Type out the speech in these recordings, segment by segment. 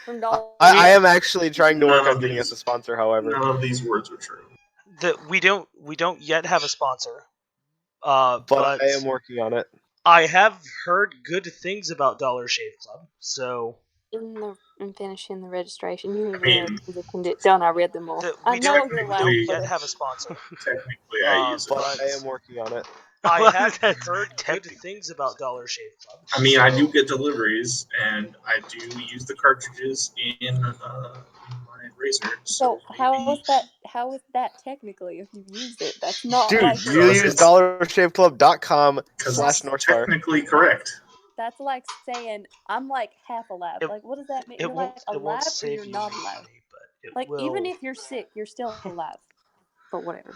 from Dollar. I am actually trying to work on getting us a sponsor. However, none of these words are true. We don't yet have a sponsor. but I am working on it. I have heard good things about Dollar Shave Club, so In finishing the registration, you read the condition. I read them all. I know you're we don't laughing. yet have a sponsor. Technically, I use it. But I am working on it. I have heard good things about Dollar Shave Club. I mean, I do get deliveries, and I do use the cartridges in my razor. So how is that technically if you used it? That's not Dude, like you use dollarshaveclub.com/Northstar. Technically correct. That's like saying I'm like half alive. Like, what does that mean? You're like alive or you're not alive. Like, even if you're sick, you're still alive. But whatever.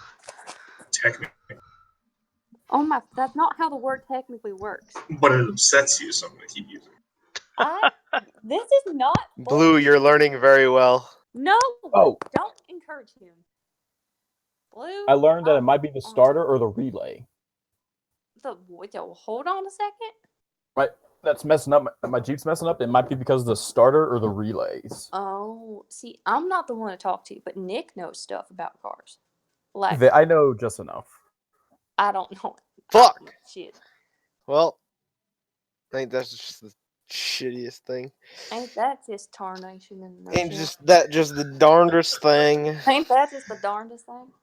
Technically. Oh my! That's not how the word technically works. But it upsets you, so I'm gonna keep using it. This is not Blue. You're learning very well. No. Oh. Don't encourage him. Blue. I learned that it might be the starter or the relay. Hold on a second. Right, that's messing up. My Jeep's messing up. It might be because of the starter or the relays. Oh, see, I'm not the one to talk to, but Nick knows stuff about cars. Like, I know just enough. I don't know. Fuck. Shit. Well, I think that's just the shittiest thing. Ain't that just tarnation in the Ain't just the darndest thing. Ain't that just the darndest thing?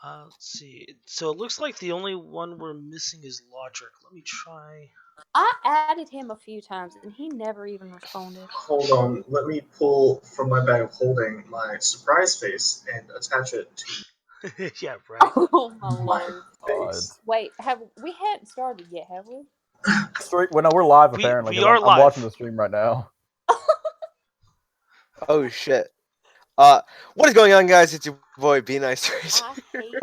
Let's see. So it looks like the only one we're missing is Logic. Let me try. I added him a few times and he never even responded. Hold on, let me pull from my bag of holding my surprise face and attach it to yeah, right. Oh my lord. Face. Wait, we hadn't started yet, have we? Well, no, we're live apparently. We are live. I'm watching the stream right now. Oh shit. What is going on, guys? It's your boy Be Nice. I hate you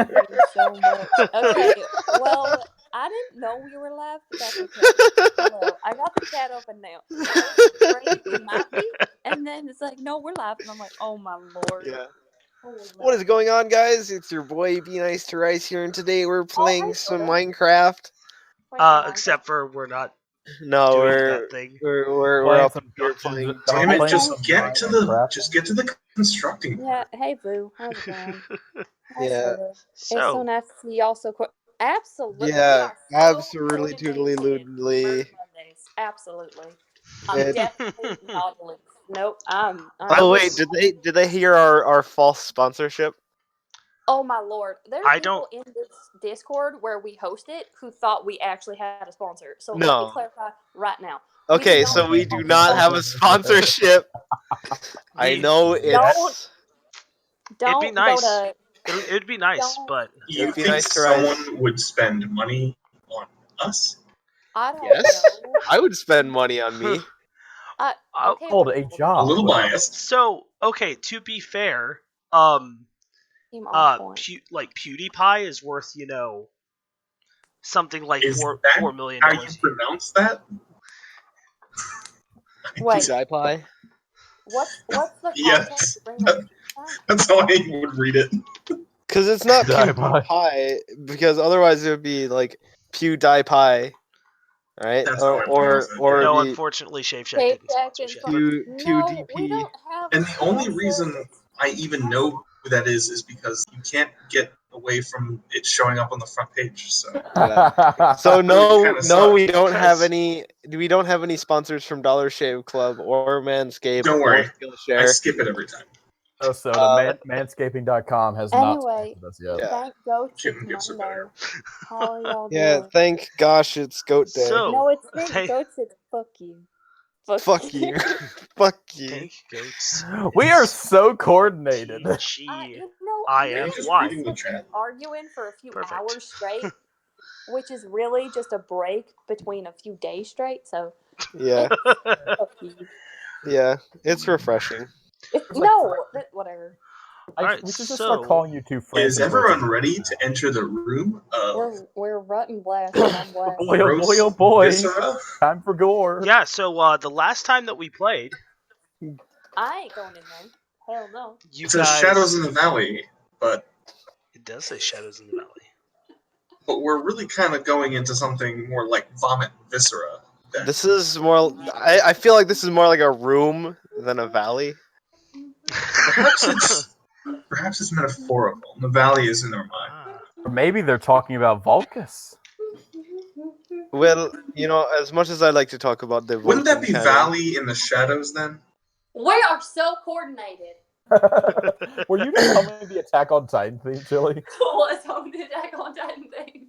so much. Okay, well, I didn't know we were live, but that's okay. Hello. I got the chat open now. Great, we might be. And then it's like, no, we're live. And I'm like, oh my lord. Yeah. What is going on, guys? It's your boy Be Nice to Rice here, and today we're playing some Minecraft. Except for we're not. No, doing that thing. we're up here playing. Damn it! Just get to the constructing. Yeah. Hey, Boo. How's it going? Yeah. It's so nice to see y'all so quick. Absolutely. Yeah. So Absolutely, toodly, loodly. Absolutely. I'm definitely not loose. Nope. Oh wait, did they hear our false sponsorship? Oh my lord! There's people in this Discord where we host it who thought we actually had a sponsor. So let me clarify right now. Okay, so we do not have a sponsorship. I know it's. It'd be nice. It'd be nice, but you think someone would spend money on us? I don't know. I would spend money on me. Okay, hold a job. A little biased. So, okay, to be fair, like PewDiePie is worth, something like $4 million. How you pronounce that? Wait. PewDiePie? What's the yes, that's how I would read it. Because it's not PewDiePie, because otherwise it would be like PewDiePie. Right? Or no, unfortunately, Shave Shack didn't sponsor PewDiePie. And the only reason I even know who that is because you can't get away from it showing up on the front page. So, so no, we don't have any. We don't have any sponsors from Dollar Shave Club or Manscaped. Don't worry, or Skillshare. I skip it every time. Oh, so the manscaping.com has not sponsored us yet. Thank Goats Monday. How are y'all doing? Yeah, thank gosh it's Goat Day. No, it's Goats. It's fuck you. Fuck you. Fuck you. Thank Goats. We are so coordinated. I am live. Arguing for a few hours straight, which is really just a break between a few days straight. So yeah, yeah, it's refreshing. Whatever. We should just start calling you two friends. Is everyone ready to enter the room? We're rotten blast. I'm blast. boy, oh boy. Time for gore. Yeah, so the last time that we played... I ain't going in there. Hell no. It says Shadows in the Valley, but... It does say Shadows in the Valley. But we're really kind of going into something more like Vomit Viscera. This is more... I feel like this is more like a room than a valley. Perhaps it's metaphorical. The valley is in their mind. Or maybe they're talking about Vulcus. Well, as much as I like to talk about the Wouldn't that Vulcan be canon, valley in the shadows then? We are so coordinated. Were you just humming the Attack on Titan theme, Chili? What's on the Attack on Titan thing?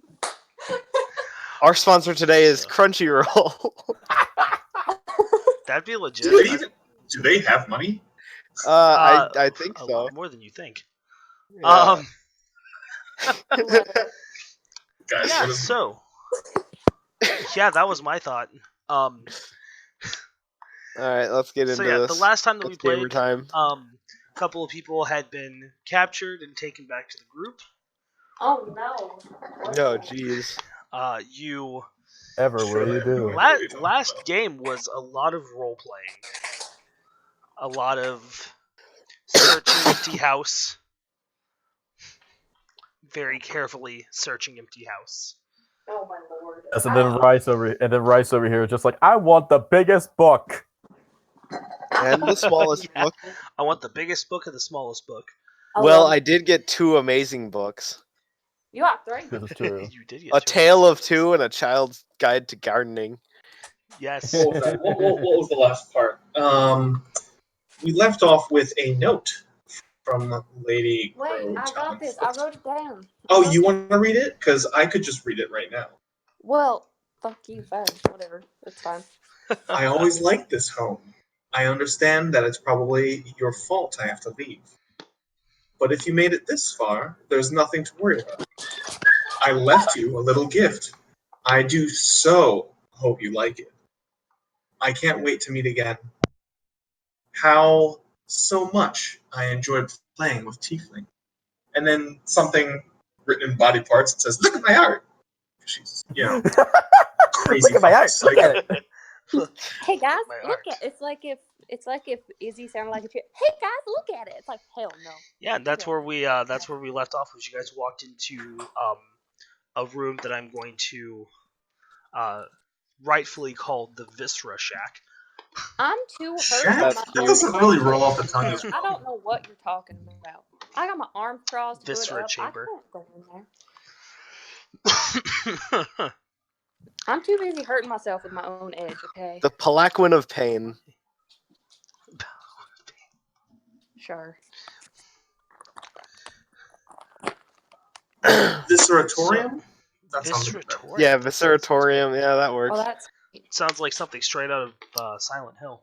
our sponsor today is Crunchyroll. That'd be legit. Do they have money? I think a so. lot more than you think. Yeah. Guys, Yeah. what is So. Yeah, that was my thought. All right, let's get into this. The last time that we gamer played, time. a couple of people had been captured and taken back to the group. Oh no. Oh, jeez. You. Ever will you do? Last game was a lot of role playing, a lot of searching empty house, very carefully searching empty house. Oh my lord. Yes, and then Rice over here is just like, I want the biggest book. And the smallest Yeah. book. I want the biggest book and the smallest book. Well, I did get 2 amazing books. You got 3. This is true. You did get A 2 Tale of amazing 2 and a Child's Guide to Gardening. Yes. What was that? What was the last part? We left off with a note from Lady Wait, Crow. I got this. I wrote it down. Oh, you want to read it? Because I could just read it right now. Well, fuck you, fine. Whatever. It's fine. I always liked this home. I understand that it's probably your fault I have to leave. But if you made it this far, there's nothing to worry about. I left you a little gift. I do so hope you like it. I can't wait to meet again. How so much I enjoyed playing with Tiefling. And then something written in body parts that says, "Look at my art." She's, crazy. Look at my art. Look at it. Hey guys, My look art. at it's like if Izzy sounded like a chick. Hey guys, look at it. It's like hell no. Yeah, that's where we left off. Was you guys walked into a room that I'm going to rightfully call the Viscera Shack. I'm too hurt. Shack? by That my doesn't own really edge. roll off the tongue as I well. don't know what you're talking about. I got my arms crossed. hood Viscera up. chamber. I can't go in there. I'm too busy hurting myself with my own edge. Okay. The Palaquin of Pain. Sure. Visceratorium? That sounds like that. Visceratorium. Yeah, Visceratorium. Yeah, that works. Well, that's Sounds like something straight out of Silent Hill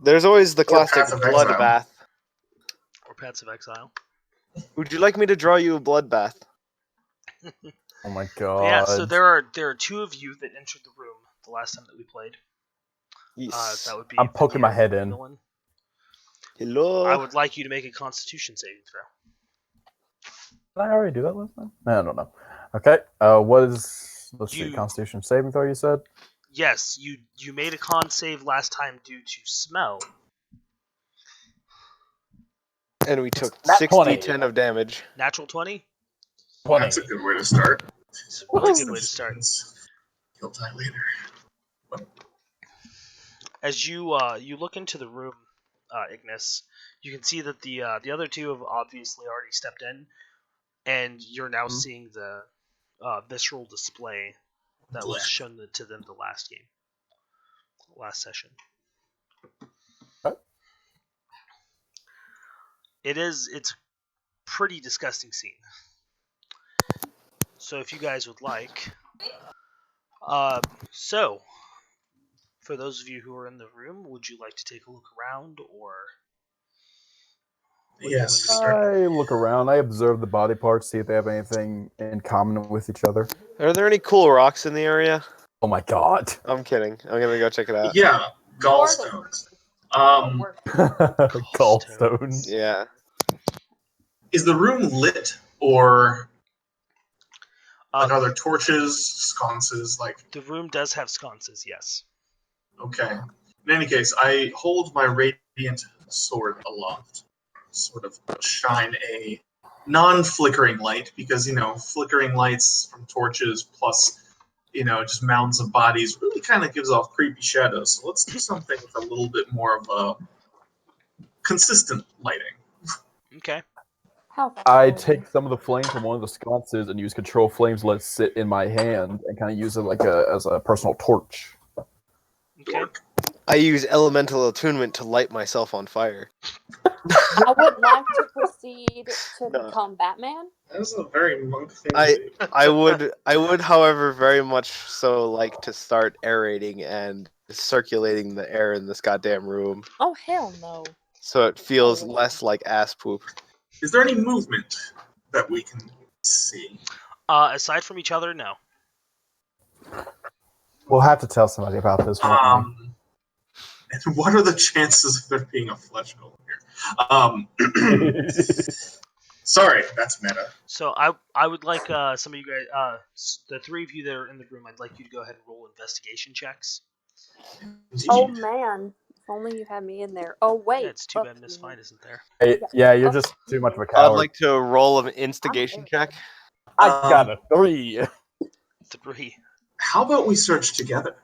There's always the classic Path of Exile. bloodbath. or Paths of Exile. Would you like me to draw you a bloodbath? Oh my But god. yeah, so there are 2 of you that entered the room the last time that we played. Yes. That would be. I'm poking my head in. Villain. Hello. I would like you to make a Constitution saving throw. Did I already do that last time? I don't know. Okay. What is let's see, You- Constitution saving throw? You said. Yes, you made a con save last time due to smell. And we took Nat 60 20. 10 of damage. Natural 20? 20. That's a good way to start. It's a really good way to start. You'll die later. As you look into the room, Ignis, you can see that the other 2 have obviously already stepped in, and you're now seeing the visceral display that was shown to them the last session. Okay. It's a pretty disgusting scene. So if you guys would like, so for those of you who are in the room, would you like to take a look around, or what do you Yes. want to do? I look around. I observe the body parts, see if they have anything in common with each other. Are there any cool rocks in the area? Oh my god. I'm kidding. I'm gonna go check it out. Yeah, gallstones. Gallstones. Yeah. Is the room lit, or like, are Uh, there torches, sconces? Like, the room does have sconces, yes. okay. In any case, I hold my radiant sword aloft, sort of shine a non-flickering light, because flickering lights from torches plus just mounds of bodies really kind of gives off creepy shadows. So let's do something with a little bit more of a consistent lighting. Okay. How I far? take some of the flame from one of the sconces and use control flames. Let it sit in my hand and kind of use it as a personal torch. Okay. Dork. I use elemental attunement to light myself on fire. I would like to proceed to No. become Batman. That is a very monk thing to do. I would, however, very much so like to start aerating and circulating the air in this goddamn room, Oh hell no! so it feels Oh. less like ass poop. Is there any movement that we can see? Aside from each other, no. We'll have to tell somebody about this, won't And what are the chances of there being a flesh golem here? we? Sorry, that's meta. So I would like some of you guys, the three of you that are in the room, I'd like you to go ahead and roll investigation checks. Indeed. Oh man! If only you had me in there. Oh wait. Yeah, it's too bad Miss Fine isn't there. Hey, yeah, you're just too much of a I'd coward. like to roll an instigation check. I got a 3. 3. How about we search together?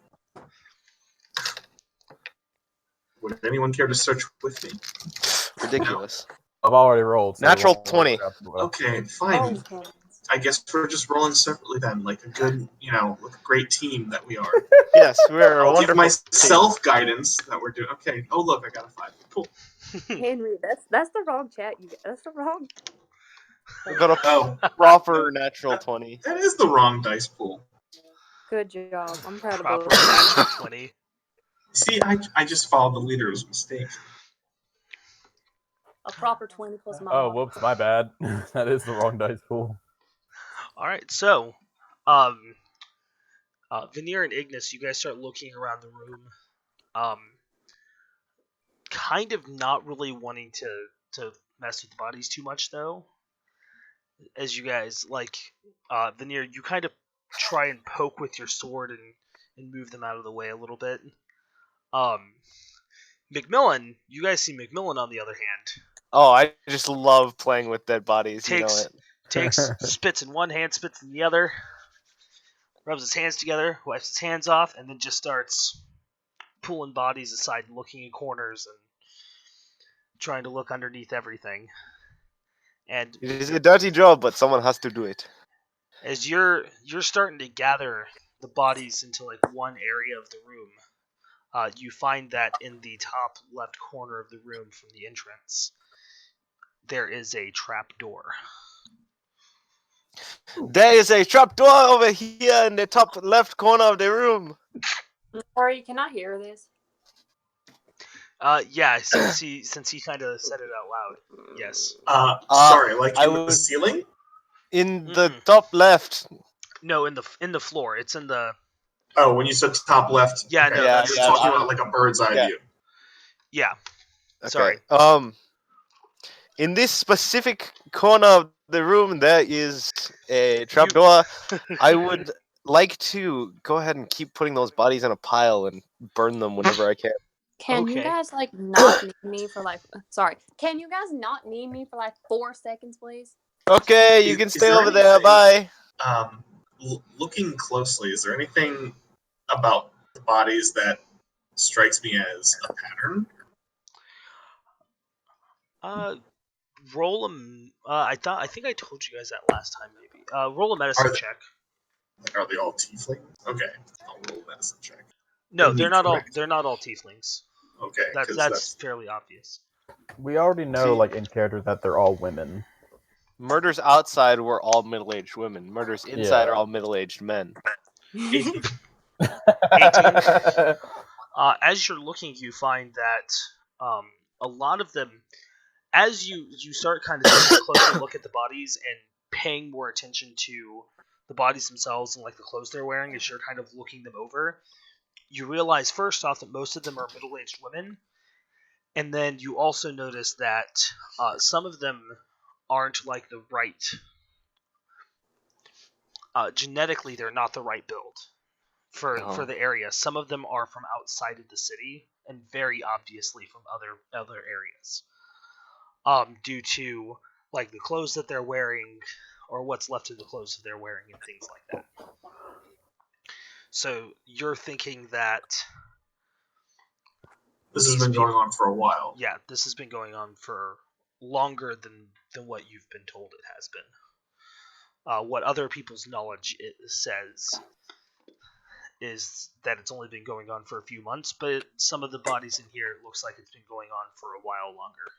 Would anyone care to search with me? Ridiculous. I've already rolled. So Natural we'll 20. Okay, Oh, fine. heavens. I guess we're just rolling separately then, like a good, like a great team that we are. Yes, we're a I'll give wonderful team. myself guidance that we're doing. Okay. Oh look, I got a 5. Cool. Henry, that's the wrong chat. That's the wrong. We got a Oh, proper natural 20. that is the wrong dice pool. Good job. I'm proud of Proper both. natural 20. See, I just followed the leader's mistake. A proper 20 plus my Oh, mod. whoops, my bad. That is the wrong dice pool. All right, so Veneer and Ignis, you guys start looking around the room, kind of not really wanting to mess with the bodies too much though. As you guys Veneer, you kind of try and poke with your sword and move them out of the way a little bit. Macmillan, you guys see Macmillan on the other hand. Oh, I just love playing with dead bodies. Takes spits in one hand, spits in the other, rubs his hands together, wipes his hands off, and then just starts pulling bodies aside and looking in corners and trying to look underneath everything. And It is a dirty job, but someone has to do it. as you're starting to gather the bodies into like one area of the room, you find that in the top left corner of the room from the entrance, there is a trap door. There is a trap door over here in the top left corner of the room. Sorry, can I hear this? Yeah, since he kind of said it out loud. Yes. Sorry, like I in the would- ceiling? In the top left. No, in the floor. It's in the. Oh, when you said top left. Yeah, okay, no, you're that's- talking about like a bird's eye Yeah. view. Yeah. Okay. Sorry. In this specific corner of the room, there is a trapdoor. I would like to go ahead and keep putting those bodies in a pile and burn them whenever I can. Can you Okay. guys not need me for sorry? Can you guys not need me for 4 seconds, please? Okay, you can Is stay there over there. anything- Bye. Looking closely, is there anything about the bodies that strikes me as a pattern? Roll them. I think I told you guys that last time. Maybe. Roll a medicine Are they- check. Like, are they all tiefling? Okay, I'll roll a medicine check. No, Indeed, they're not all. correct. They're not all tieflings. Okay, because That's fairly obvious. We already know, See- in character, that they're all women. Murders outside were all middle-aged women. Murders inside Yeah. are all middle-aged men. 18. 18. As you're looking, you find that a lot of them, as you start kind of taking a closer look at the bodies and paying more attention to the bodies themselves and the clothes they're wearing, as you're kind of looking them over, you realize first off that most of them are middle-aged women, and then you also notice that some of them aren't the right. Genetically, they're not the right build for the area. Some of them are from outside of the city, and very obviously from other areas. Due to the clothes that they're wearing, or what's left of the clothes that they're wearing, and things like that. So you're thinking that This has these been going people- on for a while. Yeah, this has been going on for longer than what you've been told it has been. What other people's knowledge says is that it's only been going on for a few months, but some of the bodies in here, it looks like it's been going on for a while longer.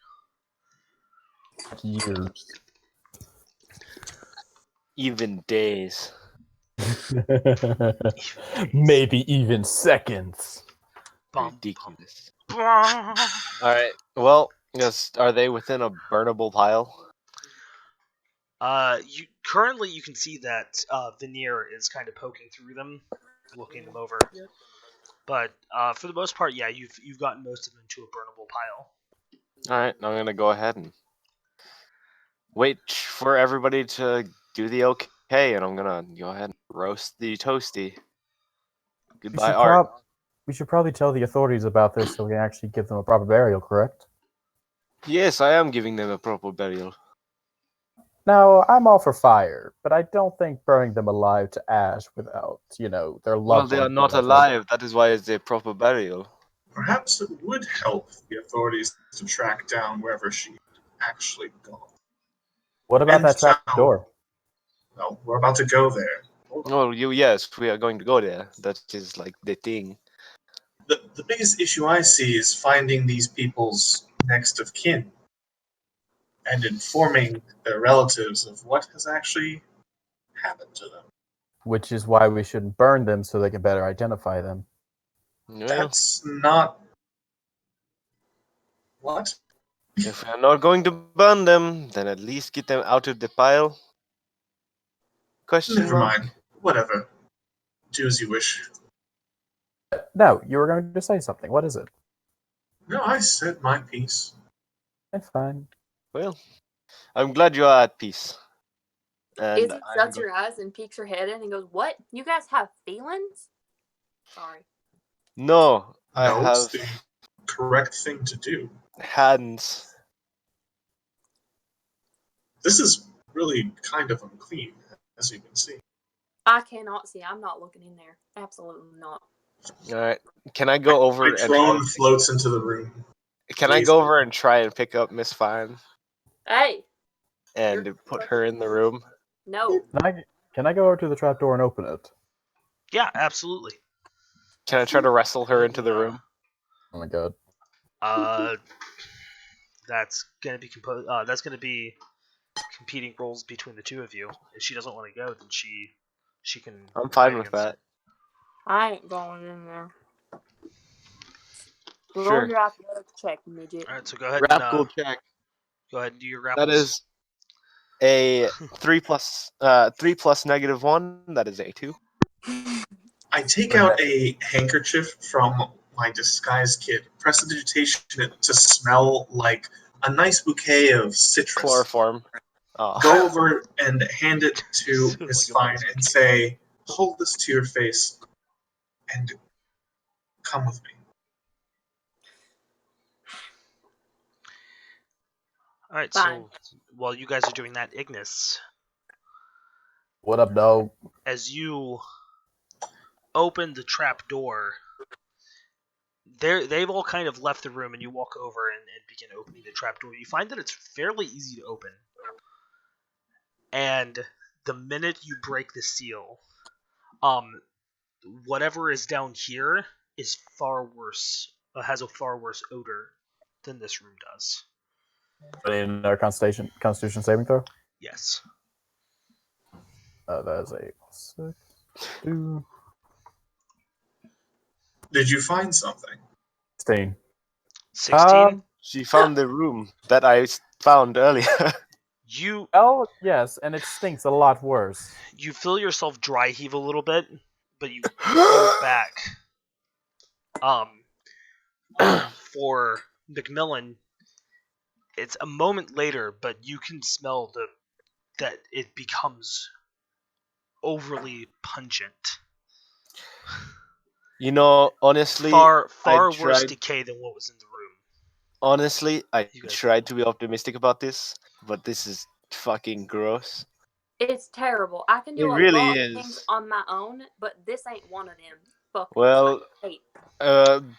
Years. Even days. Maybe even seconds. Ridiculous. Bum. Alright, well, yes, are they within a burnable pile? You currently you can see that Veneer is kind of poking through them, looking them over. But for the most part, yeah, you've gotten most of them to a burnable pile. Alright, I'm gonna go ahead and wait for everybody to do the okay, and I'm gonna go ahead and roast the toasty. Goodbye, Art. We should probably tell the authorities about this so we can actually give them a proper burial, correct? Yes, I am giving them a proper burial. Now, I'm all for fire, but I don't think burning them alive to ash without, their Well, loved they are ones. not alive. That is why it's a proper burial. Perhaps it would help the authorities to track down wherever she actually gone. What about And that trap now- door? Well, we're about to go there. Oh, yes, we are going to go there. That is like the thing. The biggest issue I see is finding these people's next of kin and informing their relatives of what has actually happened to them. Which is why we shouldn't burn them so they can better identify them. Yeah. That's not. What? If we are not going to burn them, then at least get them out of the pile. Question Never mark? mind. Whatever. Do as you wish. No, you were going to say something. What is it? No, I said my piece. It's fine. Well, I'm glad you are at peace. And Izzy shuts her eyes and peeks her head in and goes, "What? You guys have feelings?" Sorry. No, I No, have it's the correct thing to do. hands. This is really kind of unclean, as you can see. I cannot see. I'm not looking in there. Absolutely not. Alright. Can I go over My and drone floats into the room. can I go over and try and pick up Miss Fine Hey, and put her in the room? no. Can I go over to the trap door and open it? Yeah, absolutely. Can I try to wrestle her into the room? Oh my god. That's gonna be that's gonna be competing roles between the two of you. If she doesn't want to go, then she can. I'm fine fight with against that. it. I ain't going in there. Roll Sure. your athletics check, midget. All right, so go ahead Grapple and check. go ahead and do your grapples. That is a 3 plus -1. That is a 2. I take out a handkerchief from my disguise kit, prestidigitation it to smell like a nice bouquet of citrus. Chloroform. Oh. Go over and hand it to Like Miss a Fine nice and say, "Hold this to your face and come with me." All right, Fine. so while you guys are doing that, Ignis, What up, dog? as you open the trap door, they've all kind of left the room, and you walk over and begin opening the trap door. You find that it's fairly easy to open, and the minute you break the seal, whatever is down here is far worse. Has a far worse odor than this room does. In our Constitution saving throw? Yes. That is a 6. 2. Did you find something? 16. 16. She found the room that I found earlier. You Oh, yes, and it stinks a lot worse. you feel yourself dry heave a little bit, but you hold back. For Macmillan, it's a moment later, but you can smell that it becomes overly pungent. You know, honestly, Far I worse tried- decay than what was in the room. honestly, I You guys- tried to be optimistic about this, but this is fucking gross. It's terrible. I can do It a really lot of is. things on my own, but this ain't one of them. fucking Well, great.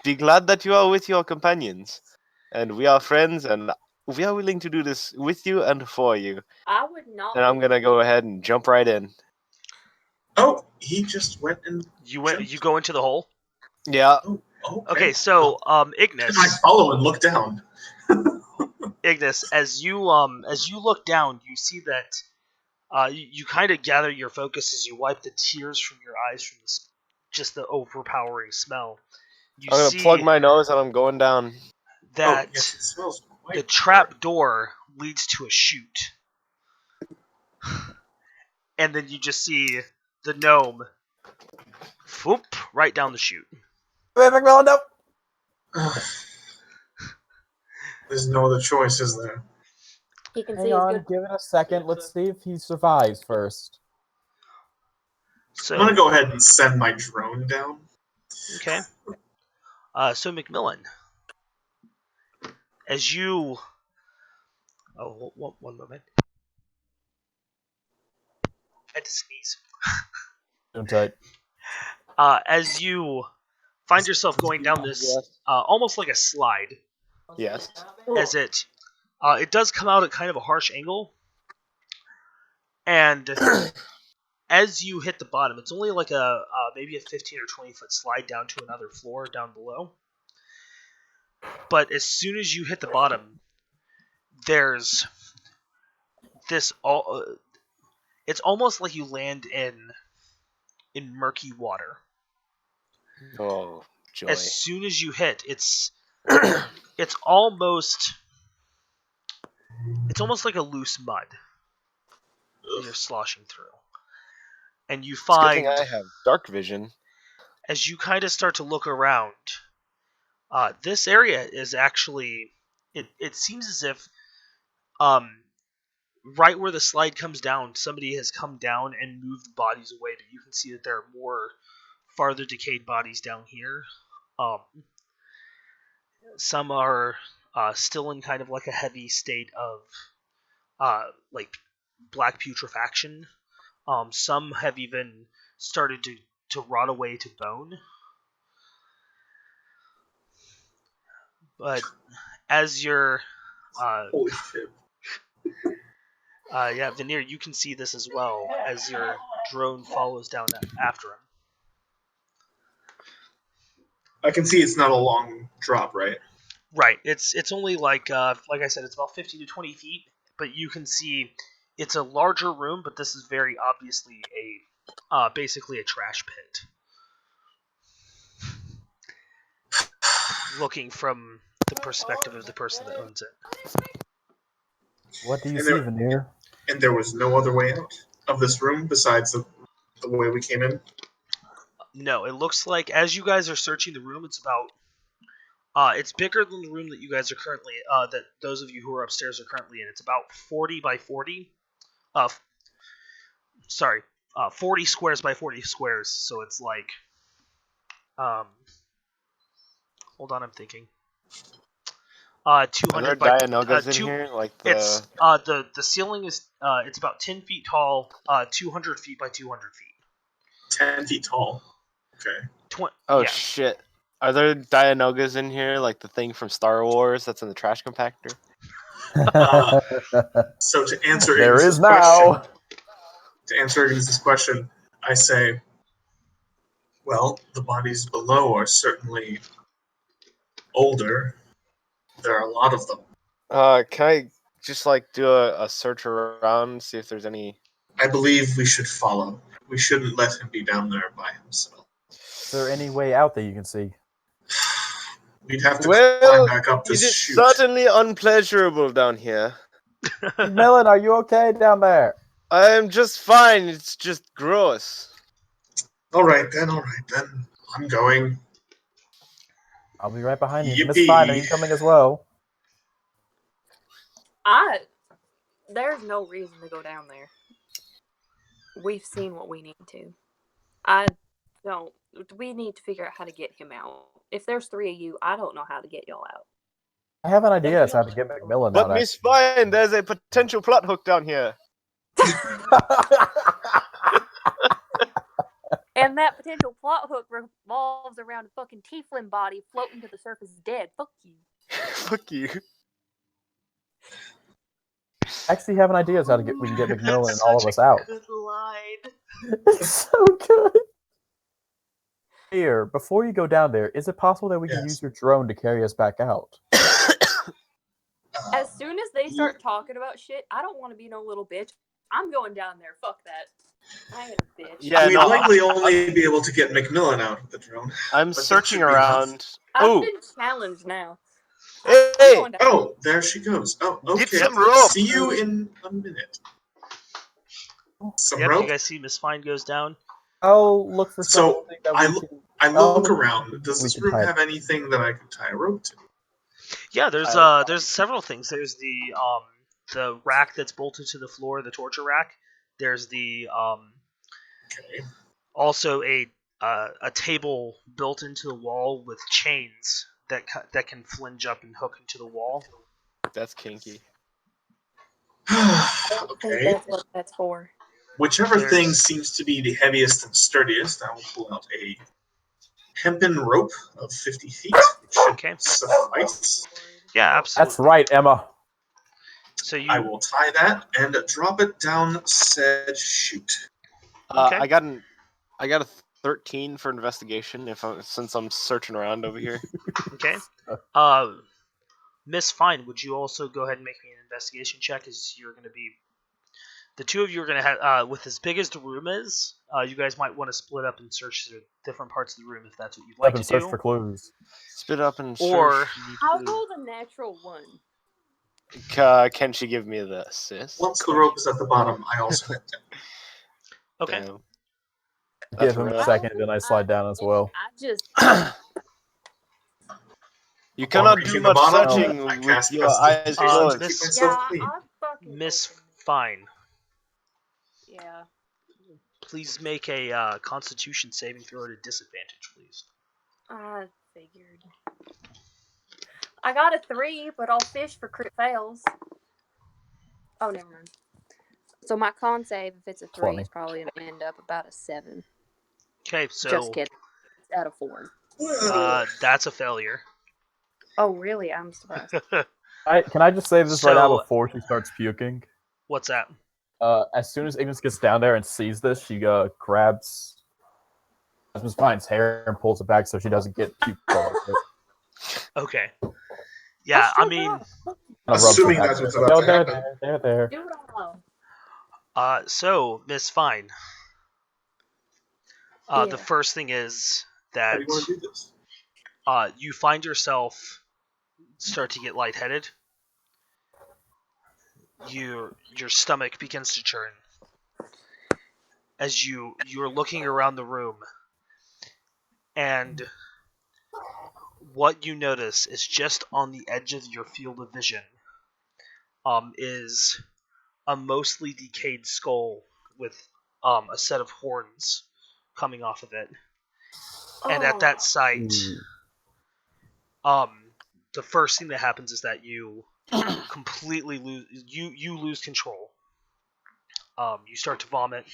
be glad that you are with your companions, and we are friends, and we are willing to do this with you and for you. I would not. And I'm gonna go ahead and jump right in. Oh, he just went and You jumped. go into the hole. Yeah. Oh, okay. Okay, so Can I Ignis, follow and look down? as you look down, you see that you kind of gather your focus as you wipe the tears from your eyes from just the overpowering smell. You I'm gonna plug see my nose and I'm going down. that Oh, yes, it smells quite the trap door leads to a chute, and then you just see the gnome, whoop, right down the chute. McMillan, no. There's no other choice, is there? He can see Hang his on, good. give it a second. Let's see if he survives first. I'm gonna So go ahead and send my drone down. okay, so Macmillan, as you one moment, I had to sneeze. Doing tight. As you find yourself going down this Yes. almost like a slide, Yes. as it does come out at kind of a harsh angle, and as you hit the bottom, it's only like a maybe a 15 or 20 foot slide down to another floor down below. But as soon as you hit the bottom, there's this all. It's almost like you land in murky water. Oh, joy. As soon as you hit, it's almost like a loose mud that you're sloshing through. And you It's a good thing find, I have dark vision. as you kind of start to look around, this area is actually, it seems as if right where the slide comes down, somebody has come down and moved bodies away, but you can see that there are more farther decayed bodies down here. Some are still in kind of like a heavy state of like black putrefaction. Some have even started to rot away to bone. But as you're, Holy shit. yeah, Veneer, you can see this as well as your drone follows down after him. I can see it's not a long drop, right? Right. It's only like I said, it's about 15 to 20 feet, but you can see it's a larger room, but this is very obviously a basically a trash pit. Looking from the perspective of the person that owns it. What do you And see, there- Veneer? And there was no other way out of this room besides the way we came in. No, it looks like as you guys are searching the room, it's about it's bigger than the room that you guys are currently that those of you who are upstairs are currently in. It's about 40 by 40. Uh, sorry, 40 squares by 40 squares. So it's like, hold on, I'm thinking. 200 Are there by Dianogas in two. here? Like It's the. the ceiling is it's about 10 feet tall, 200 feet by 200 feet. 10 feet tall. Okay. Oh yeah. shit! Are there Dianogas in here? Like the thing from Star Wars that's in the trash compactor? So to answer There Ignis's is now. question, I say, well, the bodies below are certainly older. There are a lot of them. Can I just like do a search around, see if there's any? I believe we should follow. We shouldn't let him be down there by himself. Is there any way out that you can see? We'd have to climb Well, back up it this is chute. certainly unpleasurable down here. McMillan, are you okay down there? I am just fine. It's just gross. All right then. I'm going. I'll be right behind you. Miss Yippee. Fine, are you coming as well? There's no reason to go down there. We've seen what we need to. I don't. We need to figure out how to get him out. If there's 3 of you, I don't know how to get y'all out. I have an idea as how to get McMillan But out. Miss Fine, there's a potential plot hook down here. And that potential plot hook revolves around a fucking tiefling body floating to the surface dead. Fuck you. Fuck you. I actually have an idea as how to we can get McMillan and That's all of such us a out. good line. It's so good. Here, before you go down there, is it possible that we can Yes. use your drone to carry us back out? As soon as they start talking about shit, I don't want to be no little bitch. I'm going down there. Fuck that. I ain't a bitch. Yeah, We'd no, likely only be able to get McMillan out of the drone. I'm But that searching should be enough. around. I've Oh, been challenged now. hey, I'm going down. Oh, there she goes. Oh, Get okay. some rope. See you in a minute. Some Yep, rope? you guys see Miss Fine goes down. I'll look for So, something that I we look- can. I I'll look look for around. something Does we this can room tie. have anything that I could tie a rope to? Yeah, there's several things. There's the rack that's bolted to the floor, the torture rack. There's the Okay. also a table built into the wall with chains that can flinge up and hook into the wall. that's kinky. I don't think Okay. that's what that's for. Whichever There's- thing seems to be the heaviest and sturdiest, I will pull out a hempen rope of 50 feet, which should Okay. suffice. Yeah, absolutely. That's right, Emma. So I will tie that and drop it down said chute. Okay. I got a 13 for investigation since I'm searching around over here. Okay. Miss Fine, would you also go ahead and make me an investigation check? As you're going to be, the two of you are going to have, with as big as the room is, you guys might want to split up and search the different parts of the room if that's what you'd like Up to and search do. for clues. Spit up and Or- I'll roll the natural one. Can she give me the assist? Once the rope is at the bottom, I also hit down. Okay. Damn. Give him a rough. second, then I slide down as well. I just You Upon cannot reaching do the much bottom, searching I with cast your eyes prestidigitation closed. to keep Miss- myself yeah, clean. I fucking Miss open. Fine, Yeah. please make a Constitution saving throw at a disadvantage, please. I figured. I got a 3, but I'll fish for crit fails. Oh, never mind. So my con save, if it's a 3, 20. is probably going to end up about a 7. Okay, so Just kidding. It's out of 4. that's a failure. Oh, really? I'm surprised. Can I just say this right now So- before she starts puking? What's that? As soon as Ignis gets down there and sees this, she grabs Miss Pine's hair and pulls it back so she doesn't get puke all over it. Okay. Yeah, I mean, Kinda rubs Assuming her back that's what's there. about Oh, to there, happen. there. Do it alone. so Miss Fine. Yeah. The first thing is How that do you want to do this? you find yourself start to get lightheaded. Your stomach begins to churn as you're looking around the room, and what you notice is just on the edge of your field of vision is a mostly decayed skull with a set of horns coming off of it. And at that sight, the first thing that happens is that you completely lose control. You start to vomit.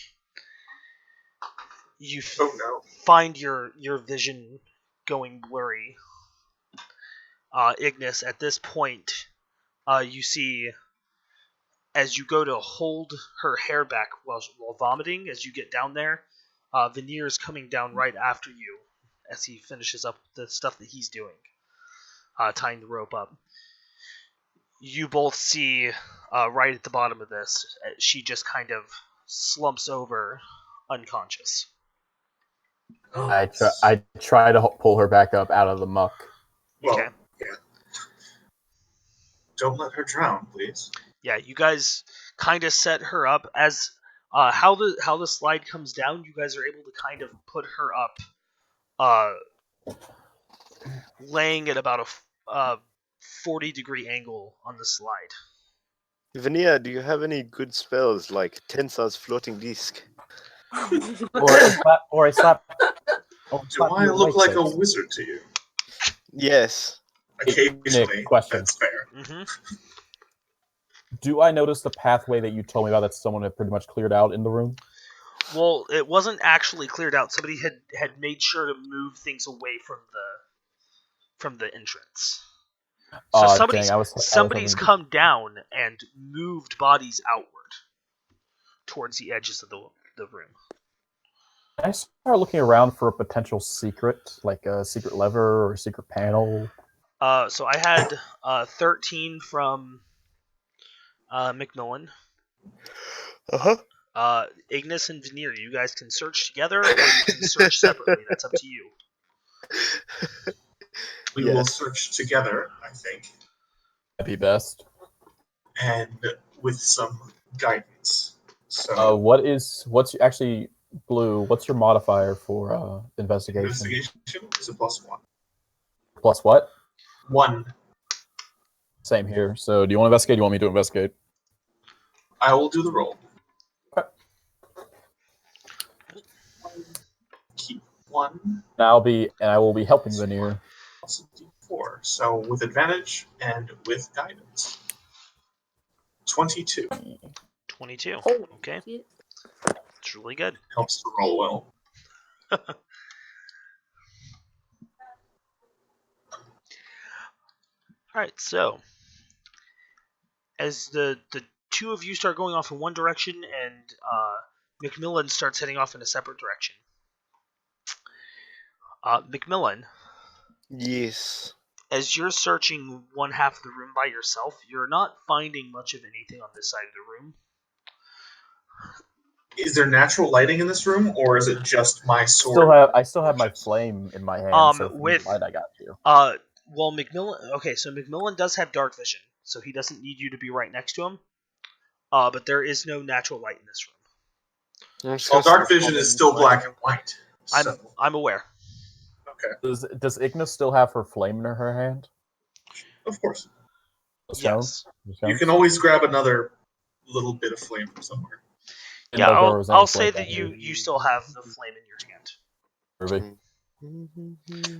You Oh no. find your vision going blurry. Ignis, at this point, you see as you go to hold her hair back while vomiting, as you get down there, Veneer is coming down right after you as he finishes up the stuff that he's doing, tying the rope up. You both see right at the bottom of this, she just kind of slumps over unconscious. I try to pull her back up out of the muck. Well, Okay. yeah. Don't let her drown, please. Yeah, you guys kind of set her up as how the slide comes down. You guys are able to kind of put her up, laying at about a 40-degree angle on the slide. Vania, do you have any good spells like Tensa's floating disc? Or I slap. Do I look like a wizard to you? Yes. Occasionally. Nick, question. That's fair. Mm-hmm. Do I notice the pathway that you told me about that someone had pretty much cleared out in the room? Well, it wasn't actually cleared out. Somebody had made sure to move things away from the entrance. So Dang, I was somebody's hoping come down and moved bodies outward towards the edges of the room. I start looking around for a potential secret, like a secret lever or a secret panel. So I had 13 from McMillan. Ignis and Veneer, you guys can search together or you can search separately. That's up to you. We will search together, I think, That'd be best. and with some guidance. So, What's actually Blue? What's your modifier for investigation? investigation is a +1. Plus what? 1. Same here. So, do you want to investigate? Do you want me to investigate? I will do the roll. Okay. Keep 1. I will be helping Veneer. Plus a D4. So with advantage and with guidance. 22. 22. Holy Okay. shit. It's really good. Helps to roll well. Alright, so as the two of you start going off in one direction and McMillan starts heading off in a separate direction. McMillan, Yes. as you're searching one half of the room by yourself, you're not finding much of anything on this side of the room. Is there natural lighting in this room, or is it just my sword? I still have my flame in my hand. So if you need light, I got you. Well, McMillan. Okay, so McMillan does have dark vision, so he doesn't need you to be right next to him. But there is no natural light in this room. Well, dark vision is still black and white. So. I'm aware. Okay. Does Ignis still have her flame in her hand? Of course. Yes. You can always grab another little bit of flame from somewhere. Yeah, I'll say that you still have the flame in your hand. Ruby.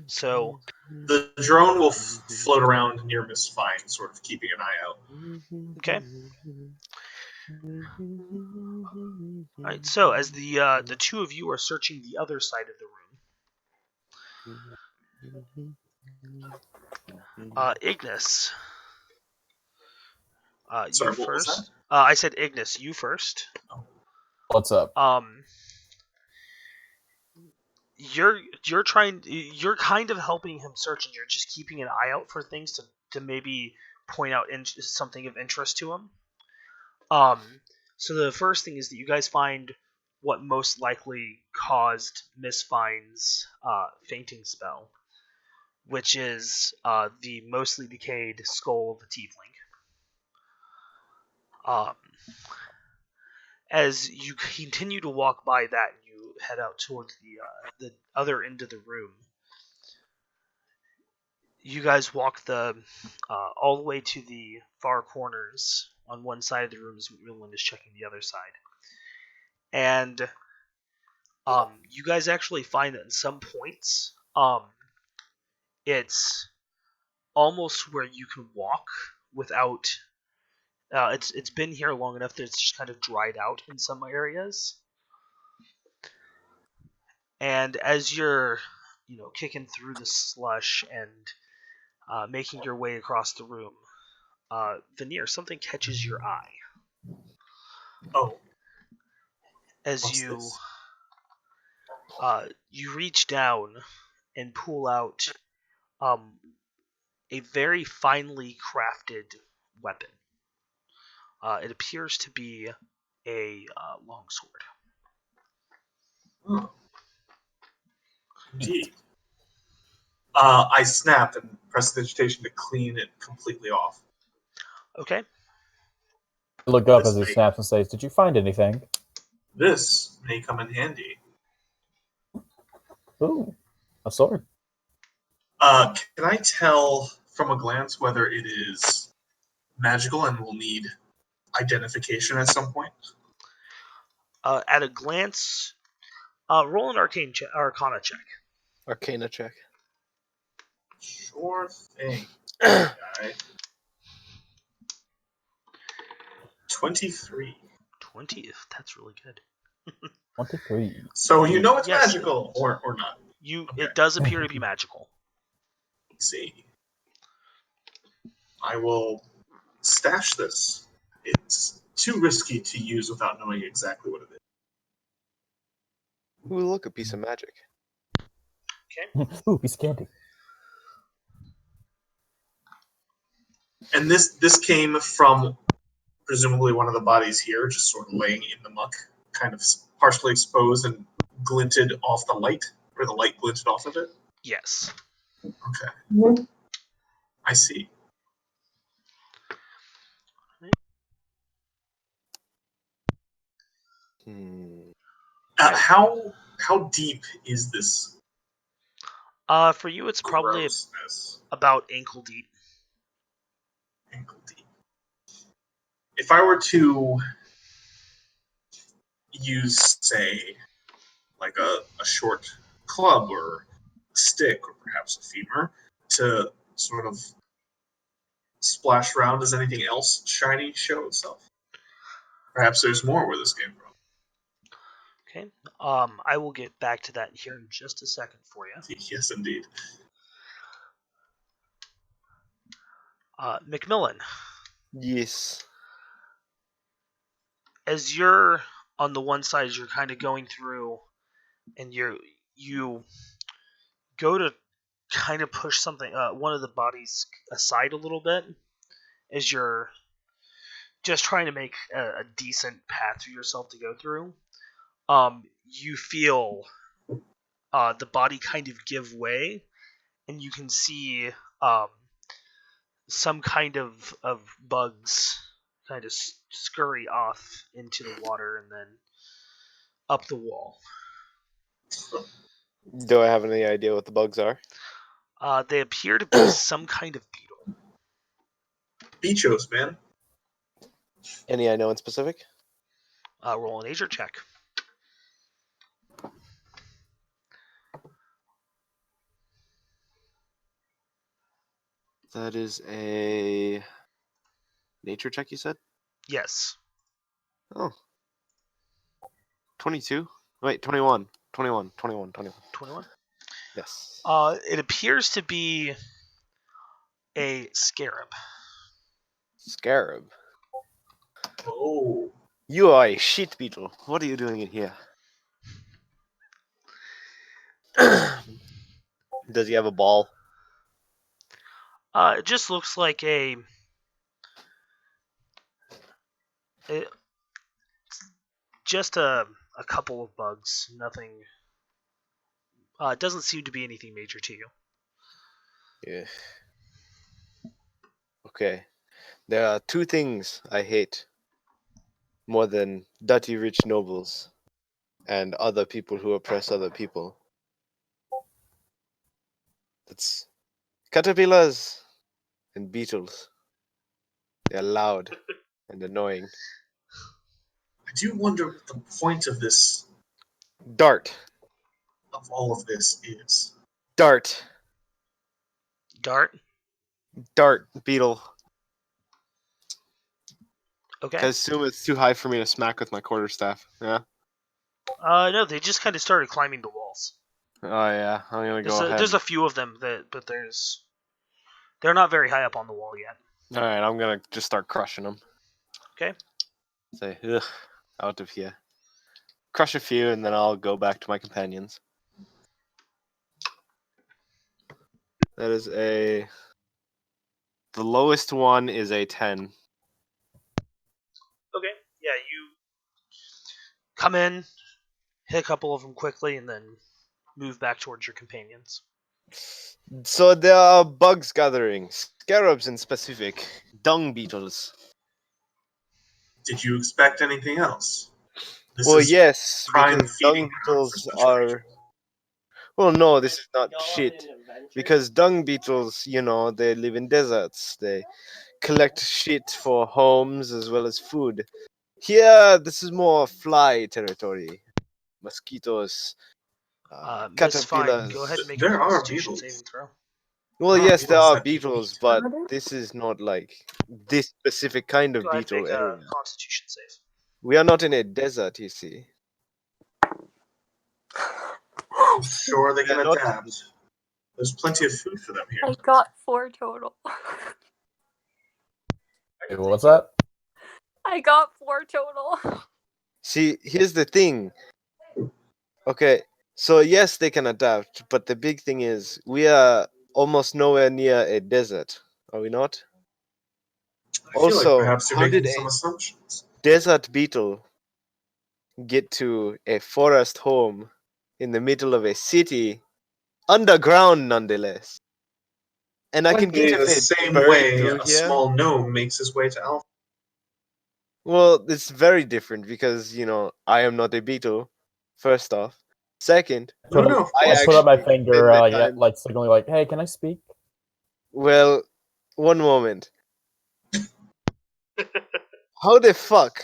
So the drone will float around near Miss Fine, sort of keeping an eye out. Okay. All right. So as the two of you are searching the other side of the room, Ignis. Sorry, you what was first. that? I said Ignis. You first. What's up? You're kind of helping him search, and you're just keeping an eye out for things to maybe point out something of interest to him. So the first thing is that you guys find what most likely caused Miss Fine's fainting spell, which is the mostly decayed skull of a tiefling. As you continue to walk by that, you head out towards the other end of the room. You guys walk all the way to the far corners on one side of the room as Willen is checking the other side. And you guys actually find that in some points, it's almost where you can walk without. It's been here long enough that it's just kind of dried out in some areas. And as you're, kicking through the slush and making your way across the room, Veneer, something catches your eye. Oh. As What's you this? You reach down and pull out a very finely crafted weapon. It appears to be a longsword. Oh. Indeed. I snap and press vegetation to clean it completely off. Okay. Look up as he snaps and says, "Did you find anything?" This may come in handy. Ooh, a sword. Can I tell from a glance whether it is magical and will need identification at some point? At a glance, roll an Arcana check. Arcana check. Sure thing. Guy. 23. 20. That's really good. 23. So you know it's Yes. magical, or not. Okay. It does appear to be magical. Let's see. I will stash this. It's too risky to use without knowing exactly what it is. Ooh, look, a piece of magic. Ooh, piece of candy. And this came from presumably one of the bodies here, just sort of laying in the muck, kind of partially exposed and glinted off the light, or the light glinted off of it. Yes. Okay. I see. Hmm. How deep is this For you, it's probably grossness? about ankle deep. Ankle deep. If I were to use, say, like a short club or a stick or perhaps a femur to sort of splash around, does anything else shiny show itself? Perhaps there's more where this came from. Okay. I will get back to that here in just a second for you. Yes, indeed. Macmillan, Yes. as you're on the one side, as you're kind of going through, and you go to kind of push something, one of the bodies aside a little bit, as you're just trying to make a decent path for yourself to go through. You feel the body kind of give way, and you can see some kind of bugs kind of scurry off into the water and then up the wall. Do I have any idea what the bugs are? They appear to be some kind of beetle. Bichos, man. Any I know in specific? Roll an nature check. That is a nature check, you said? Yes. Oh. 22? Wait, 21. 21. 21. 21. 21. Yes. It appears to be a scarab. Scarab. Oh. You are a shit beetle. What are you doing in here? Does he have a ball? It just looks like just a couple of bugs. Nothing. It doesn't seem to be anything major to you. Yeah. Okay. There are two things I hate more than dirty rich nobles and other people who oppress other people. That's caterpillars and beetles. They're loud and annoying. I do wonder what the point of this, Dart. of all of this, is. Dart. Dart. Dart beetle. Okay. I assume it's too high for me to smack with my quarterstaff. Yeah. No, they just kind of started climbing the walls. Oh yeah. I'm gonna go ahead. There's a few of them but they're not very high up on the wall yet. All right. I'm gonna just start crushing them. Okay. Say, ugh, out of here. Crush a few, and then I'll go back to my companions. That is a. The lowest one is a 10. Okay. Yeah, you come in, hit a couple of them quickly, and then move back towards your companions. So there are bugs gathering, scarabs in specific, dung beetles. Did you expect anything else? This Well, is yes, prime because feeding dung ground for beetles such are. creatures. Well, no, this is not shit. Because dung beetles, they live in deserts. They collect shit for homes as well as food. Here, this is more fly territory. Mosquitoes, Miss Fine, caterpillars. go ahead and make a There are Constitution beetles. saving throw. Well, There are yes, there beetles are that people beetles, eat. but this is not like this specific kind of Go ahead and beetle make a area. Constitution save. We are not in a desert, you see. I'm sure they can Yeah, not- adapt. There's plenty of food for them here. I got 4 total. Wait, what's that? I got 4 total. See, here's the thing. Okay, so yes, they can adapt, but the big thing is we are almost nowhere near a desert, are we not? I feel like Also, perhaps you're how did making a some assumptions. desert beetle get to a forest home in the middle of a city, underground nonetheless? And I can get In if the a same bird way, through a here. small gnome makes his way to Alpha. Well, it's very different because, I am not a beetle, first off. Second, No, no, of I I course. put up my actually finger, spend the yeah, time. like signaling, like, "Hey, can I speak?" Well, one moment. How the fuck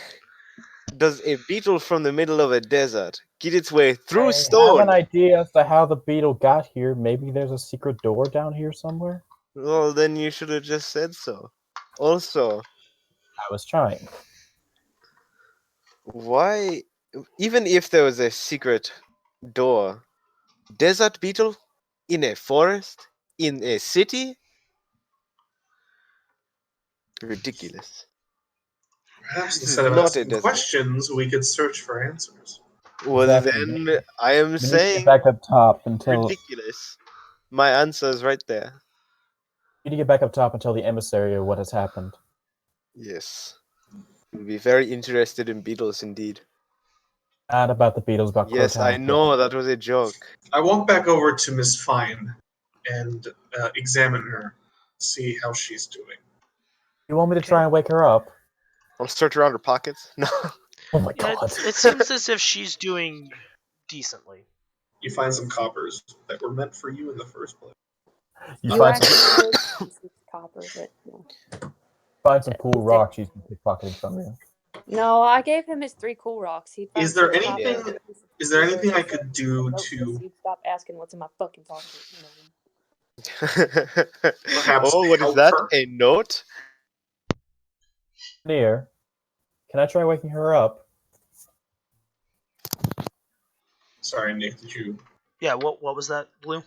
does a beetle from the middle of a desert get its way through I have stone? an idea as to how the beetle got here. Maybe there's a secret door down here somewhere. Well, then you should have just said so. Also, I was trying. why, even if there was a secret door, desert beetle in a forest, in a city? Ridiculous. Perhaps This is instead of not a asking desert. questions, we could search for answers. Well, Exactly. then I am We need to saying get back up top until ridiculous. My answer is right there. we need to get back up top and tell the emissary of what has happened. Yes. We'll be very interested in beetles indeed. Not about the beetles, about Yes, I Crotown. know that was a joke. I walk back over to Miss Fine and examine her, see how she's doing. You want me to try and wake her up? I'll search around her pockets. No. Oh my Yeah, god. it seems as if she's doing decently. You find some coppers that were meant for you in the first place. You You find actually some, did 6 copper, but no. find some cool rocks she's been pickpocketing from you. No, I gave him his 3 cool rocks. He found Is there 6 anything? copper. Is there anything I He could said, do "Nope, to yes, you'd stop asking what's in my fucking pocket." perhaps Oh, what is help that? her? A note? Near, can I try waking her up? Sorry, Nick. Did you? Yeah, what was that, Blue?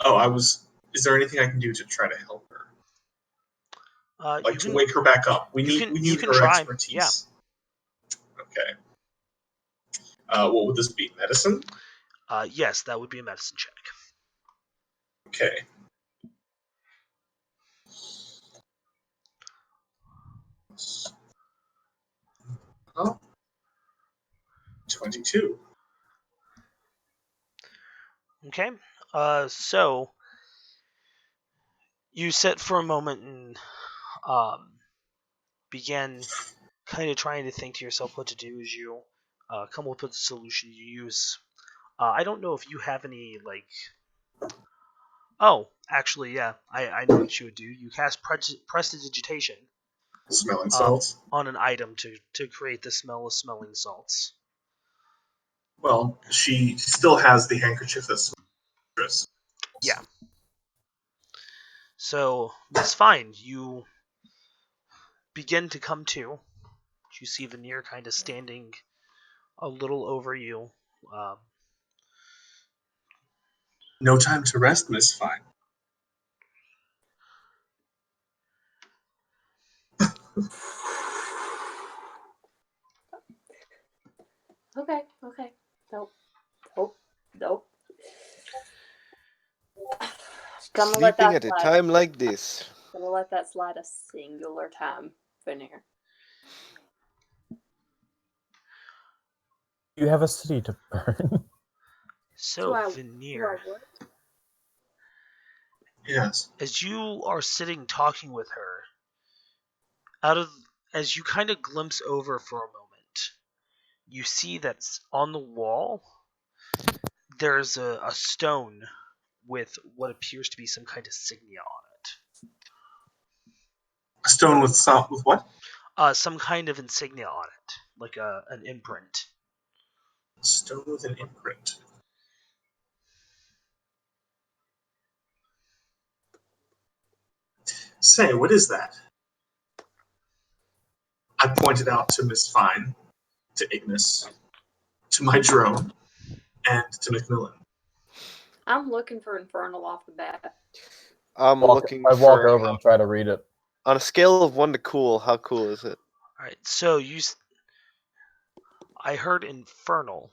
Oh, I was. Is there anything I can do to try to help her? Like You to can wake her back up? We you need can her try. expertise. Okay. What would this be? Medicine? Yes, that would be a medicine check. Okay. Oh. 22. Okay. So you sit for a moment and begin kind of trying to think to yourself what to do as you come up with a solution. You use. I don't know if you have any like. Oh, actually, yeah, I know what you would do. You cast prestidigitation Smelling salts. on an item to create the smell of smelling salts. Well, she still has the handkerchief that's smells. Yeah. So, Miss Fine, you begin to come to. You see Veneer kind of standing a little over you. Um, No time to rest, Miss Fine. Okay, okay. Nope, nope, nope. Gonna let Sleeping that at a slide. time like this. Gonna let that slide a singular time, Veneer. You have a city to burn. so, Do I Veneer, what? Yes. as you are sitting talking with her, out of as you kind of glimpse over for a moment, you see that on the wall there's a stone with what appears to be some kind of signia on A stone with salt with what? it. Some kind of insignia on it, like an imprint. A stone with an imprint. Say, what is that? I pointed out to Miss Fine, to Ignis, to my drone, and to Macmillan. I'm looking for Infernal off the bat. I'm looking I walk for over and try to read it. on a scale of 1 to cool. How cool is it? All right. So I heard infernal.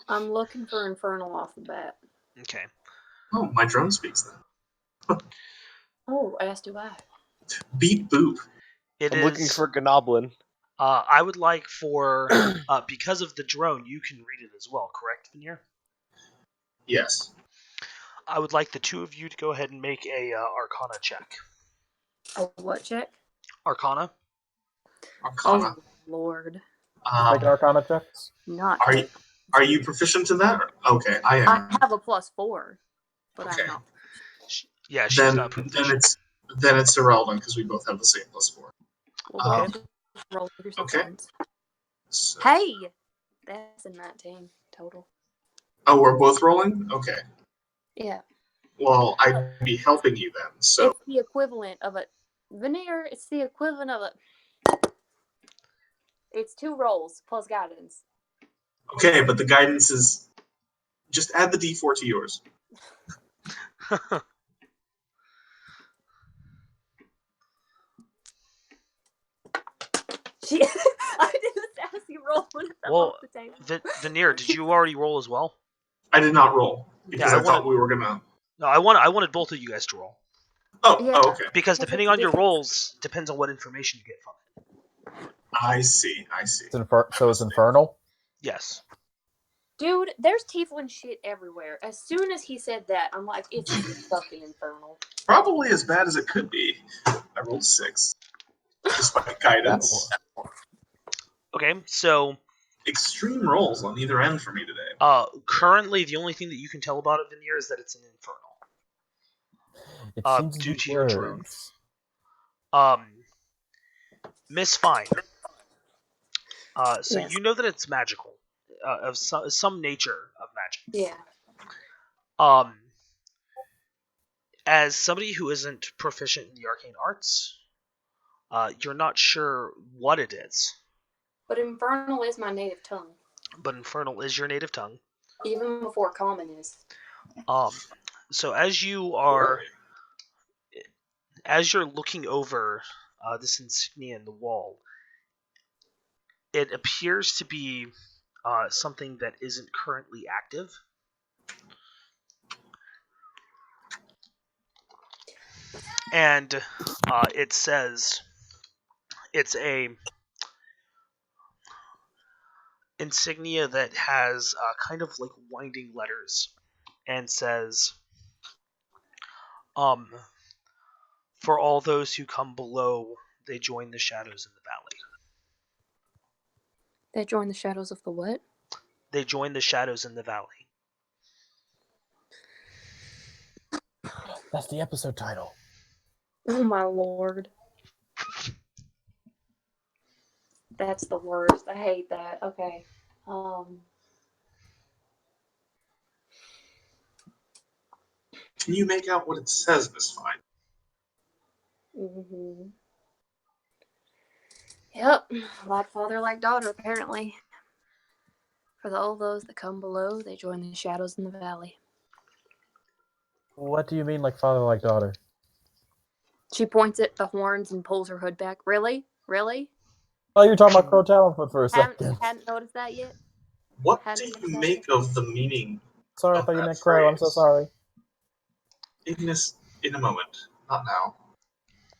I'm looking for Infernal off the bat. Okay. Oh, my drone speaks then. Oh, as do I. Beep boop. I'm looking for Gnoblin. I would like for because of the drone, you can read it as well. Correct, Veneer? Yes. I would like the two of you to go ahead and make a Arcana check. A what check? Arcana. Arcana. Oh, Lord. Make Arcana checks. Not Are you, good. are you proficient in that? Okay, I am. I have a +4, but Okay. I'm not. Yeah, she's Then not proficient. then it's irrelevant because we both have the same +4. Well, Okay. just roll yourself Okay. ones. So, Hey! That's a 19 total. oh, we're both rolling? Okay. Yeah. Well, I'd be helping you then, so. It's the equivalent of a veneer. It's the equivalent of a. It's 2 rolls plus guidance. Okay, but the guidance is. Just add the d4 to yours. I did the sassy roll when it fell Well, off the table. Veneer, did you already roll as well? I did not roll because Yeah, I thought we were gonna. No, I wanted both of you guys to roll Oh, Yeah. oh, okay. because Because depending it's on your different. rolls depends on what information you get from it. I see. So it's infernal. Yes. Dude, there's tiefling shit everywhere. As soon as he said that, I'm like, it's fucking infernal. Probably as bad as it could be. I rolled 6. Despite guidance. Okay, so Extreme rolls on either end for me today. currently the only thing that you can tell about it, Veneer, is that it's an infernal. It seems Due to to be your drone. words. Miss Fine. So Yes. you know that it's magical, of some nature of magic. Yeah. As somebody who isn't proficient in the arcane arts, you're not sure what it is. But infernal is my native tongue. But infernal is your native tongue. Even before common is. So as you're looking over this insignia in the wall, it appears to be something that isn't currently active. And it says it's a insignia that has kind of like winding letters and says, for all those who come below, they join the shadows in the valley. They join the shadows of the what? They join the shadows in the valley. That's the episode title. Oh my lord. That's the worst. I hate that. Okay. Can you make out what it says, Miss Fine? Mm-hmm. Yep. Like father, like daughter, apparently. For all those that come below, they join the shadows in the valley. What do you mean, like father, like daughter? She points at the horns and pulls her hood back. Really? Really? Oh, you were talking about Crow Talonfoot for a second. Hadn't noticed that yet? What do you make of the meaning Sorry, I of thought you that meant Crow. I'm so phrase? sorry. Ignis, in a moment, not now.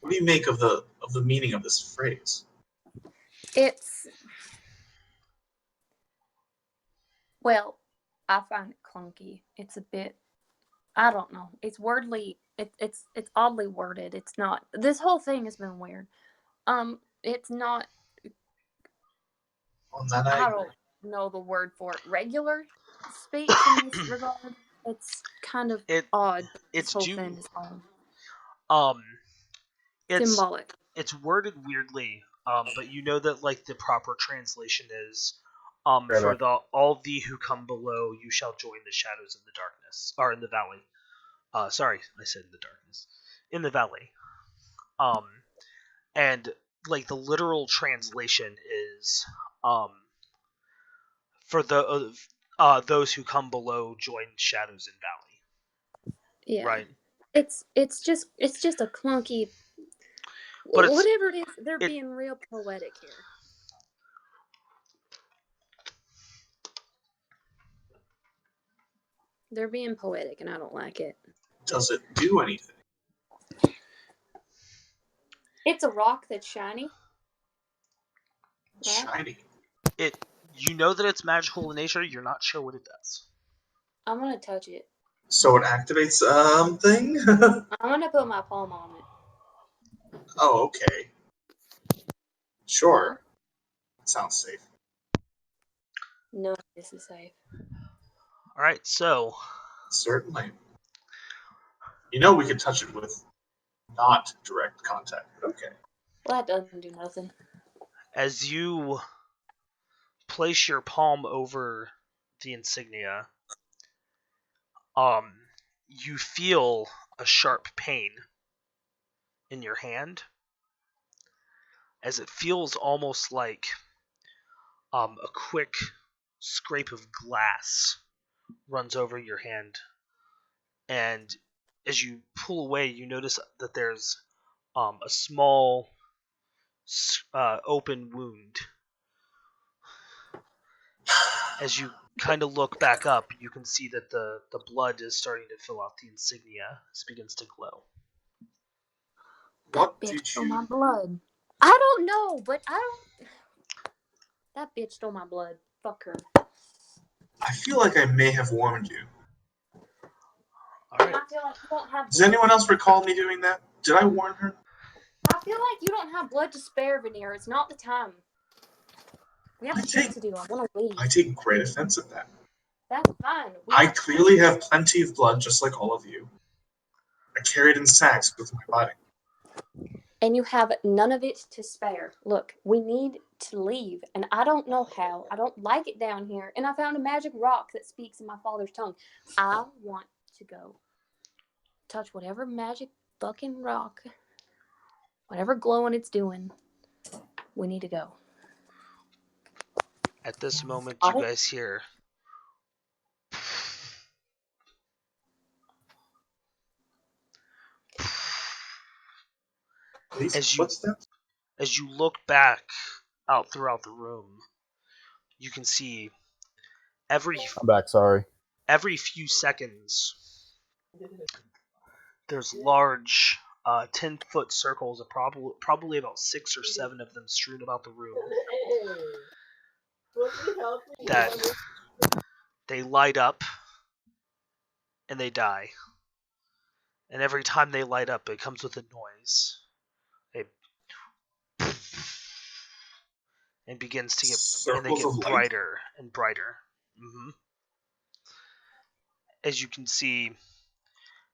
What do you make of the meaning of this phrase? It's well, I find it clunky. It's a bit, I don't know. It's wordly. It's oddly worded. It's not. This whole thing has been weird. It's not. On that I don't know the word for it. Regular speech in this regard. It's kind of odd. This whole thing is odd. Symbolic. It's worded weirdly, but you know that like the proper translation is, for all thee who come below, you shall join the shadows in the darkness, or in the valley. Sorry, I said in the darkness, in the valley. And like the literal translation is, for the those who come below join Shadows in Valley. Yeah. Right. It's just a clunky. But it's Whatever it is, they're it- being real poetic here. They're being poetic, and I don't like it. Does it do anything? It's a rock that's shiny. Right? Shiny. you know that it's magical in nature. You're not sure what it does. I'm gonna touch it. So it activates thing? I'm gonna put my palm on it. Oh, okay. Sure. Sounds safe. No, this is safe. All right. So Certainly. You know we could touch it with not direct contact. Okay. Well, that doesn't do nothing. as you place your palm over the insignia, you feel a sharp pain in your hand, as it feels almost like a quick scrape of glass runs over your hand, and as you pull away, you notice that there's a small open wound. As you kind of look back up, you can see that the blood is starting to fill out the insignia. It begins to glow. What That bitch did stole you... my blood. I don't know, but I don't. That bitch stole my blood. Fuck her. I feel like I may have warned you. All And right. I feel like you don't have. Does anyone else recall me doing that? Did I warn her? I feel like you don't have blood to spare, Veneer. It's not the time. We have shit to do. I want to leave. I take great offense at that. That's fine. I clearly have plenty of blood, just like all of you. I carry it in sacks with my body. And you have none of it to spare. Look, we need to leave, and I don't know how. I don't like it down here, and I found a magic rock that speaks in my father's tongue. I want to go. Touch whatever magic fucking rock, whatever glowing it's doing. We need to go. At this moment, you Got it? guys hear These as you footsteps? as you look back out throughout the room. You can see every I'm back. Sorry. few seconds there's large 10-foot circles of probably about 6 or 7 of them strewn about the room that they light up and they die. And every time they light up, it comes with a noise. And begins to get and they Circles get of light? brighter and brighter. As you can see,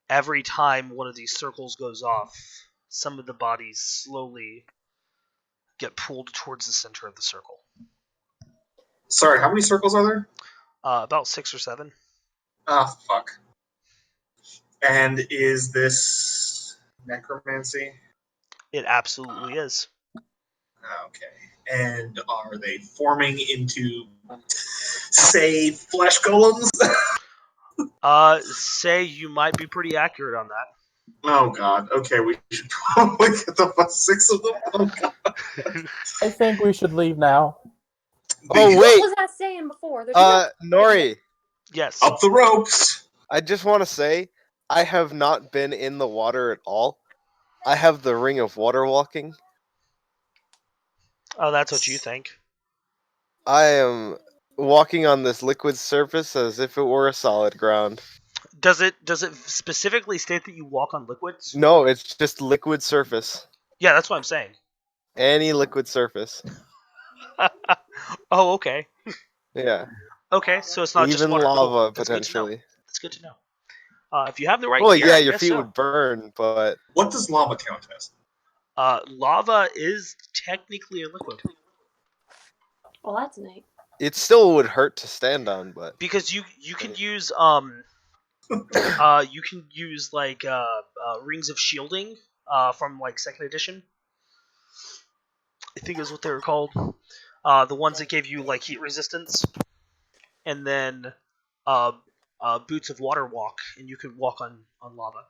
every time one of these circles goes off, some of the bodies slowly get pulled towards the center of the circle. Sorry, how many circles are there? About 6 or 7. Ah, fuck. And is this necromancy? It absolutely is. Okay. And are they forming into, say, flesh golems? Say you might be pretty accurate on that. Oh god. Okay, we should probably get the 6 of them. Oh god. I think we should leave now. Oh, The- wait. What was I saying before? There's no- Nori, Yes. Up the ropes. I just want to say, I have not been in the water at all. I have the ring of water walking. Oh, that's what you think. I am walking on this liquid surface as if it were a solid ground. Does it specifically state that you walk on liquids? No, it's just liquid surface. Yeah, that's what I'm saying. Any liquid surface. Oh, okay. Yeah. Okay, so it's not just Even water. Cool. lava, That's good to know. potentially. That's good to know. If you have the right Well, gear, yeah, I your guess feet so. would burn, but What does lava count as? Lava is technically a liquid Well, that's neat. it still would hurt to stand on, but because you can use like rings of shielding from like second edition. I think is what they were called. The ones that gave you like heat resistance. and then boots of water walk, and you can walk on lava.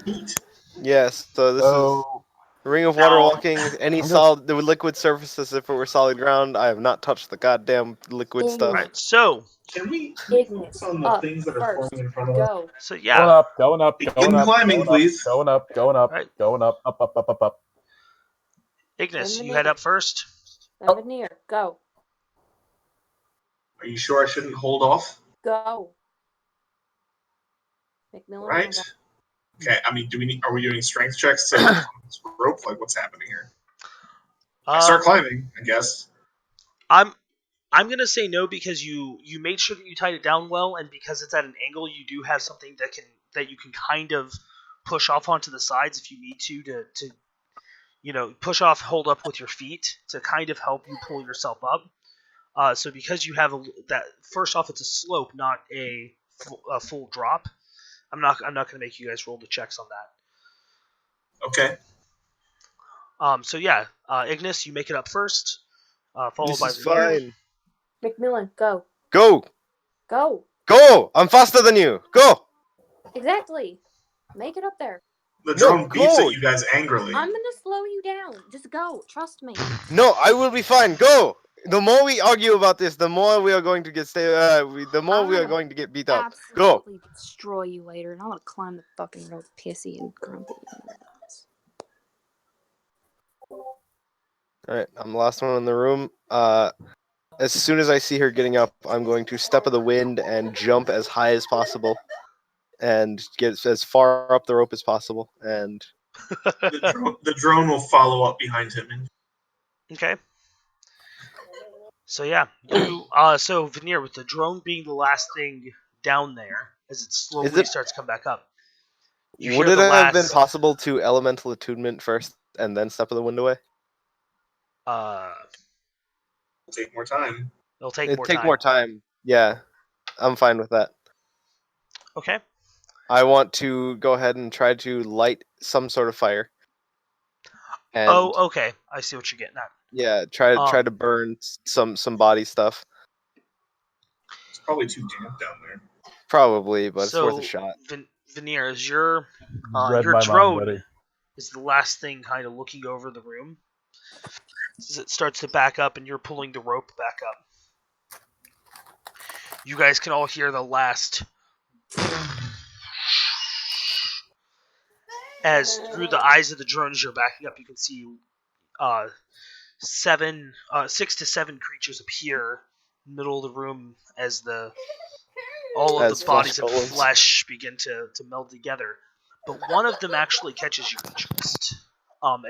Neat. Yes, so this is So ring of water Now- walking. Any I'm solid, the liquid surfaces if it were solid ground. I have not touched the goddamn liquid stuff. All right, so Can we Ignis, focus on the up things that are first. forming in front of us? Go. going yeah. up, going up, Begin going up, climbing, going up, please. going up, going up, Right. going up, up. Ignis, Then you head up first. Veneer, go. Are you sure I shouldn't hold off? Go. Macmillan, Right. go. Okay. I mean, are we doing strength checks to climb this rope? Like, what's happening here? I start climbing, I guess. I'm gonna say no because you made sure that you tied it down well, and because it's at an angle, you do have something that you can kind of push off onto the sides if you need to push off, hold up with your feet to kind of help you pull yourself up. So because you have that, first off, it's a slope, not a full drop. I'm not gonna make you guys roll the checks on that. Okay. So yeah, Ignis, you make it up first, followed This by is Veneer. fine. Macmillan, go. Go, Go. go! I'm faster than you. Go. Exactly. Make it up there. The No, drone beeps go. at you guys angrily. I'm gonna slow you down. Just go. Trust me. No, I will be fine. Go. The more we argue about this, the more we are going to get the more I'm we are gonna going to get beat up. Go. Absolutely destroy you later, and I'm gonna climb the fucking rope, pissy and grumpy. All right, I'm the last one in the room. As soon as I see her getting up, I'm going to step of the wind and jump as high as possible, and get as far up the rope as possible. And The drone will follow up behind him. And Okay. So yeah, so Veneer, with the drone being the last thing down there, as it slowly starts to come back up, you would hear it the have been last. possible to elemental attunement first and then step of the wind away? it'll take more time. It'll take It'd more take time. more time. Yeah, I'm fine with that. Okay. I want to go ahead and try to light some sort of fire. And Okay. I see what you're getting at. yeah, try to burn some body stuff. It's probably too damp down there. Probably, but it's worth So a shot. Veneer, is your Read my mind, drone buddy. is the last thing kind of looking over the room as it starts to back up, and you're pulling the rope back up. You guys can all hear the last. As through the eyes of the drone as you're backing up, you can see 6 to 7 creatures appear in the middle of the room as all of As the bodies of flesh golems. flesh begin to meld together. But one of them actually catches your interest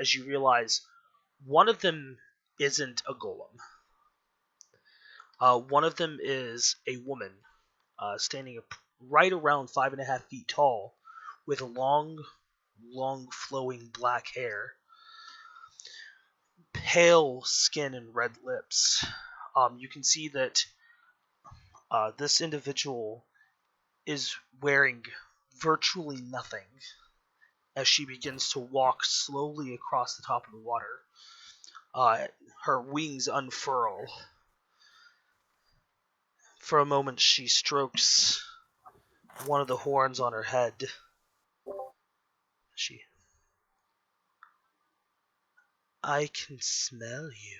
as you realize one of them isn't a golem. One of them is a woman standing right around 5.5 feet tall with long flowing black hair, pale skin, and red lips. You can see that this individual is wearing virtually nothing as she begins to walk slowly across the top of the water. Her wings unfurl. For a moment, she strokes one of the horns on her head. I can smell you.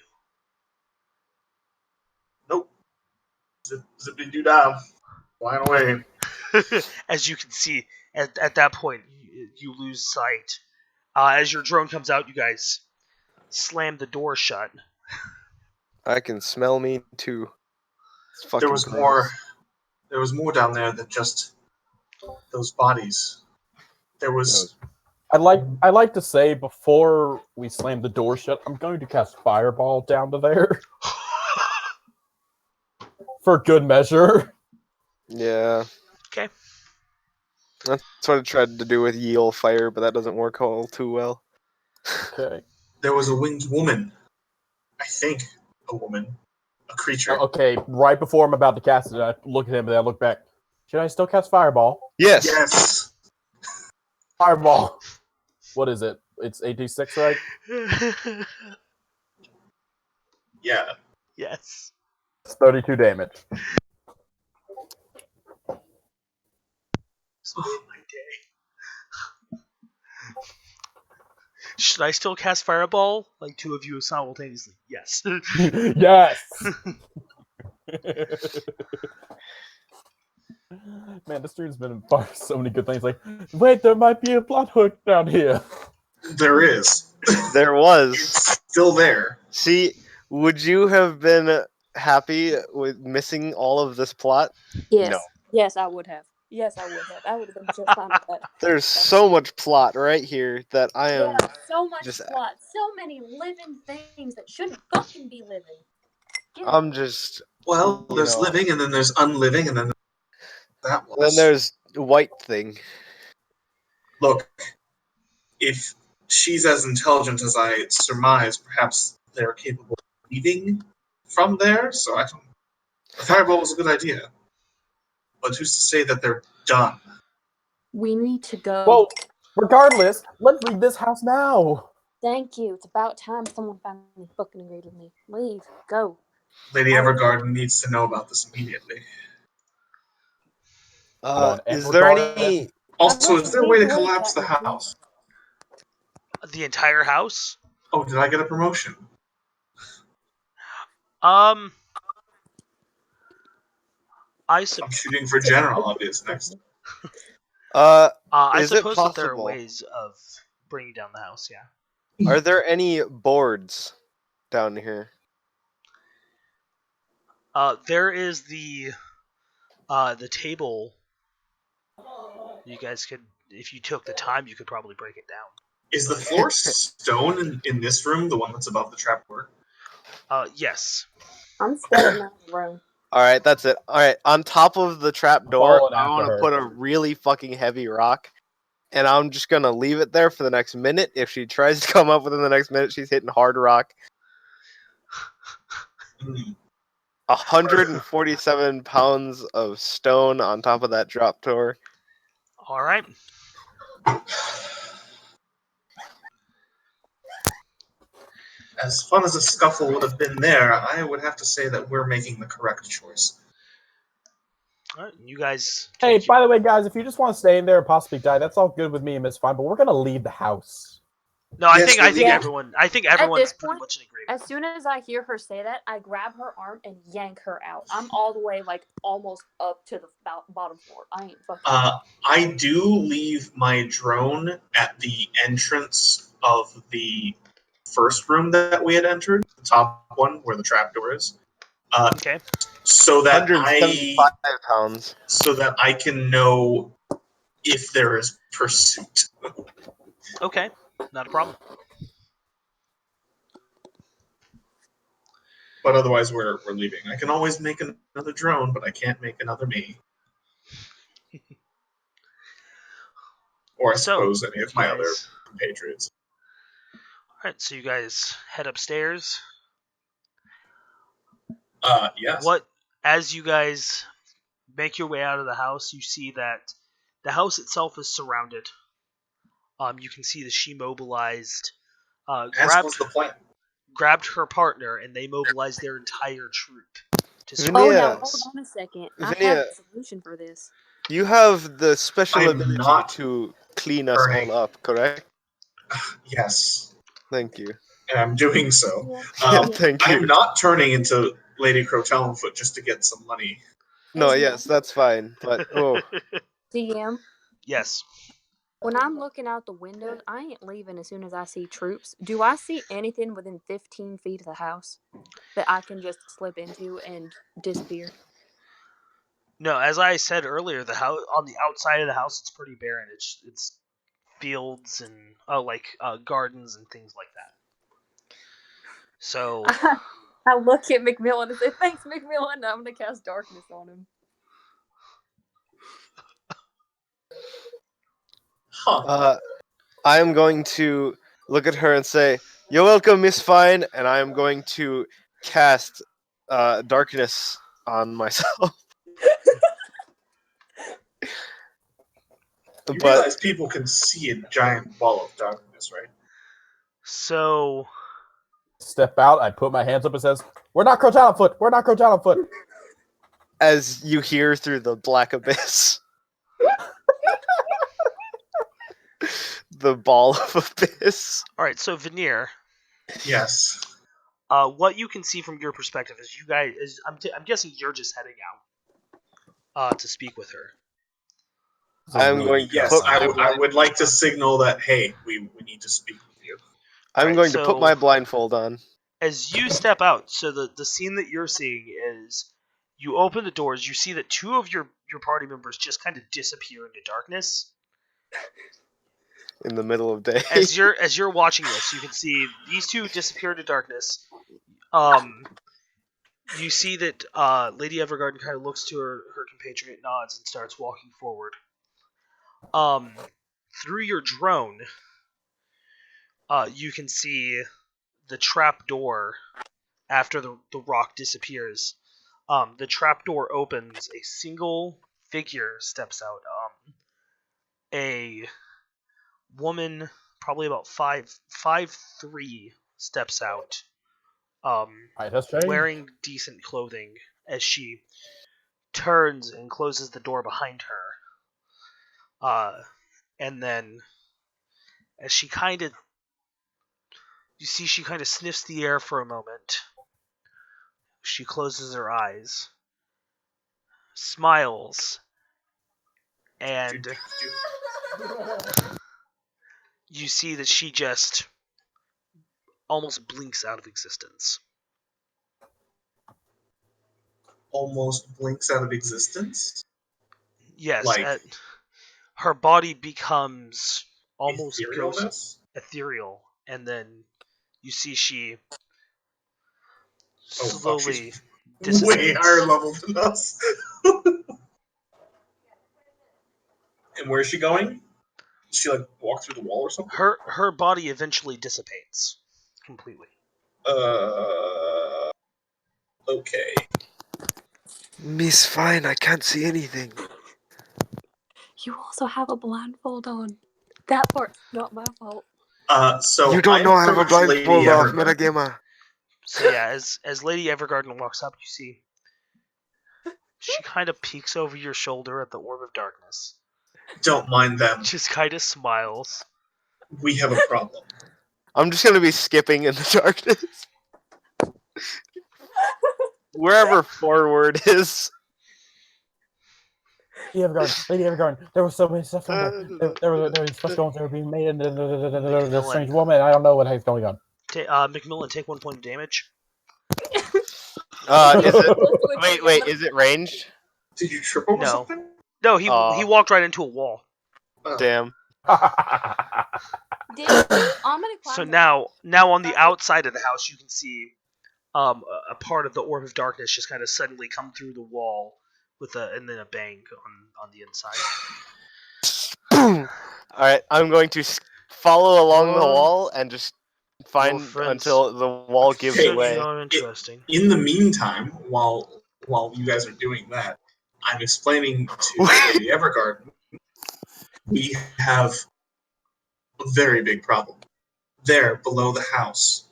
Nope. Zippity doo dah. Flying away. As you can see, at that point, you lose sight. As your drone comes out, you guys slam the door shut. I can smell me too. It's fucking There was gross. more. There was more down there than just those bodies. There was. I'd like to say before we slam the door shut, I'm going to cast Fireball down to there for good measure. Yeah. Okay. That's what I tried to do with Ye Olde Fire, but that doesn't work all too well. Okay. There was a winged woman. I think a woman. A creature. Okay, right before I'm about to cast it, I look at him and I look back. Should I still cast Fireball? Yes. Yes. Fireball. What is it? It's 8d6, right? Yeah. Yes. It's 32 damage. Oh my day. Should I still cast Fireball? Like two of you simultaneously? Yes. Yes. Man, this stream's been far so many good things. Like, wait, there might be a plot hook down here. There is. There was. It's still there. See, would you have been happy with missing all of this plot? Yes. No. Yes, I would have. Yes, I would have. I would have been just fine with that. There's so much plot right here that I am Yeah, so much just plot. So many living things that shouldn't fucking be living. I'm just Well, You there's know. living, and then there's unliving, and then that then was. there's White Thing. Look, if she's as intelligent as I surmise, perhaps they're capable of leaving from there. So I don't. The fireball was a good idea, but who's to say that they're done? We need to go. Well, regardless, let's leave this house now. Thank you. It's about time someone finally fucking agreed with me. Leave. Go. Lady Evergarden needs to know about this immediately. On Is there Evergarden? any? Also, is there a way to Leave collapse the that with me. house? The entire house? Oh, did I get a promotion? I I'm shooting for general, obviously. Next. I Is it suppose that there are possible? ways of bringing down the house. Yeah. Are there any boards down here? There is the table. You guys could, if you took the time, you could probably break it down. Is the floor stone in this room, the one that's above the trapdoor? Yes. I'm stepping out of the room. All right, that's it. All right, on top of the trap door, Following I after want to her. put a really fucking heavy rock, and I'm just gonna leave it there for the next minute. If she tries to come up within the next minute, she's hitting hard rock. Hmm. 147 pounds of stone on top of that drop door. All right. As fun as a scuffle would have been there, I would have to say that we're making the correct choice. All right. You guys. Hey, by the way, guys, if you just want to stay in there and possibly die, that's all good with me and Miss Fine. But we're gonna leave the house. No, I Yes, think we leave. everyone's this pretty point, much in agreement. As soon as I hear her say that, I grab her arm and yank her out. I'm all the way, like, almost up to the bottom floor. I ain't fucking. I do leave my drone at the entrance of the first room that we had entered, the top one where the trapdoor is, Okay. so that 175 pounds. I can know if there is pursuit. Okay. Not a problem. But otherwise, we're leaving. I can always make another drone, but I can't make another me. Or I So, suppose any of you my other guys. compatriots. All right. So you guys head upstairs. Yes. As you guys make your way out of the house, you see that the house itself is surrounded. You can see that she mobilized, As was the plan. grabbed her partner, and they mobilized their entire troop to Vinny, Oh, surround the now house. hold on a second. I Vinny, have a solution for this. you have the special I'm ability not to clean us hurting. all up, correct? Yes. Thank you. And I'm doing so. Yeah. Thank you. I'm not turning into Lady Crotallenfoot just to get some money. No, yes, that's fine. But DM, Yes. when I'm looking out the windows, I ain't leaving as soon as I see troops. Do I see anything within 15 feet of the house that I can just slip into and disappear? No, as I said earlier, the house on the outside of the house it's pretty barren. It's fields and gardens and things like that. So I look at McMillan and say, "Thanks, McMillan." I'm gonna cast darkness on him. Huh. I am going to look at her and say, "You're welcome, Miss Fine," and I am going to cast darkness on myself. You But realize people can see a giant ball of darkness, right? So step out. I put my hands up and says, "We're not crouched down on foot. We're not crouched down on foot." As you hear through the black abyss, the ball of abyss. All right, so Veneer, Yes. what you can see from your perspective is you guys. I'm guessing you're just heading out to speak with her. I'm going to Yes, put I would like to signal that, hey, we need to speak with you. I'm Alright, going to put so- my blindfold on. As you step out, so the scene that you're seeing is you open the doors, you see that two of your party members just kind of disappear into darkness. In the middle of day. As you're watching this, you can see these two disappear into darkness. You see that Lady Evergarden kind of looks to her compatriot, nods, and starts walking forward. Through your drone, you can see the trap door after the rock disappears. The trap door opens, a single figure steps out. A woman, probably about 5'3", steps out. Wearing decent clothing as she turns and closes the door behind her. And then as she kind of sniffs the air for a moment. She closes her eyes, smiles, and you see that she just almost blinks out of existence. Almost blinks out of existence? Yes, Like her body becomes almost etherealness? ethereal, and then you see she Oh, fuck, slowly she's dissipates. way higher level than us. And where's she going? Does she, like, walk through the wall or something? Her body eventually dissipates completely. Okay. Miss Fine, I can't see anything. You also have a blindfold on. That part's not my fault. So You don't know I have a approach Lady blindfold off, Evergarden. Metagamer. So yeah, as Lady Evergarden walks up, you see she kind of peeks over your shoulder at the orb of darkness. Don't mind them. Just kind of smiles. We have a problem. I'm just gonna be skipping in the darkness. Wherever forward is. Lady Evergarden, there was so many stuff down there. There was stuff going there being made, and there's a strange woman. I don't know what is going on. Macmillan, take 1 point of damage. Is it? Wait. Is it ranged? Did you trip over No. something? No, he walked right into a wall. Damn. I'm gonna climb So the now on the outside of the house, you can see a part of the orb of darkness just kind of suddenly come through the wall and then a bang on the inside. Boom. All right, I'm going to follow along the Oh. wall and just find friends. until the wall gives Hey, way. So interesting. In the meantime, while you guys are doing that, I'm explaining to Lady Evergarden we have a very big problem. There, below the house,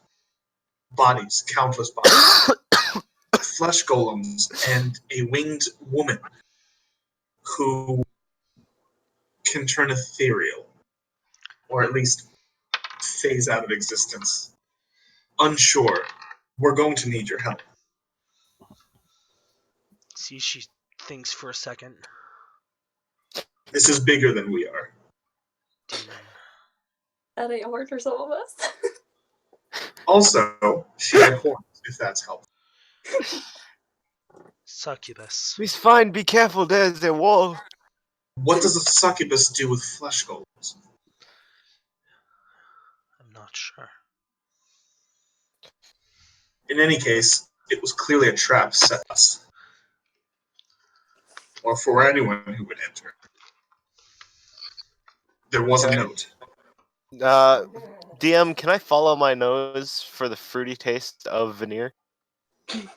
bodies, countless bodies, flesh golems, and a winged woman who can turn ethereal, or at least phase out of existence. Unsure. We're going to need your help. See, she thinks for a second. This is bigger than we are. That ain't hard for some of us. Also, she had horns, if that's helpful. Succubus. Miss Fine, be careful. There's a wall. What does a succubus do with flesh golems? I'm not sure. In any case, it was clearly a trap set us. Or for anyone who would enter. There was a note. DM, can I follow my nose for the fruity taste of veneer? Can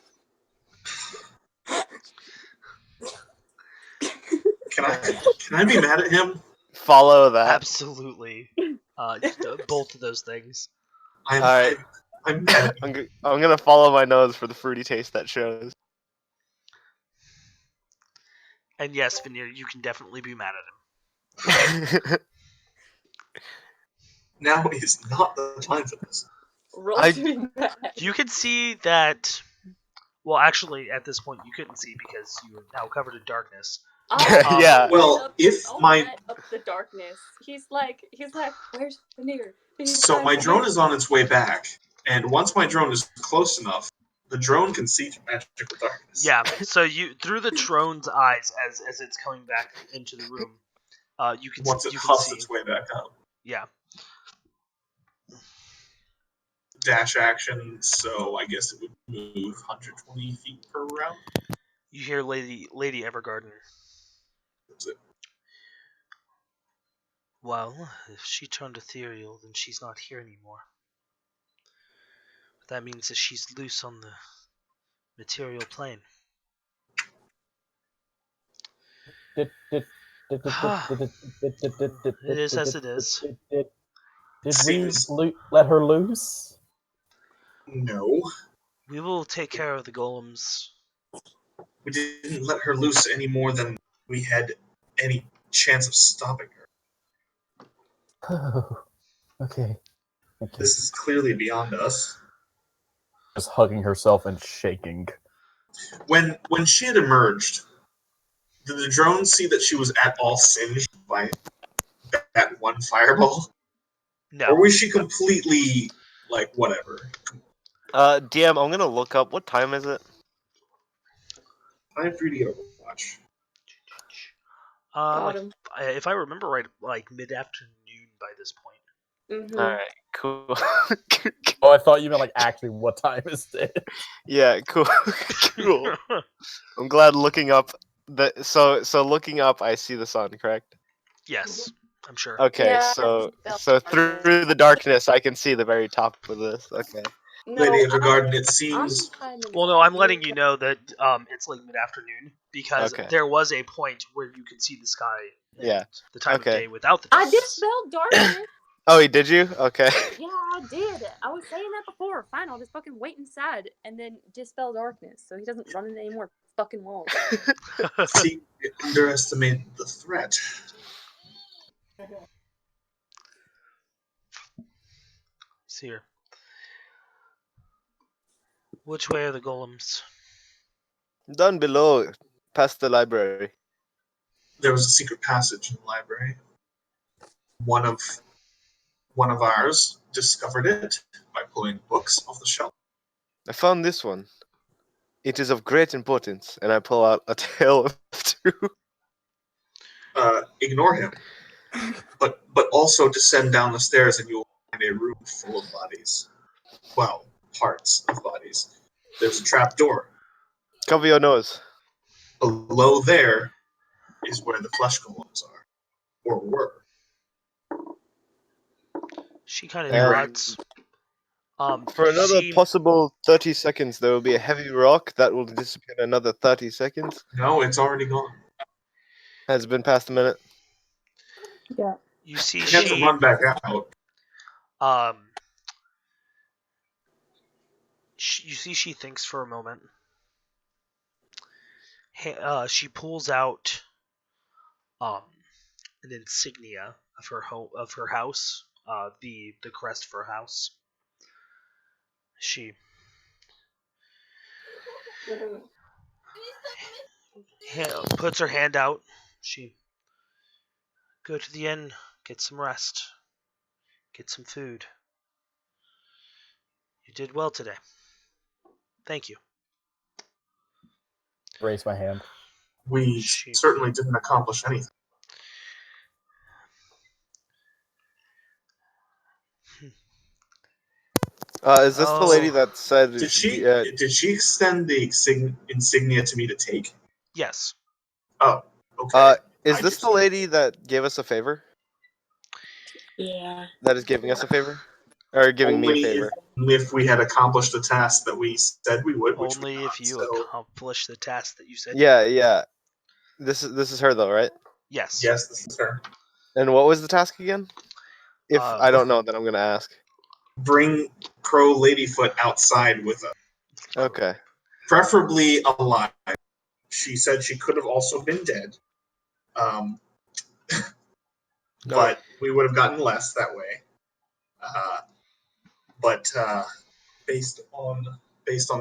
I be mad at him? Follow that. Absolutely. Both of those things. I'm, Alright. I'm mad at you. I'm gonna follow my nose for the fruity taste that shows. And yes, Veneer, you can definitely be mad at him. Now is not the time for this. Roll I- to be mad. You can see that. Well, actually, at this point, you couldn't see because you are now covered in darkness. Yeah. Well, if I'll my- light up the darkness. He's like, where's Veneer? So my drone is on its way back, and once my drone is close enough, the drone can see through magical darkness. Yeah. So you through the drone's eyes as it's coming back into the room, you can Once it you can huffs see. its way back up. Yeah. Dash action, so I guess it would move 120 feet per round. You hear Lady Evergarden. That's it. Well, if she turned ethereal, then she's not here anymore. But that means that she's loose on the material plane. It is as it is. Did we Seems- let her loose? No, We will take care of the golems. we didn't let her loose any more than we had any chance of stopping her. Oh, okay. This is clearly beyond us. Just hugging herself and shaking. When she had emerged, did the drone see that she was at all singed by that one fireball? No. Or was she completely, like, whatever? DM, I'm gonna look up what time is it? Time for you to get Overwatch. Got Like, him. if I remember right, like mid-afternoon by this point. Mm-hmm. All right, cool. Oh, I thought you meant like actually what time is it? Yeah, cool. Cool. I'm glad looking up the so looking up I see the sun, correct? Yes, I'm sure. Okay, Yeah, so felt through the darkness I can see the very top of this. Okay. No, Lady Evergarden, it I'm seems... kind of. Well, no, I'm letting you know that it's like mid-afternoon because Okay. there was a point where you could see the sky. And Yeah. The time Okay. of day without the I darkness. dispelled darkness. Oh, did you? Okay. Yeah, I did. I was saying that before. Fine, I'll just fucking wait inside and then dispel darkness so he doesn't run into any more fucking walls. See, you underestimate the threat. See here. Which way are the golems? Down below, past the library. There was a secret passage in the library. One of ours discovered it by pulling books off the shelf. I found this one. It is of great importance, and I pull out a tale of two. Ignore him, but also descend down the stairs and you'll find a room full of bodies. Well, parts of bodies. There's a trap door. Cover your nose. Below there is where the flesh golems are, or were. She kind of And nods. For another she, possible 30 seconds, there will be a heavy rock that will disappear in another 30 seconds. No, it's already gone. Has been past a minute. Yeah. you see You have to she run back out. you see she thinks for a moment. She pulls out an insignia of her house, the crest for her house. She puts her hand out. She go to the inn, get some rest, get some food. You did well today. Thank you. Raise my hand. We certainly didn't accomplish anything. Is this the lady that said? Did she extend the insignia to me to take? Yes. Oh, okay. Is this the lady that gave us a favor? Yeah. That is giving us a favor, or giving me a favor? Only if we had accomplished the task that we said we would. Which Only if you accomplish the task that you said. Yeah, yeah. This is her though, right? Yes. Yes, this is her. And what was the task again? If I don't know, then I'm gonna ask. bring Crow Ladyfoot outside with us, Okay. preferably alive. She said she could have also been dead, um, but we would have gotten less that way. But based on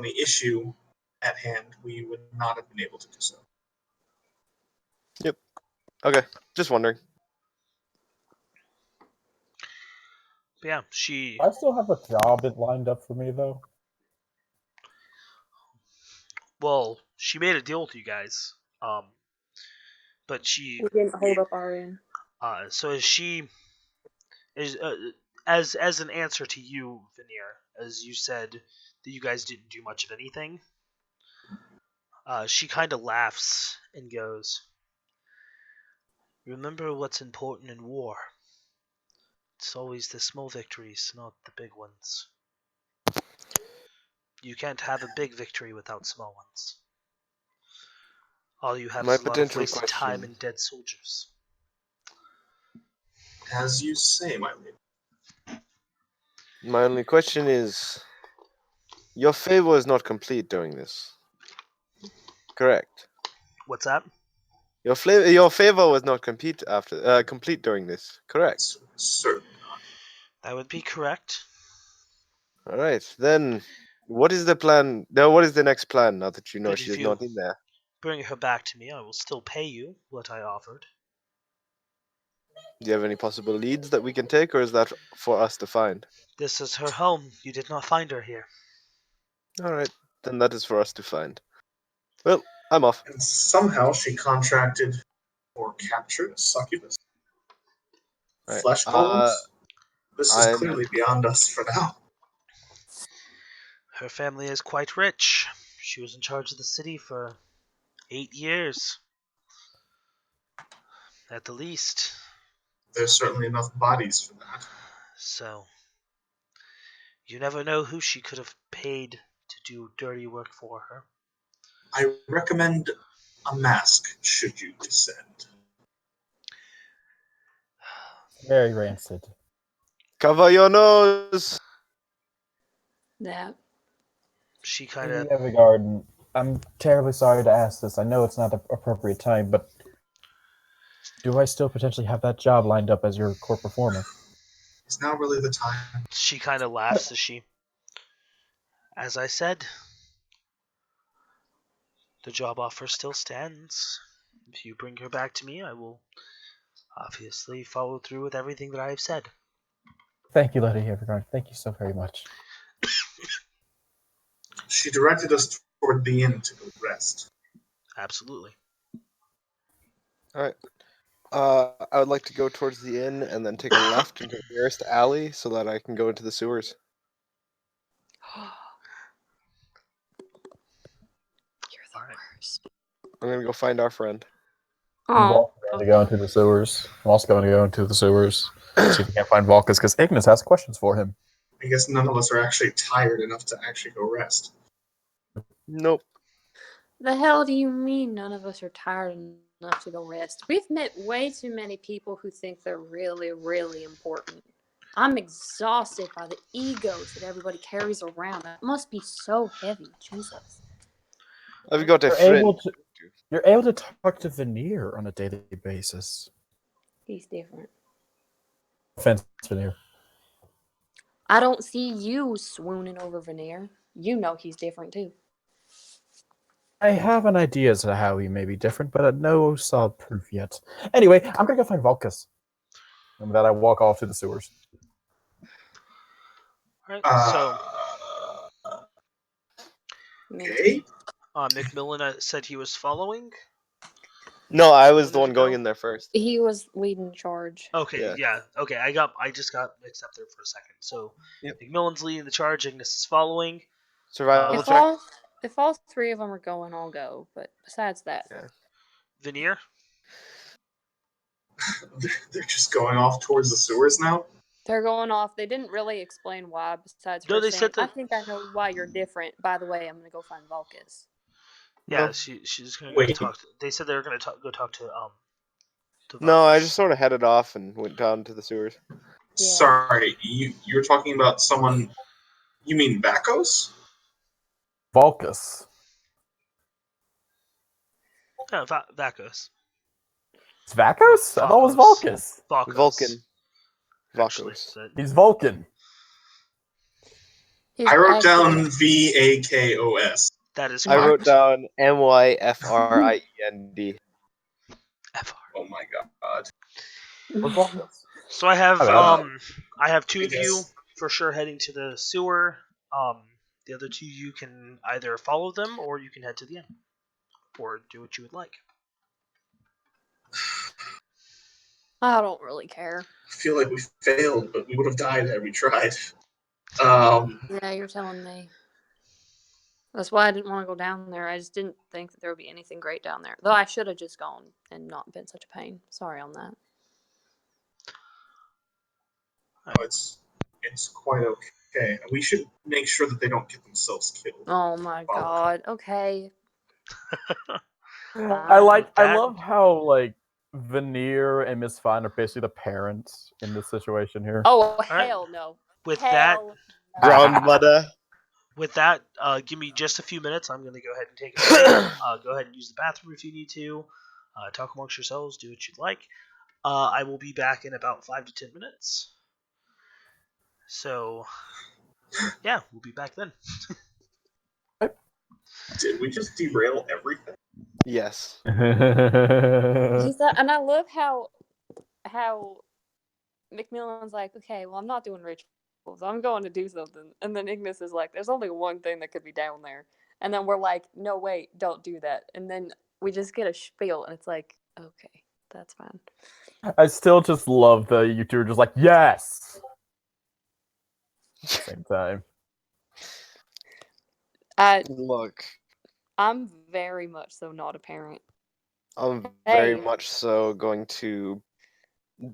the issue at hand, we would not have been able to do so. Yep. Okay. Just wondering. But yeah, she. I still have a job lined up for me though. Well, she made a deal with you guys. But she. We didn't hold up our end. So is she. Is as an answer to you, Veneer, as you said that you guys didn't do much of anything. She kind of laughs and goes, "Remember what's important in war. It's always the small victories, not the big ones. You can't have a big victory without small ones. All you have My is a lot of potential wasted time question. and dead soldiers." As you say, my lady. My only question is, your favor is not complete during this. Correct. What's that? Your favor was not complete during this. Correct. Certainly not. That would be correct. All right. Then, what is the plan? No, what is the next plan now that you know But she if is you not in there? bring her back to me, I will still pay you what I offered. Do you have any possible leads that we can take, or is that for us to find? This is her home. You did not find her here. All right. Then that is for us to find. Well, I'm off. And somehow she contracted or captured a succubus. All right. Flesh golems? This is I'm clearly beyond us for now. Her family is quite rich. She was in charge of the city for 8 years. At the least. There's certainly enough bodies for that. So, you never know who she could have paid to do dirty work for her. I recommend a mask should you descend. Very rancid. cover your nose. That. She kind Lady of. Evergarden, I'm terribly sorry to ask this. I know it's not the appropriate time, but do I still potentially have that job lined up as your court performer? Is now really the time? She kind of laughs as she. As I said, the job offer still stands. If you bring her back to me, I will obviously follow through with everything that I have said. Thank you, Lady Evergarden. Thank you so very much. She directed us toward the inn to go rest. Absolutely. All right. I would like to go towards the inn and then take a left into the nearest alley so that I can go into the sewers. You're the worst. I'm gonna go find our friend. I'm Oh, also going to go into the sewers. I'm also going to go into the sewers. See if we can't find Volcus, because Ignis has questions for him. I guess none of us are actually tired enough to actually go rest. Nope. the hell do you mean none of us are tired enough to go rest? We've met way too many people who think they're really, really important. I'm exhausted by the egos that everybody carries around. That must be so heavy. Jesus. I've got a You're friend. able to talk to Veneer on a daily basis. He's different. Offense, Veneer. I don't see you swooning over Veneer. You know he's different too. I have an idea as to how he may be different, but no solid proof yet. Anyway, I'm going to go find Volcus. And with that, I walk off to the sewers. Alright, Uh, okay. McMillan said he was following. No, I was the one going in there first. He was leading charge. Okay, Yeah. Okay, I just got mixed up there for a second. So Yep. McMillan's leading the charge, Ignis is following. Survival If check. all three of them are going, I'll go. But besides that, Yeah. Veneer? They're just going off towards the sewers now? they're going off. They didn't really explain why, besides No, her they saying, said I that. think I know why you're different. By the way, I'm going to go find Vulcus. Yeah, No. she's gonna go Wait. talk. They said they were gonna go talk to No, I Valkis. just sort of headed off and went down to the sewers. Sorry, you're talking about someone. You mean Vakos? Vulcus. Vakos. It's Vakos? I thought it was Vulcus. Vakos. Vulcan. Actually, Vakos. He's Vulcan. He's I wrote actually- down Vakos. that is I correct. wrote down Myfriend. FR. Oh my god. Where's Vulcus? So I have I have two I of you guess. for sure heading to the sewer. The other two you can either follow them or you can head to the end, or do what you would like. I don't really care. I feel like we failed, but we would have died had we tried. Yeah, you're telling me. That's why I didn't want to go down there. I just didn't think that there would be anything great down there. Though I should have just gone and not been such a pain. Sorry on that. It's quite okay. We should make sure that they don't get themselves killed. Oh my god. Okay. I That- love how like Veneer and Miss Fine are basically the parents in this situation here. Oh right. hell no. With Hell no. Grandmother. With that, give me just a few minutes. I'm going to go ahead and take a break. Go ahead and use the bathroom if you need to. Talk amongst yourselves. Do what you'd like. I will be back in about 5 to 10 minutes. So, yeah, we'll be back then. Did we just derail everything? Yes. He's not, and I love how McMillan's like, okay, well I'm not doing rituals. I'm going to do something. And then Ignis is like, there's only one thing that could be down there. And then we're like, no wait, don't do that. And then we just get a spiel and it's like, okay, that's fine. I still just love that you two are just like, yes! At the same time. Look, I'm very much so not a parent. I'm very Hey. much so going to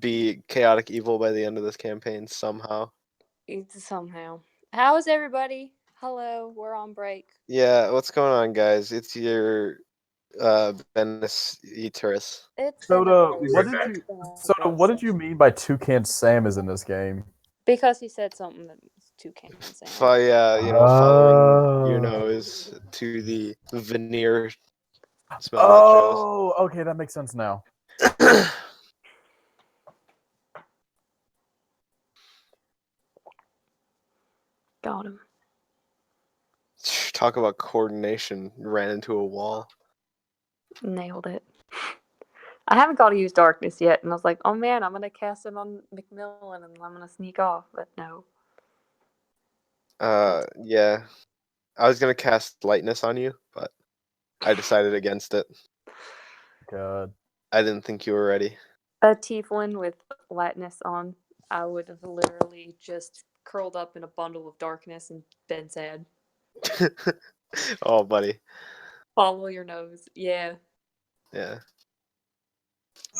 be chaotic evil by the end of this campaign somehow. Somehow. How is everybody? Hello, we're on break. Yeah, what's going on, guys? It's your Venice Eterus. It's Soda, been a what days. did back. you It's been a Soda, days. what did you mean by Toucan Sam is in this game? Because he said something that was Toucan Sam. Following your Oh. nose to the veneer smell that shows. Oh, okay, that makes sense now. Got him. Talk about coordination. Ran into a wall. Nailed it. I haven't got to use darkness yet, and I was like, oh man, I'm gonna cast it on McMillan and I'm gonna sneak off, but no. Yeah. I was gonna cast lightness on you, but I decided against it. God. I didn't think you were ready. A tiefling with lightness on, I would have literally just curled up in a bundle of darkness and been sad. Oh, buddy. Follow your nose. Yeah. Yeah.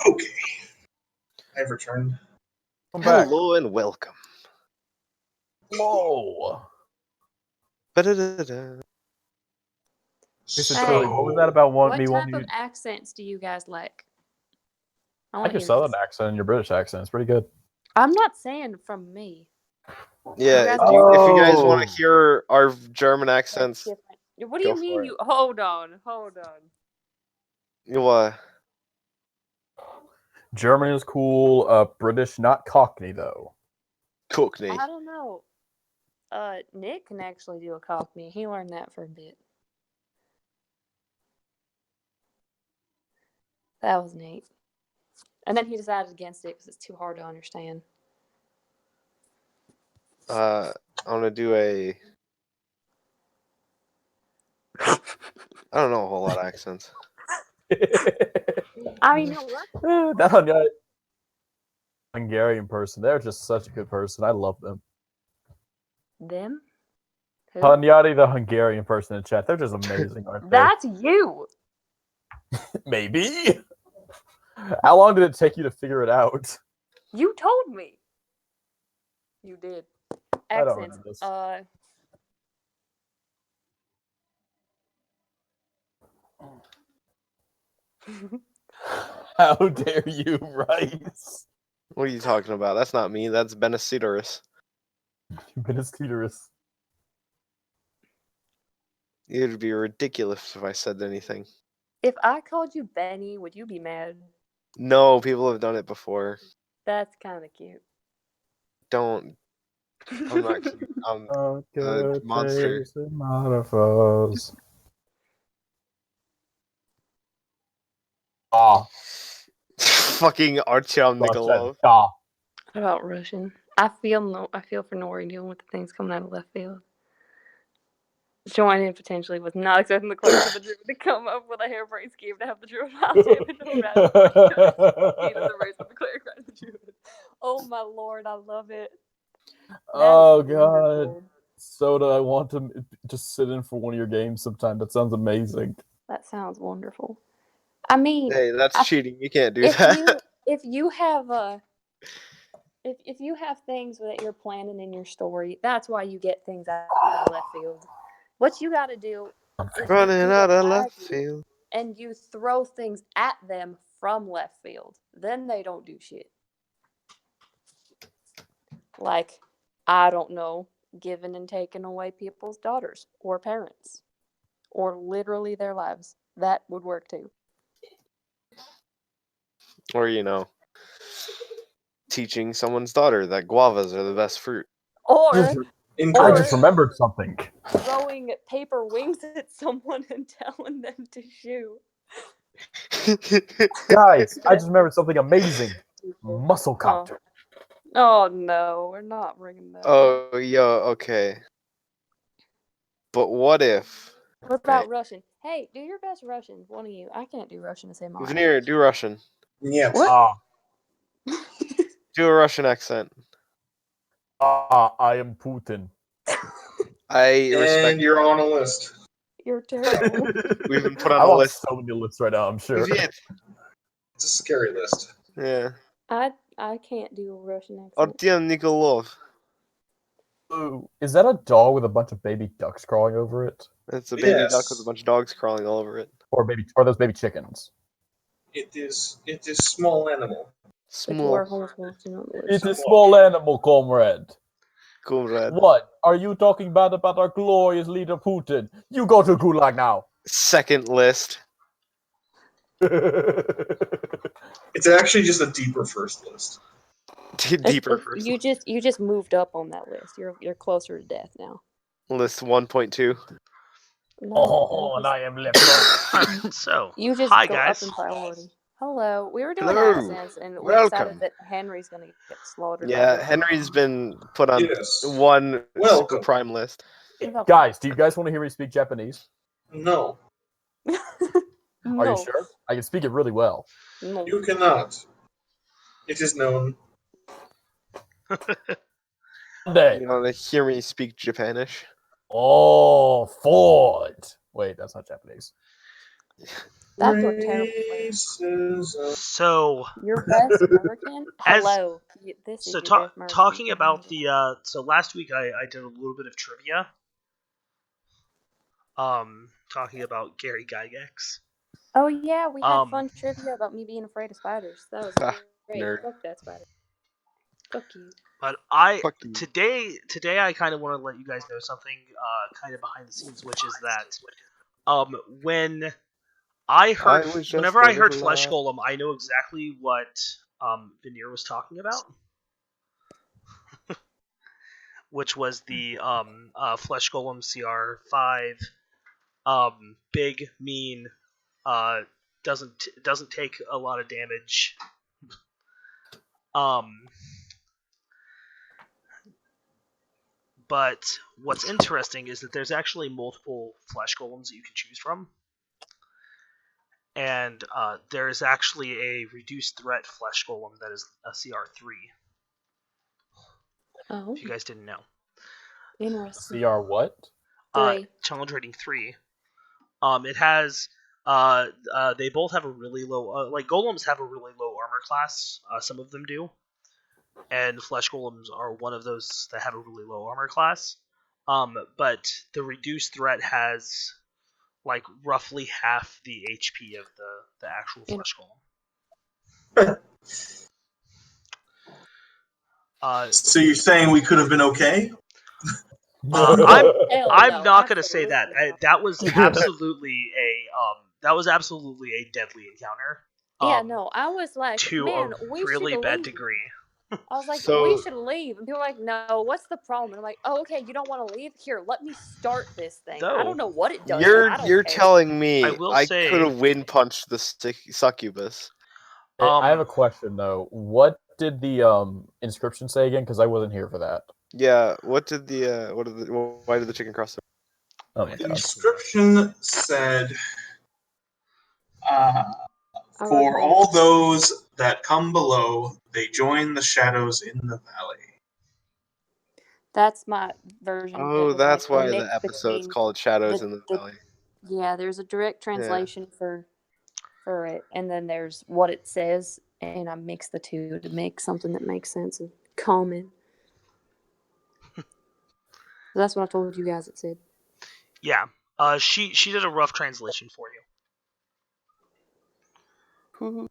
Okay. I've returned. Come back. Hello and welcome. Hello. Ba-da-da-da. Mr. Hey. Toad, what was that about What me type wanting of you? accents do you guys like? I I want like to your hear southern this. accent and your British accent. It's pretty good. I'm not saying from me. Yeah, guys- if you guys want Oh. to hear our German That's accents, different. What do Go you for mean it. you hold on. what? German is cool. British, not Cockney though. Cockney. I don't know. Nick can actually do a Cockney. He learned that for a bit. That was neat. And then he decided against it because it's too hard to understand. I want to do a. I don't know a whole lot of accents. I mean, it worked. That Hungarian person, they're just such a good person. I love them. Them? Who? Hanyadi, the Hungarian person in chat, they're just amazing, aren't they? That's you. Maybe. How long did it take you to figure it out? You told me. You did. I don't Accents. remember this. How dare you, Rice? What are you talking about? That's not me. That's Benesitorus. Benestitorus. It'd be ridiculous if I said anything. If I called you Benny, would you be mad? No, people have done it before. That's kind of cute. Don't. I'm not cute. I'm a monster. Modifiers. Ah, Fucking Artyom Nikolov. ah. What about Russian? I feel for Nori dealing with the things coming out of left field. Joining potentially was not expecting the clerks of the Druid to come up with a harebrained scheme to have the Druid house damage around the race of the cleric right of the Druid. Oh my lord, I love it. Oh god. Soda, I want to just sit in for one of your games sometime. That sounds amazing. That sounds wonderful. I mean, Hey, that's cheating. You can't do that. if you have if you have things that you're planning in your story, that's why you get things out of left field. What you got to do is Running you out of left imagine field. and you throw things at them from left field. Then they don't do shit. Like, I don't know, giving and taking away people's daughters or parents or literally their lives. That would work too. Or, teaching someone's daughter that guavas are the best fruit. Or I just remembered something. throwing paper wings at someone and telling them to shoot. Guys, I just remembered something amazing. Muscle copter. Oh no, we're not bringing that. Oh, okay. But what if? What about Russian? Hey, do your best Russian. One of you. I can't do Russian to save my life. Veneer, do Russian. Yes. What? Do a Russian accent. I am Putin. I respect. And you're on a list. You're terrible. We've been put on I'm a on list. so many lists right now, I'm sure. It's a scary list. Yeah. I can't do a Russian accent. Artyom Nikolov. Ooh, is that a doll with a bunch of baby ducks crawling over it? It's a baby duck with a bunch of dogs crawling all over it. Or those baby chickens? It is small animal. Small. It is small animal, comrade. Comrade. What? Are you talking bad about our glorious leader Putin? You go to Gulag now. Second list. It's actually just a deeper first list. Deeper first. You just moved up on that list. You're closer to death now. List 1.2. No, and I am left. So, you just hi go guys. up in priority. Hello. We were doing Hello. accents, and we Welcome. decided that Henry's gonna get slaughtered. Yeah, Henry's been put on Yes. one Welcome. super prime list. Guys, do you guys want to hear me speak Japanese? No. No. Are you sure? I can speak it really well. No. You cannot. It is known. You want to hear me speak Japanish? Oh, Ford. Wait, that's not Japanese. That's a terrible phrase. So Your best American? Hello. This is so your best American. talking about the so last week I did a little bit of trivia. Talking about Gary Gygax. Oh yeah, we had fun trivia about me being afraid of spiders. That was great. Nerd. Fuck that spider. Fuck you. But today I kind of want to let you guys know something kind of behind the scenes, which is that when I heard whenever I heard Flesh Golem, I know exactly what Veneer was talking about, which was the Flesh Golem CR5, big, mean, doesn't take a lot of damage. But what's interesting is that there's actually multiple Flesh Golems that you can choose from. And there's actually a reduced threat Flesh Golem that is a CR3. Oh. If you guys didn't know. Interesting. CR what? 3. Challenge rating 3. It has they both have a really low like golems have a really low armor class. Some of them do. And Flesh Golems are one of those that have a really low armor class. But the reduced threat has like roughly half the HP of the actual Flesh Golem. So you're saying we could have been okay? I'm Hell I'm no, not gonna say that. absolutely not. That was absolutely a deadly encounter. Yeah, no, I was like, To man, a we should really bad leave. degree. I was like, we So should leave. And people were like, no, what's the problem? And I'm like, oh, okay, you don't want to leave? Here, let me start this thing. I don't Though know what it does, but I don't you're care. telling I me will I could say, have wind punched the succubus? I have a question though. What did the inscription say again? Because I wasn't here for that. Yeah. What did the why did the chicken cross? Oh my The god. inscription said, I wrote "For it all down. those that come below, they join the shadows in the valley." That's my version. It Oh, was like that's a why the mix episode's between called Shadows in the the Valley. yeah, there's a direct Yeah. translation for it, and then there's what it says, and I mix the two to make something that makes sense and common. That's what I told you guys it said. yeah. She did a rough translation for you. Who-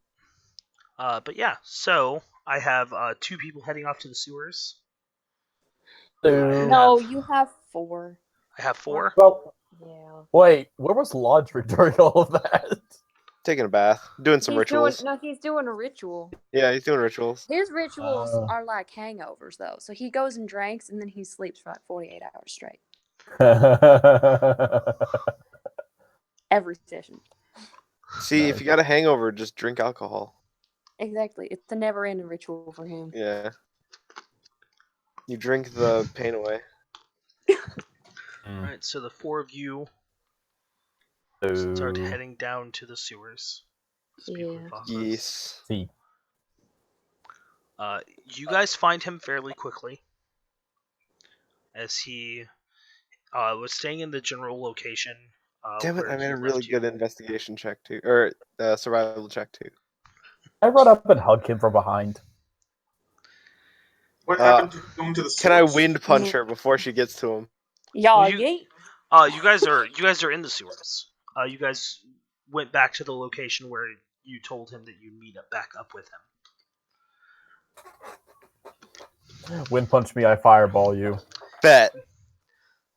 But yeah. So I have 2 people heading off to the sewers. No, you have 4. I have 4. Well, Yeah. wait, where was Lodger during all of that? Taking a bath, doing some rituals. He's doing a ritual. Yeah, he's doing rituals. His rituals are like hangovers though. So he goes and drinks and then he sleeps for like 48 hours straight. Every session. See, if you got a hangover, just drink alcohol. Exactly. It's a never ending ritual for him. Yeah. You drink the pain away. Alright, so the 4 of you start heading down to the sewers. Speak with Yeah. Vossas. Yes. See. You guys find him fairly quickly, as he was staying in the general location. Damn it! where I made he a really left you. good investigation check too, or survival check too. I run up and hug him from behind. What happened to going to the Can I sewers? wind punch her before she gets to him? Y'all, Well, you- yeet. You guys are in the sewers. You guys went back to the location where you told him that you'd meet back up with him. Wind punch me, I fireball you. Bet.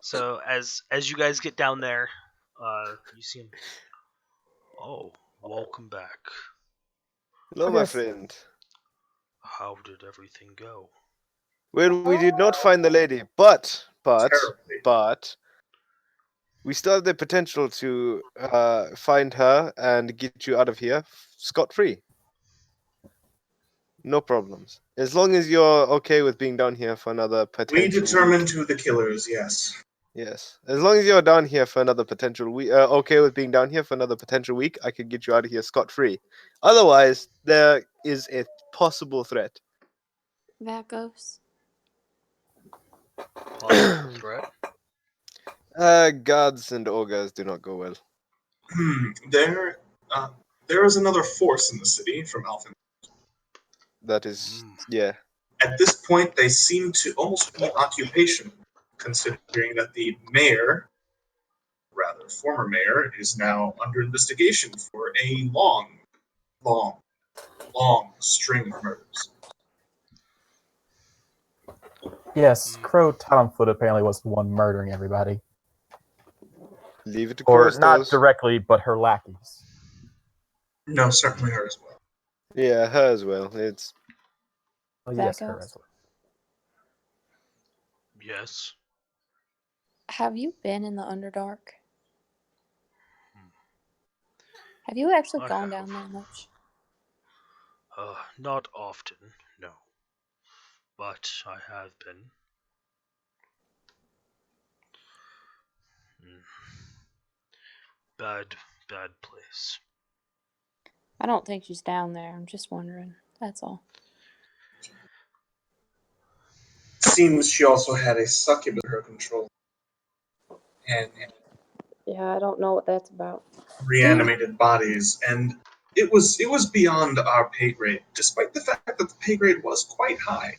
So as you guys get down there, you see him. Oh, welcome back. Hello, my friend. How did everything go? Well, we did not find the lady, but Terribly. we still have the potential to find her and get you out of here scot free. No problems. As long as you're okay with being down here for another potential. We determined who the killer is, yes. Yes. As long as you're down here for another potential week, okay with being down here for another potential week, I could get you out of here scot free. Otherwise, there is a possible threat. Vacos. Possible threat. Gods and ogres do not go well. There is another force in the city from Alphen. That is, yeah. At this point, they seem to almost be in occupation, considering that the mayor, rather former mayor, is now under investigation for a long, long, long string of murders. Yes, Crow Tomfoot apparently was the one murdering everybody. Leave it to Or Christos. not directly, but her lackeys. No, certainly her as well. Yeah, her as well. It's Oh, yes, Vacos? her as well. Yes. Have you been in the Underdark? Have you actually I gone have. down there much? Not often, no. But I have been. Bad place. I don't think she's down there. I'm just wondering. That's all. Seems she also had a succubus under her control and Yeah, I don't know what that's about. reanimated bodies, and it was beyond our pay grade, despite the fact that the pay grade was quite high.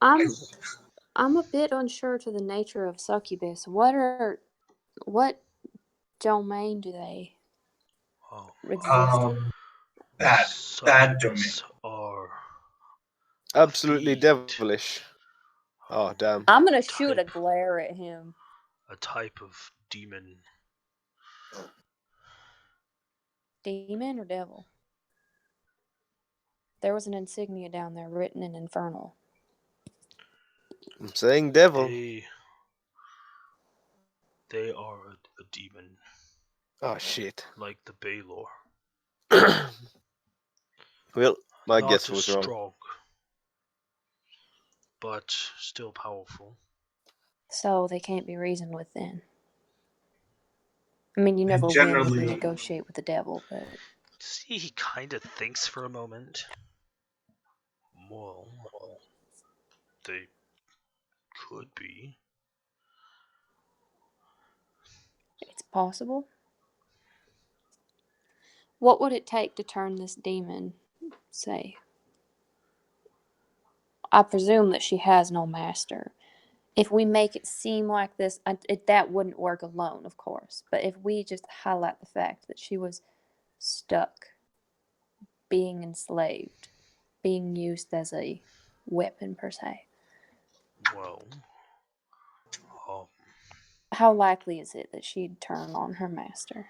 I'm a bit unsure to the nature of succubus. What domain do they exist in? Bad domain. Are absolutely fiend. devilish. Oh, damn. I'm gonna shoot a glare at him. A type of demon. Demon or devil? There was an insignia down there written in infernal. I'm saying devil. They are a demon, Oh, shit. like the Baylor. Well, my Not guess as was wrong. strong, but still powerful. So they can't be reasoned with then. I mean, you never win when generally- you negotiate with the devil, but See, he kind of thinks for a moment. Well, they could be. it's possible. What would it take to turn this demon, say? I presume that she has no master. If we make it seem like this, that wouldn't work alone, of course. But if we just highlight the fact that she was stuck, being enslaved, being used as a weapon per se, Well, um, how likely is it that she'd turn on her master?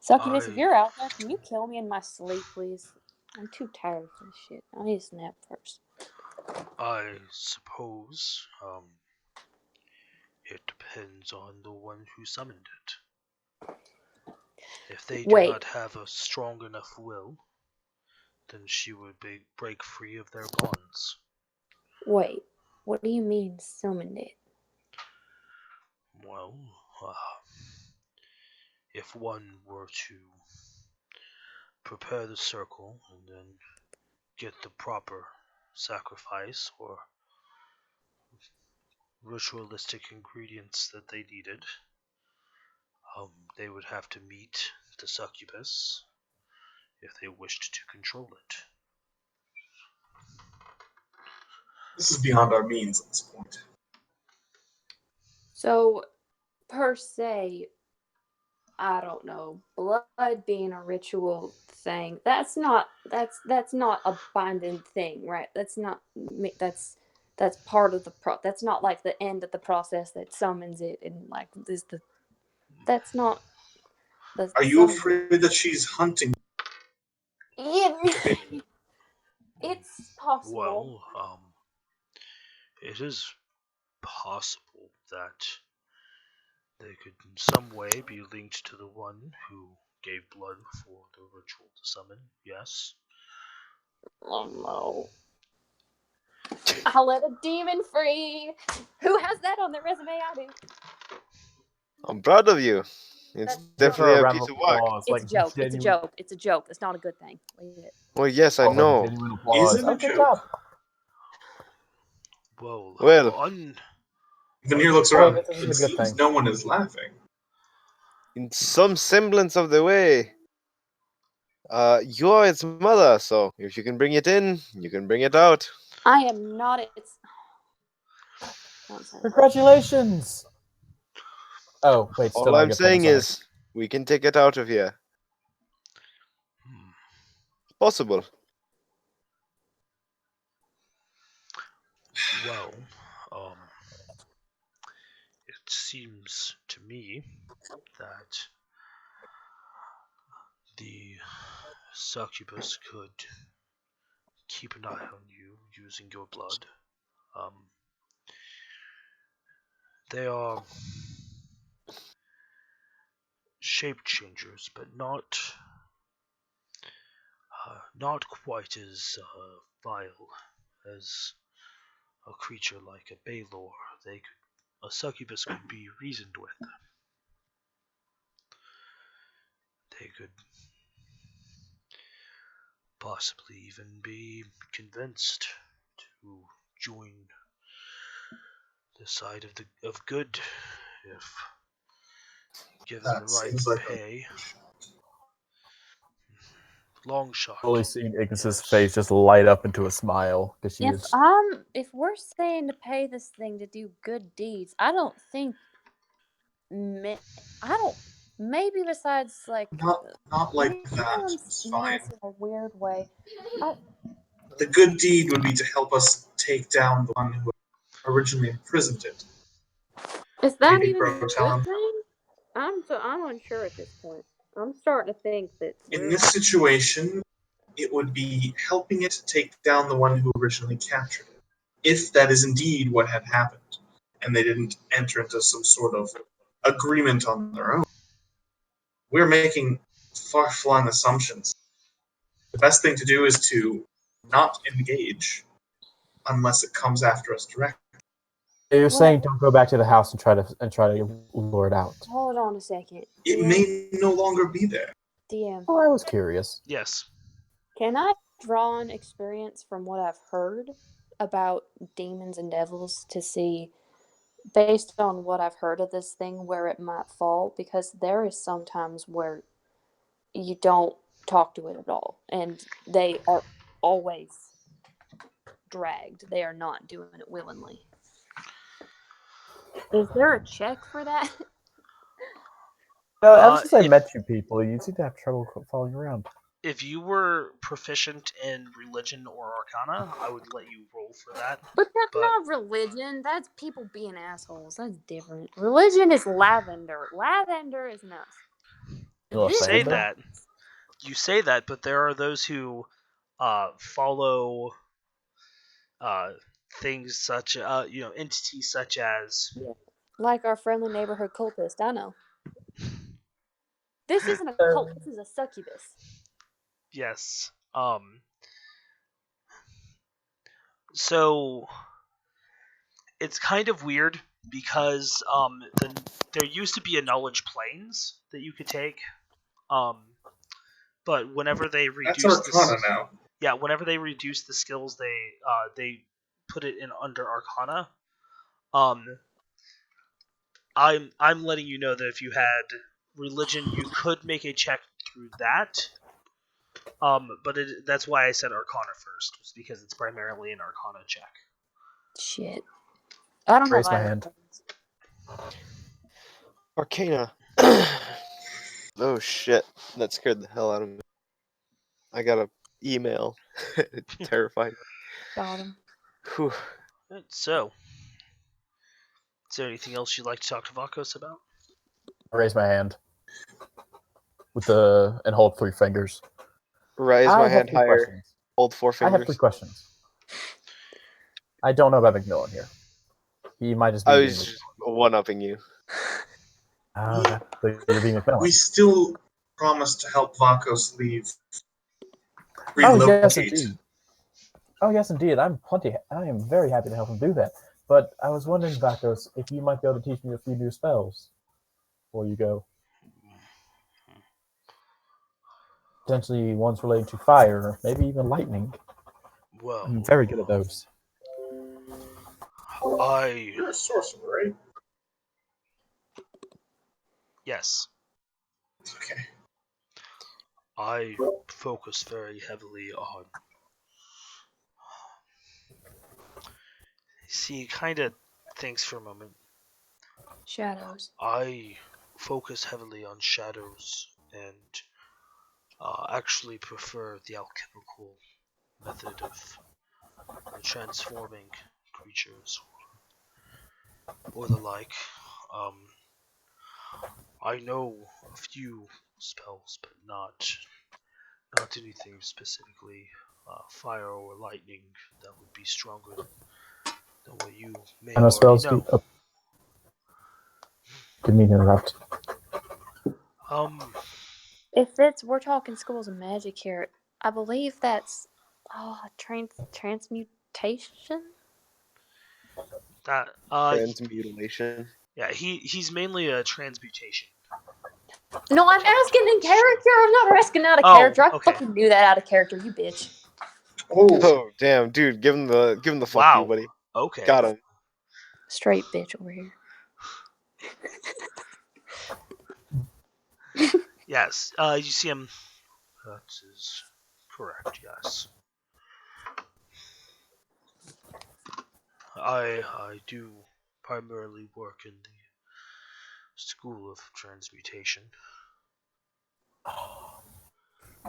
Succubus, if you're out there, can you kill me in my sleep, please? I'm too tired for this shit. I need a snap first. I suppose, it depends on the one who summoned it. If they do Wait. not have a strong enough will, then she would break free of their bonds. Wait, what do you mean summoned it? Well, if one were to prepare the circle and then get the proper sacrifice or ritualistic ingredients that they needed, they would have to meet the succubus if they wished to control it. This is beyond our means at this point. So, per se, I don't know, blood being a ritual thing. That's not a binding thing, right? That's part of the that's not like the end of the process that summons it and like this the that's not the Are you afraid that she's hunting? Yeah, it's possible. Well, it is possible that they could in some way be linked to the one who gave blood for the ritual to summon, yes. Oh no. I'll let a demon free. Who has that on their resume? I do. I'm proud of you. It's That's Give her definitely a a round piece of of work. applause. It's a Like joke. It's a genuine, joke. It's a joke. It's not a good thing. Leave it. Well, yes, I like know. genuine applause. Is it a Good joke? job. Well, Veneer looks Oh, around. this is It a good seems thing. no one is laughing. in some semblance of the way, you're its mother, so if you can bring it in, you can bring it out. I am not its. Don't say that. Congratulations. Oh wait, still All not a I'm good thing. saying Sorry. is, we can take it out of here. Possible. well, it seems to me that the succubus could keep an eye on you using your blood. They are shape changers, but not quite as vile as a creature like a Baylor. A succubus could be reasoned with. They could possibly even be convinced to join the side of good if given That the right seems like pay. Long shot. Totally seeing Ignis's yes. face just light up into a smile because she is. If we're saying to pay this thing to do good deeds, I don't think Maybe besides like Not like maybe that. I'm It's fine. nice in a weird way. I, The good deed would be to help us take down the one who originally imprisoned it. is that Maybe even a good Crotalum. thing? I'm unsure at this point. I'm starting to think that In we're this situation, it would be helping it take down the one who originally captured it. If that is indeed what had happened, and they didn't enter into some sort of agreement on their own. We're making far-flung assumptions. The best thing to do is to not engage unless it comes after us directly. You're Well- saying don't go back to the house and try to lure it out. hold on a second. It DM, may no longer be there. DM. Oh, I was curious. Yes. Can I draw on experience from what I've heard about demons and devils to see, based on what I've heard of this thing, where it might fall? Because there is sometimes where you don't talk to it at all, and they are always dragged. They are not doing it willingly. Is there a check for that? No, ever since I if- met you people, you seem to have trouble following around. If you were proficient in religion or arcana, I would let you roll for that. But that's But- not religion. That's people being assholes. That's different. Religion is lavender. Lavender is nuts. You You say Lavender? that. You say that, but there are those who follow things such entities such as Like our friendly neighborhood cultist. I know. This isn't a cult. This is a succubus. yes. So it's kind of weird because there used to be a knowledge planes that you could take, but whenever they That's reduce Arcana now. yeah, whenever they reduce the skills, they put it in under Arcana. I'm letting you know that if you had religion, you could make a check through that. But that's why I said Arcana first, was because it's primarily an Arcana check. Shit. I don't Raise have my either hand. of those. Arcana. Oh shit, that scared the hell out of me. I got an email. Terrifying. Got him. Whew. Right, so, is there anything else you'd like to talk to Vakos about? I raise my hand and hold 3 fingers. Raise I my have hand 3 higher. questions. Hold 4 I have fingers. 3 questions. I don't know about McMillan here. He might just be I being was one-upping you. Oh, okay. So you're being McMillan. We still promise to help Vakos leave. Oh yes, Relocate. indeed. Oh yes, indeed. I am very happy to help him do that. But I was wondering, Vakos, if you might be able to teach me a few new spells before you go. Potentially ones related to fire, maybe even lightning. Well, I'm very good at those. You're a sorcerer, right? Yes. Okay. I focus very heavily on. See, he kind of thinks for a moment. Shadows. I focus heavily on shadows and actually prefer the alchemical method of transforming creatures or the like. I know a few spells, but not anything specifically fire or lightning that would be stronger than what you may And the already spells know. didn't mean to interrupt. If we're talking schools of magic here, I believe that's transmutation. That Transmutilation. yeah, he's mainly a transmutation. No, I'm asking in character. I'm not asking out of Oh, character. I okay. fucking knew that out of character, you bitch. Oh, Oh damn, dude! Give him the fuck Wow. you, buddy. Okay. Got him. Straight bitch over here. Yes. You see him. That is correct. Yes. I do primarily work in the School of Transmutation.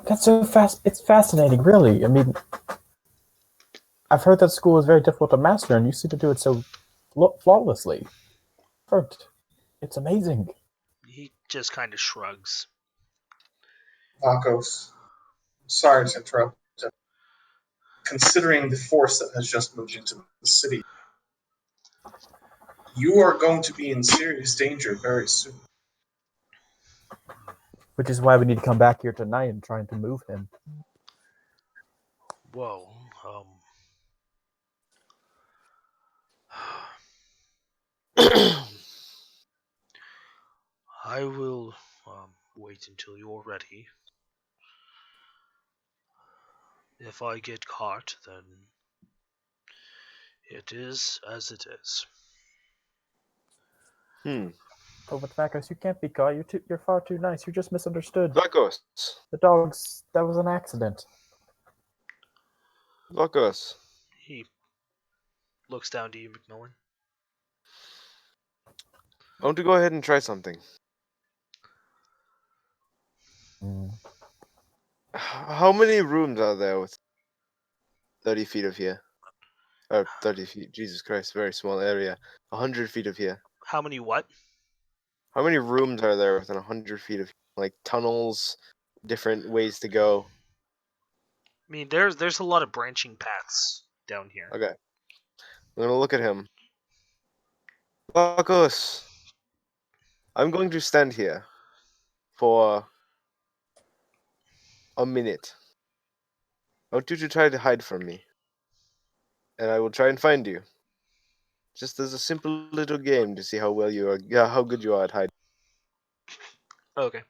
That's so fast. It's fascinating, really. I mean, I've heard that school is very difficult to master, and you seem to do it so flawlessly. Perfect. It's amazing. He just kind of shrugs. Vakos, sorry to interrupt. Considering the force that has just moved into the city, you are going to be in serious danger very soon. Which is why we need to come back here tonight and trying to move him. Whoa. I will wait until you're ready. If I get caught, then it is as it is. Oh, but Vakos, you can't be caught. You're far too nice. You just misunderstood. Vakos. The dogs. That was an accident. Vakos. He looks down to you, McMillan. I want to go ahead and try something. How many rooms are there with 30 feet of here? Or 30 feet, Jesus Christ, very small area. 100 feet of here. How many what? How many rooms are there within 100 feet of here? Like tunnels, different ways to go? I mean, there's a lot of branching paths down here. Okay. I'm gonna look at him. Vakos, I'm going to stand here for a minute. I want you to try to hide from me. And I will try and find you. Just as a simple little game to see how well you are, how good you are at hiding. Okay.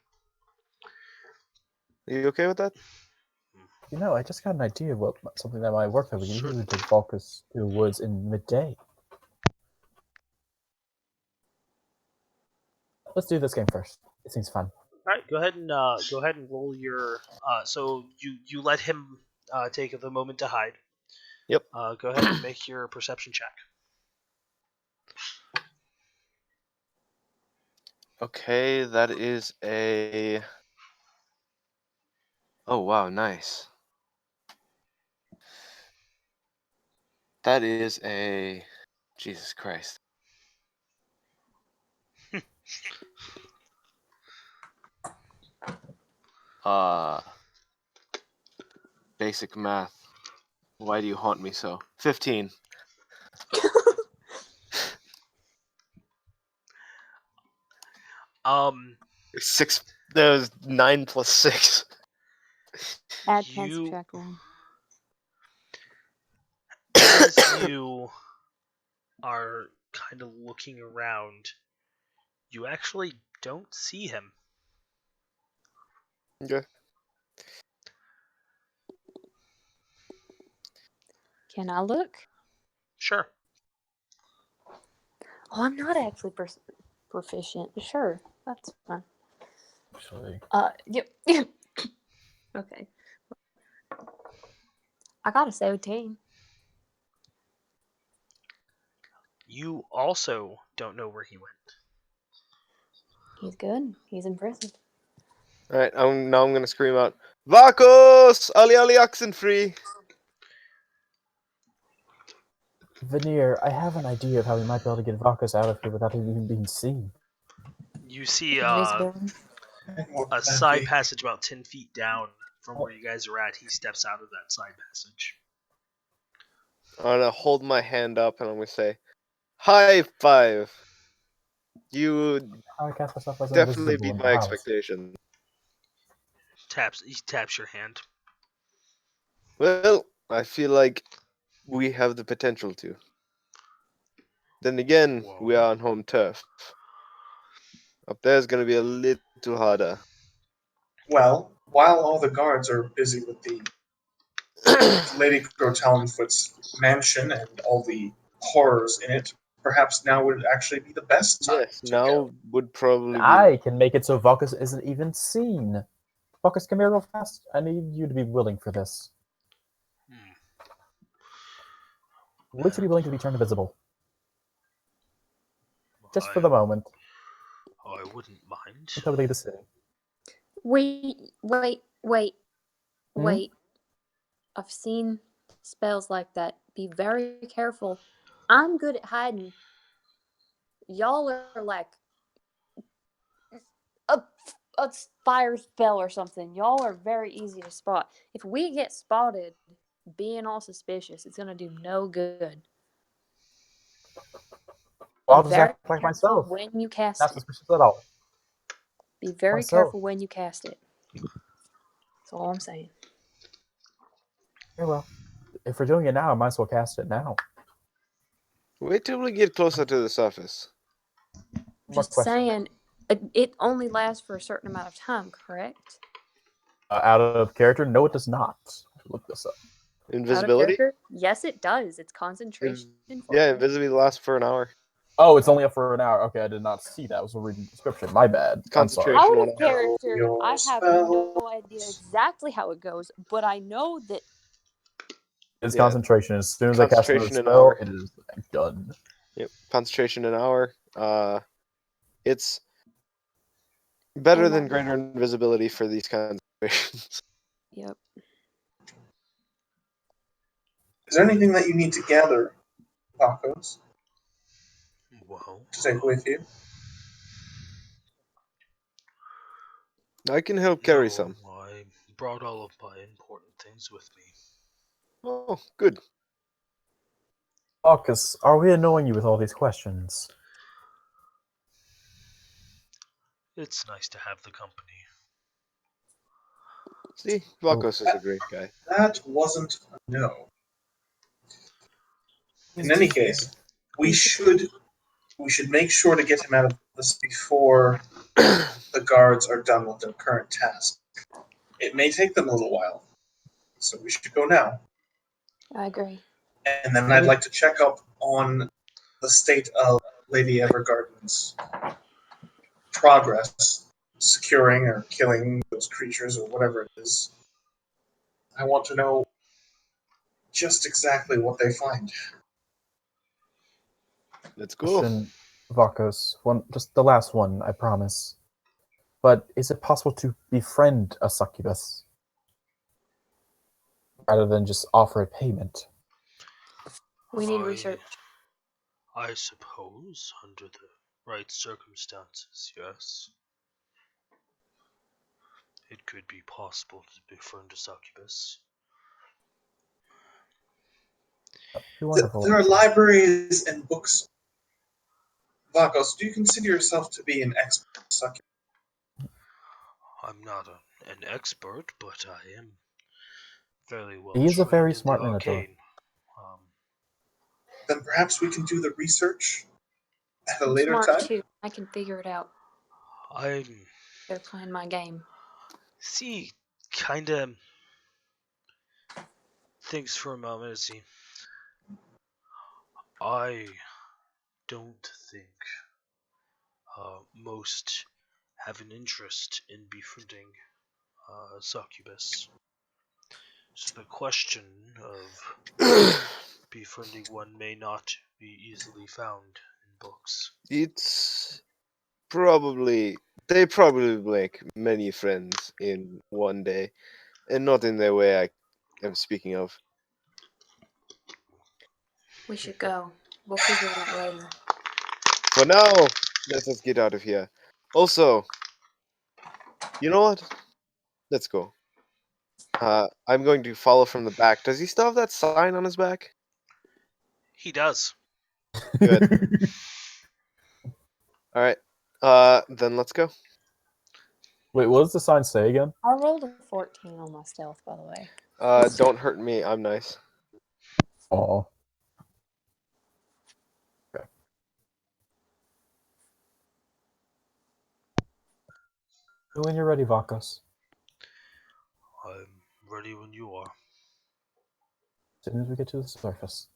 Are you okay with that? You know, I just got an idea of something that might work. That we can Sure. easily take Vakos to the woods in midday. Let's do this game first. It seems fun. All right, go ahead and roll your. So you let him take the moment to hide. Yep. Go ahead and make your perception check. Okay, that is a... Oh, wow, nice. That is a... Jesus Christ. Basic math. Why do you haunt me so? 15. Six. That was 9 plus 6. Add You- subtract 1. As you are kind of looking around, you actually don't see him. Okay. Can I look? Sure. Oh, I'm not actually proficient. Sure, that's fine. Actually, Yep. Okay. I got a 17. You also don't know where he went. He's good. He's impressive. Alright, now I'm gonna scream out, Vakos! Ali Ali Oxenfree! Veneer, I have an idea of how we might be able to get Vakos out of here without him even being seen. You see Invisibility. And what a would that side be? passage about 10 feet down from where you guys are at. He steps out of that side passage. I'm gonna hold my hand up and I'm gonna say, High five! You How I cast myself as definitely invisible beat in the my house. expectation. He taps your hand. Well, I feel like we have the potential to. Then again, Whoa. we are on home turf. Up there's gonna be a little harder. Well, while all the guards are busy with the Lady Grotallenfoot's mansion and all the horrors in it, perhaps now would actually be the best time Yes, to go. now would probably be. I can make it so Vakos isn't even seen. Vakos, come here real fast. I need you to be willing for this. Would you be willing to be turned invisible? Just for the moment. I wouldn't mind. Look how big the city. Wait. Hmm? Wait. I've seen spells like that. Be very careful. I'm good at hiding. Y'all are like a, a fire spell or something. Y'all are very easy to spot. If we get spotted being all suspicious, it's gonna do no good. Well, Be I'll just very act like careful myself. when you cast Not it. suspicious at all. Be very Myself. careful when you cast it. That's all I'm saying. Yeah, well, if we're doing it now, I might as well cast it now. Wait till we get closer to the surface. More Just questions. saying, it only lasts for a certain amount of time, correct? Out of character? No, it does not. Look this up. Out of Invisibility? character? Yes, it does. It's concentration for Yeah, you. invisibility lasts for an hour. Oh, it's only up for an hour. Okay, I did not see that. I was reading the description. My bad. I'm sorry. Concentration. Out One of hour. character, Your I have spell. no idea exactly how it goes, but I know that It's Yeah. concentration. As soon as I cast another Concentration an spell, hour. it is done. Yep. Concentration an hour. It's better than greater invisibility for these kinds of situations. yep. Is there anything that you need to gather, Tacos, Well, to take with you? I can help carry no, some. I brought all of my important things with me. Oh, good. Marcus, are we annoying you with all these questions? It's nice to have the company. See, Vakos is a great guy. That wasn't a no. In any case, we should make sure to get him out of this before the guards are done with their current task. It may take them a little while, so we should go now. I agree. And then I'd like to check up on the state of Lady Evergarden's progress, securing or killing those creatures or whatever it is. I want to know just exactly what they find. Let's go. Question, Vakos. Just the last one, I promise. But is it possible to befriend a succubus rather than just offer a payment? We need research. I suppose, under the right circumstances, yes. It could be possible to befriend a succubus. Be wonderful. There are libraries and books. Vakos, do you consider yourself to be an expert succubus? I'm not an expert, but I am fairly well He is a trained very in smart the minotaur. arcane. Then perhaps we can do the research at a I'm later smart time. too. I can figure it out. I'm They're playing my game. see, kinda thinks for a moment. See, I don't think most have an interest in befriending succubus. So the question of befriending one may not be easily found in books. It's probably they probably make many friends in one day, and not in the way I am speaking of. We should go. We'll figure it out later. For now, let us get out of here. Also, you know what? Let's go. I'm going to follow from the back. Does he still have that sign on his back? He does. Good. All right. Then let's go. Wait, what does the sign say again? I rolled a 14 on my stealth, by the way. Don't hurt me. I'm nice. Oh. Okay. When you're ready, Vakos. I'm ready when you are. As soon as we get to the surface.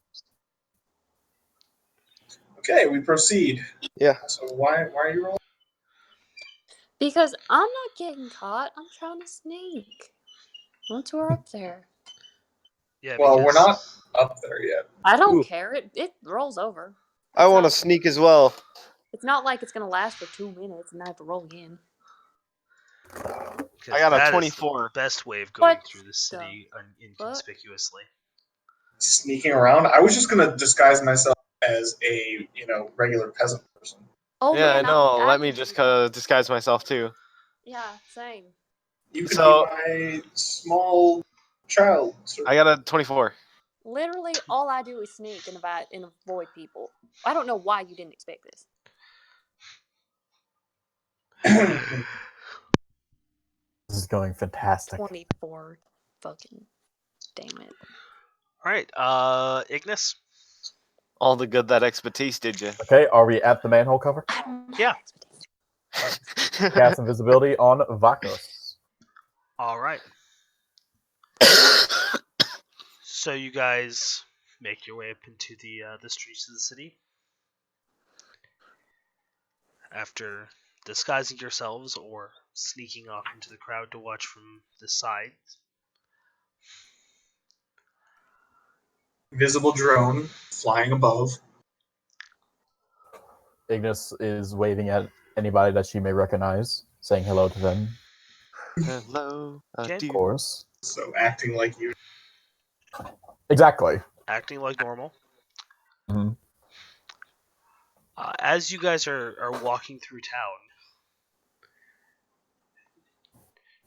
Okay, we proceed. Yeah. So why are you rolling? Because I'm not getting caught. I'm trying to sneak. Once we're up there. Yeah, Well, we're because not up there yet. I don't Ooh. care. It rolls over. I It's want to not- sneak as well. It's not like it's gonna last for 2 minutes and I have to roll again. I got a that is 24. the best way of going What through the city inconspicuously. Sneaking around. I was just gonna disguise myself as a regular peasant person. Oh Yeah, I man, know. Let me could just do that. disguise myself too. Yeah, same. You could So- be my small child. I got a 24. Literally, all I do is sneak and avoid people. I don't know why you didn't expect this. This is going fantastic. 24. Fucking damn it. All right, Ignis. All the good that expertise did you. Okay, are we at the manhole cover? I don't have Yeah. expertise. Cast invisibility on Vakos. All right. So you guys make your way up into the streets of the city. After disguising yourselves or sneaking off into the crowd to watch from the side. Invisible drone flying above. Ignis is waving at anybody that she may recognize, saying hello to them. Hello, Okay. Of course. So acting like you. Exactly. Acting like normal. Mhm. As you guys are walking through town,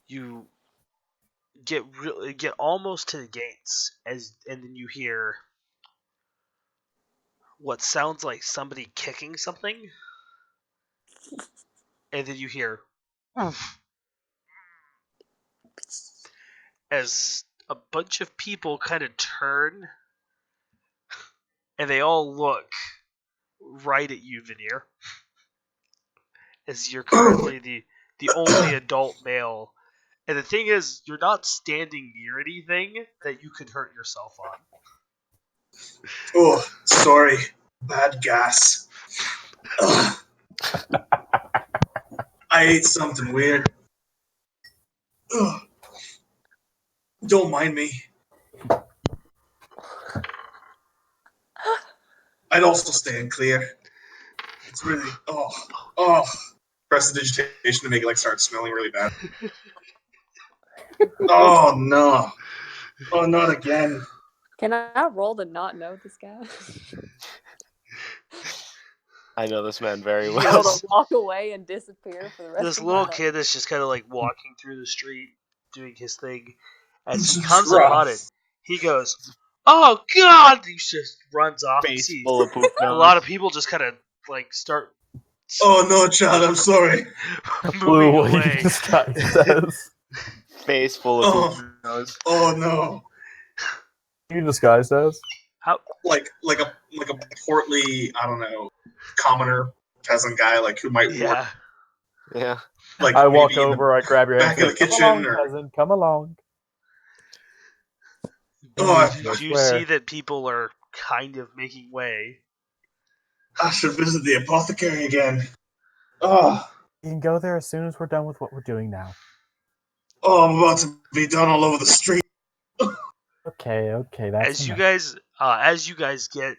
you get almost to the gates and then you hear what sounds like somebody kicking something, and then you hear as a bunch of people kind of turn, and they all look right at you, Veneer, as you're currently the only adult male. And the thing is, you're not standing near anything that you could hurt yourself on. Oh, sorry. Bad gas. Ugh. I ate something weird. Ugh. Don't mind me. I'd also stand clear. It's really prestidigitation to make it start smelling really bad. Oh no. Oh, not again. Can I roll to not know this guy? I know this man very He well. Roll to walk away and disappear for the rest This of little my life. kid is just kind of walking through the street, doing his thing. As he It's comes rough. upon it, he goes, "Oh God!" He just runs off. You Face see full of poop a nose. lot of people just kind of start Oh no, child, I'm sorry. moving Blue away. disguise says. Face full of poop nose. Oh no. You disguise as? Like a portly, I don't know, commoner peasant guy who might work Yeah. Yeah. I walk maybe in the over, I grab your hand, back of say, the come kitchen along, or peasant, come along. Oh, You see that people are kind of making way. I should visit the apothecary again. Oh, You can go there as soon as we're done with what we're doing now. I'm about to be done all over the street. Okay, that's As you enough. guys get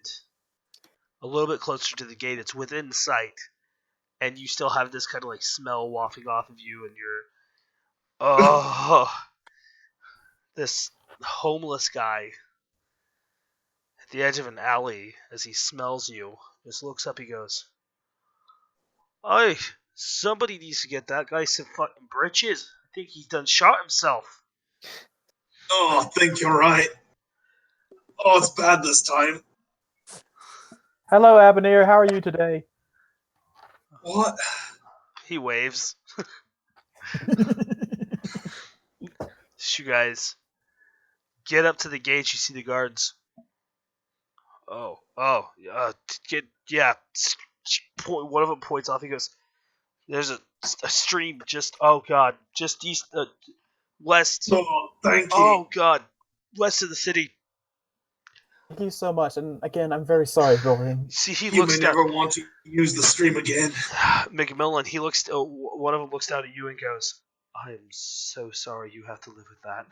a little bit closer to the gate, it's within sight, and you still have this kind of smell wafting off of you, and you're this homeless guy at the edge of an alley, as he smells you, just looks up. He goes, "Hey, somebody needs to get that guy some fucking britches. I think he's done shot himself." Oh, I think you're right. Oh, it's bad this time. Hello, Abenir, how are you today? What? He waves. You guys get up to the gate. You see the guards. One of them points off. He goes, "There's a stream just. Oh God, just east, west. Oh, thank you. Oh God, west of the city." Thank you so much, and again, I'm very sorry, Dorian. See, he You looks may down. never want to use the stream again. McMillan. He looks. One of them looks down at you and goes, "I am so sorry. You have to live with that."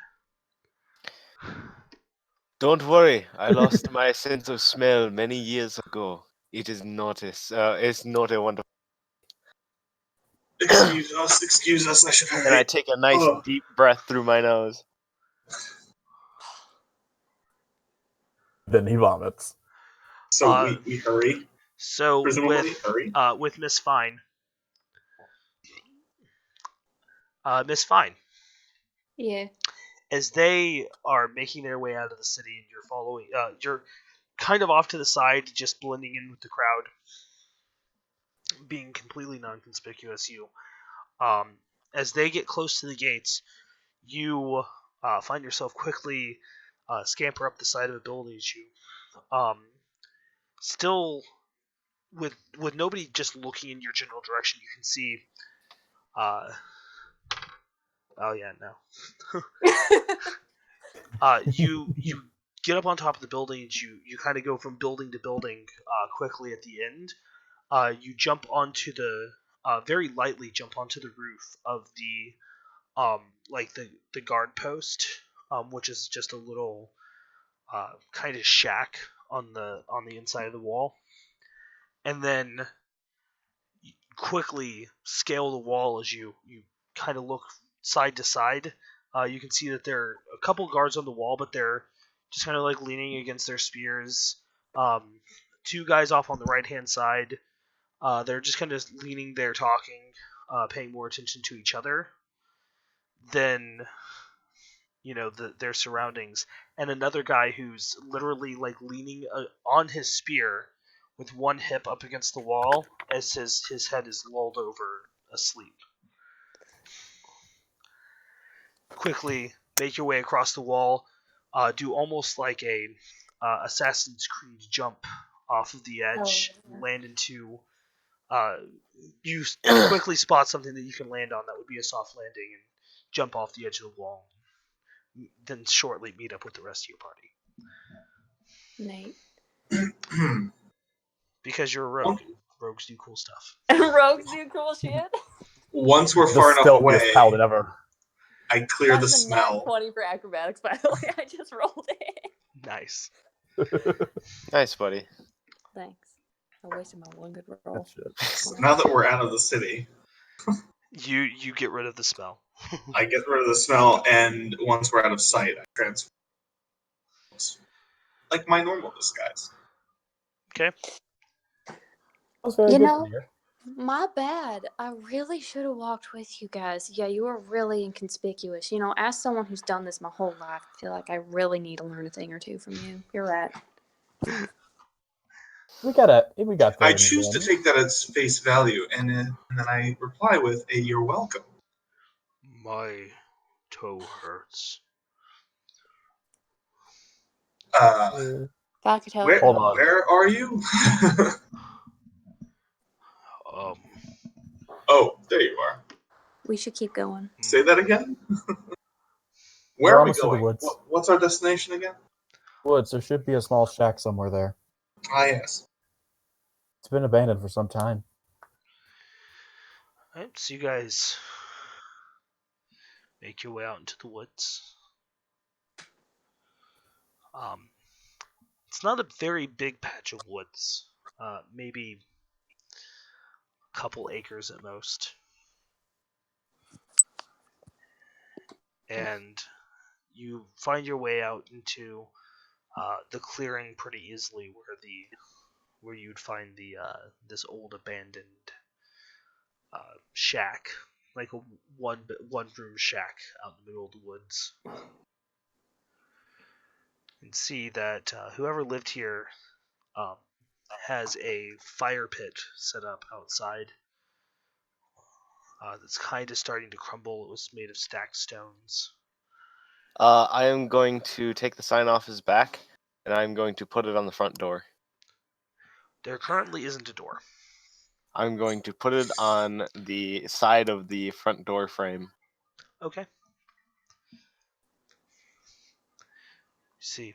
Don't worry, I lost my sense of smell many years ago. It is not it's not a wonderful. Excuse us, I should And I hurry. take a nice Oh. deep breath through my nose. Then he vomits. So Uh, we hurry. So Presumably hurry. with Miss Fine, Miss Fine, Yeah. as they are making their way out of the city, and you're following, you're kind of off to the side, just blending in with the crowd, being completely non-conspicuous. As they get close to the gates, you find yourself quickly scamper up the side of a building. As you, still with nobody just looking in your general direction, you can see. Oh yeah, no. You get up on top of the building. And you kind of go from building to building quickly at the end. You jump onto the very lightly jump onto the roof of the like the guard post, which is just a little kind of shack on the inside of the wall, and then quickly scale the wall as you kind of look side to side. You can see that there are a couple guards on the wall, but they're just kind of like leaning against their spears. Two guys off on the right hand side. They're just kind of leaning there, talking, paying more attention to each other than their surroundings. And another guy who's literally like leaning on his spear with one hip up against the wall as his head is lulled over asleep. Quickly make your way across the wall, do almost like a Assassin's Creed jump off of the edge, land into. You quickly spot something that you can land on that would be a soft landing and jump off the edge of the wall. Then shortly meet up with the rest of your party. Nate. Because you're a rogue. Rogues do cool stuff. Rogues do cool shit. Once we're The far enough away, stealthiest paladin ever. I clear the That's a nat smell. 20 for acrobatics, by the way. I just rolled it. Nice. Nice, buddy. Thanks. I wasted my one good roll. That shit. So now that we're out of the city, You get rid of the smell. I get rid of the smell, and once we're out of sight, I transform. Like my normal disguise. Okay. That was very You good know- to hear. My bad. I really should have walked with you guys. Yeah, you are really inconspicuous. You know, as someone who's done this my whole life, I feel like I really need to learn a thing or two from you. You're right. We got that I in the choose to end. take that as face value, and then I reply with a "You're welcome." My toe hurts. Vodka toe. Where Hold on. where are you? Um. Oh, there you are. We should keep going. Say that again. We're Where are we almost to the going? woods. What's our destination again? Woods. There should be a small shack somewhere there. Ah, yes. It's been abandoned for some time. Alright, so you guys make your way out into the woods. It's not a very big patch of woods. Maybe a couple acres at most. And you find your way out into the clearing pretty easily, where you'd find the this old abandoned shack, like a one room shack out in the middle of the woods. And see that whoever lived here has a fire pit set up outside that's kind of starting to crumble. It was made of stacked stones. I am going to take the sign off his back, and I'm going to put it on the front door. There currently isn't a door. I'm going to put it on the side of the front door frame. Okay. See.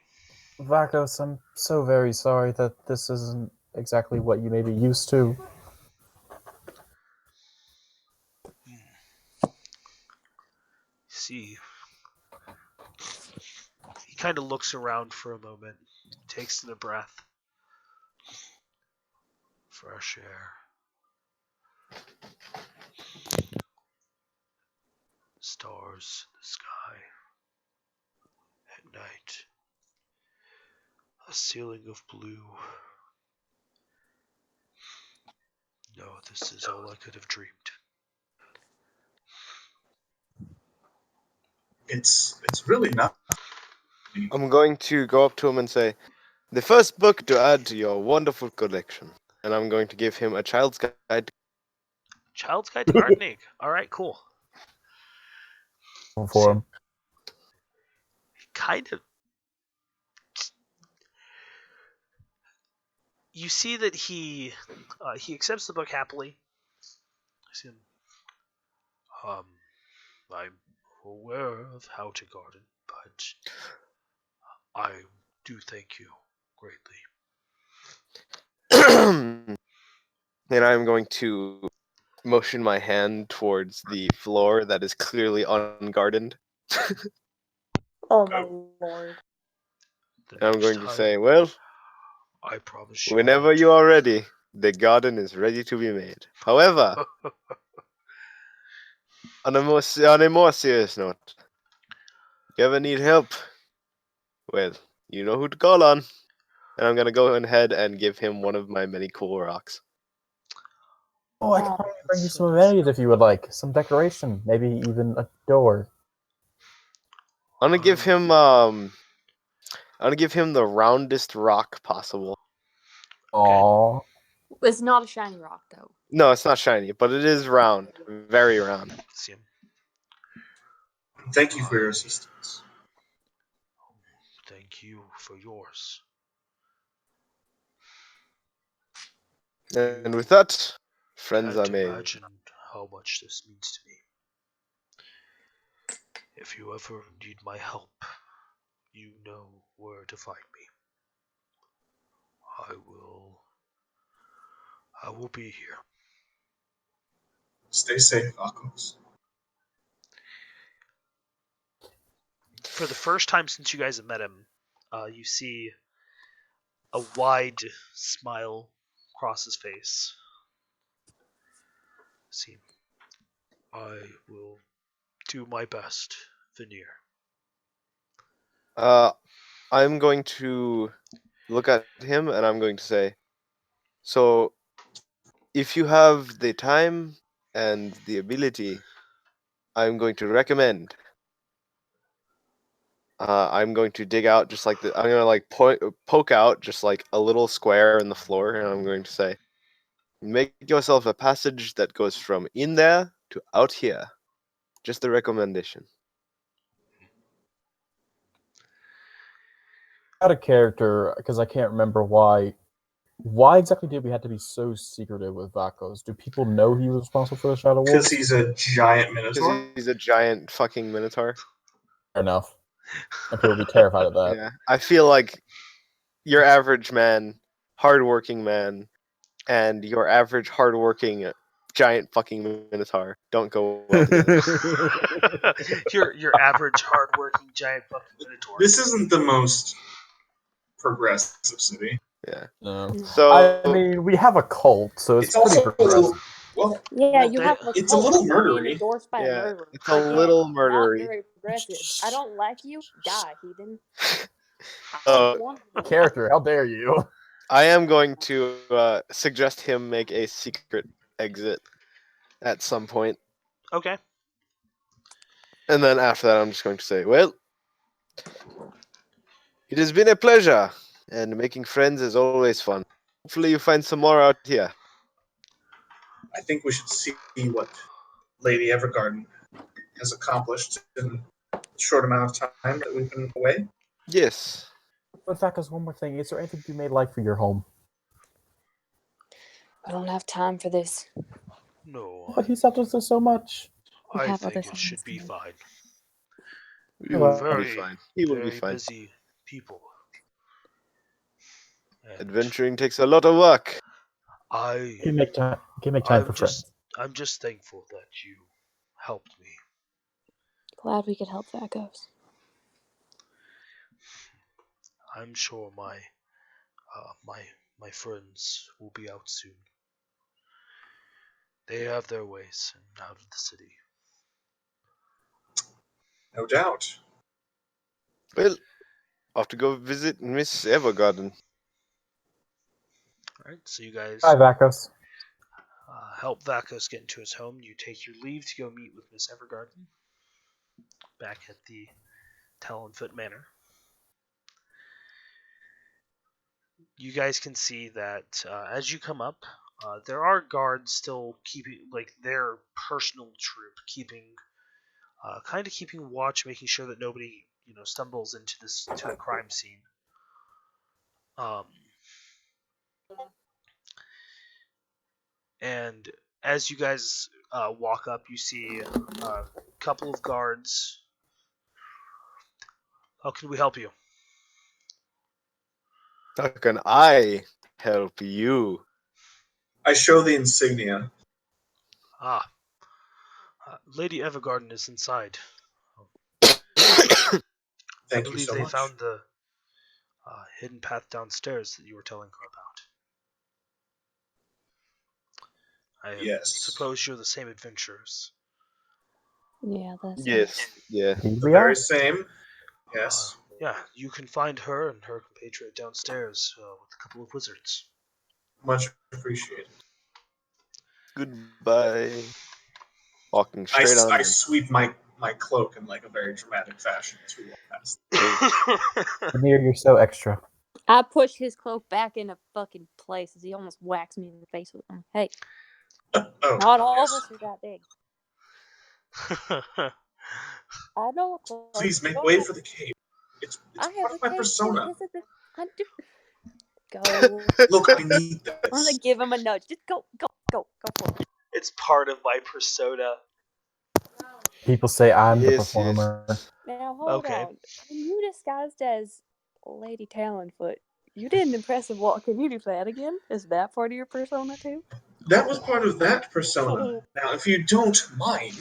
Vakos, I'm so very sorry that this isn't exactly what you may be used to. See. He kind of looks around for a moment, takes in a breath. fresh air. Stars in the sky. At night. A ceiling of blue. No, this is all I could have dreamed. It's really not. I'm going to go up to him and say, "The first book to add to your wonderful collection." And I'm going to give him a child's guide. Child's Guide to Gardening. Alright, cool. For him. Kind of. You see that he accepts the book happily. I see him. I'm aware of how to garden, but I do thank you greatly. And I'm going to motion my hand towards the floor that is clearly ungardened. Oh my lord. The And I'm next going to time, say, "Well, I promise you. whenever you are ready, the garden is ready to be made. However, on a more serious note, if you ever need help, well, you know who to call on." And I'm gonna go ahead and give him one of my many cool rocks. Oh, I can probably bring you some amenities if you would like. Some decoration, maybe even a door. I'm gonna give him the roundest rock possible. Aww. It's not a shiny rock though. No, it's not shiny, but it is round, very round. See him. Thank you for your assistance. Thank you for yours. And with that, friends are Can't made. imagine how much this means to me. If you ever need my help, you know where to find me. I will be here. Stay safe, Akos. For the first time since you guys have met him, you see a wide smile cross his face. See, I will do my best, Veneer. I'm going to look at him and I'm going to say, "So, if you have the time and the ability, I'm going to recommend. I'm going to dig out just like I'm gonna like poke out just like a little square in the floor, and I'm going to say, make yourself a passage that goes from in there to out here. Just the recommendation." Out of character, because I can't remember why. Why exactly did we have to be so secretive with Vakos? Do people know he was responsible for the Shadow Wolves? Because he's a giant Because minotaur. he's a giant fucking minotaur. Fair enough. And people would be terrified of that. Yeah, I feel like your average man, hardworking man, and your average hardworking giant fucking minotaur don't go well together. your average hardworking giant fucking minotaur. This isn't the most progressive city. Yeah. No. So I mean, we have a cult, so it's It's pretty also progressive. well. Yeah, you have a It's a cult little for being murdery. endorsed by a yeah, murderer. it's a Again, little not murdery. very progressive. I don't like you. Die, heathen. I Uh, don't want you. Character, how dare you? I am going to suggest him make a secret exit at some point, Okay. and then after that, I'm just going to say, "Well, it has been a pleasure, and making friends is always fun. Hopefully, you find some more out here." I think we should see what Lady Evergarden has accomplished in the short amount of time that we've been away. Yes. But Vakos, one more thing. Is there anything you may like for your home? I don't have time for this. No, But he helped us so much. We I have other think it things should to be do. fine. He Well, will be Very, fine. He will be very fine. busy people. And Adventuring takes a lot of work. I, Can make time. Can make time for friends. I'm just thankful that you helped me. Glad we could help Vakos. I'm sure my friends will be out soon. They have their ways out of the city. No doubt. Well, off to go visit Miss Evergarden. All right, so you guys Hi, Vakos. help Vakos get into his home. You take your leave to go meet with Miss Evergarden back at the Talonfoot Manor. You guys can see that as you come up, there are guards still keeping, like, their personal troop, keeping, kind of keeping watch, making sure that nobody, stumbles into a crime scene. Um, and as you guys walk up, you see a couple of guards. How can we help you? How can I help you? I show the insignia. Ah, Lady Evergarden is inside. I Thank you believe so they much. found the hidden path downstairs that you were telling her about. I Yes. suppose you're the same adventurers. Yeah, that's Yes, yeah. Here The we very are. same. Yes. Yeah, you can find her and her compatriot downstairs with a couple of wizards. Much appreciated. Goodbye. Walking I, straight on. I sweep my cloak in like a very dramatic fashion as we walk past. Veneer, you're so extra. I push his cloak back into fucking place as he almost whacks me in the face with him. Hey, Oh, not all yes. of us are that big. I know a cloak. Please make Go way ahead. for the cape. It's I part have of a my cape persona. too. This is the. I do. Go. Look, I need I'm gonna this. give him a nudge. Just go for it. It's part of my persona. People say I'm the Yes, yes. performer. Now hold Okay. on. When you disguised as Lady Talonfoot, you did an impressive walk. Can you do that again? Is that part of your persona too? That was part of that persona. Now, if you don't mind,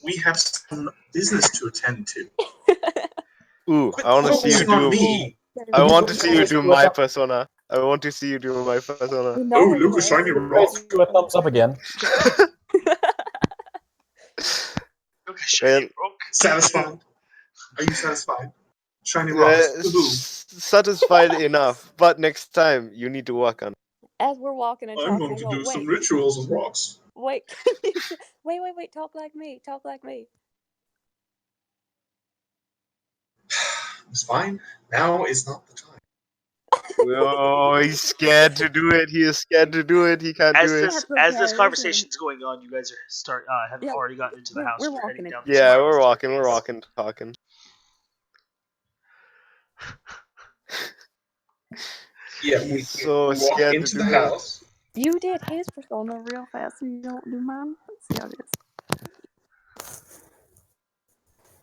we have some business to attend to. Ooh, Quit I want to see you focusing on do. me. I Could want you to please see you raise do to a my thumb- persona. I want to see you do my persona. You Oh, know he look, a has. shiny raise rock. to a thumbs up again? Look, shiny Well, rock. Satisfied? Are you satisfied? Shiny rocks. Woohoo. satisfied enough, but next time you need to work on. As we're walking and I'm talking, going I to go, do some wait, rituals with rocks. wait, wait, talk like me, talk like me. It's fine. Now is not the time. Oh, he's scared to do it. He is scared to do it. He can't do it. As this Preparation. conversation's going on, you guys have Yeah, already gotten into the house. we're You're walking heading in. down the Yeah, spiral we're staircase. walking, talking. Yeah, He's we so walk scared to into the do it. house. You did his persona real fast, so you don't do mine. Let's see how it is.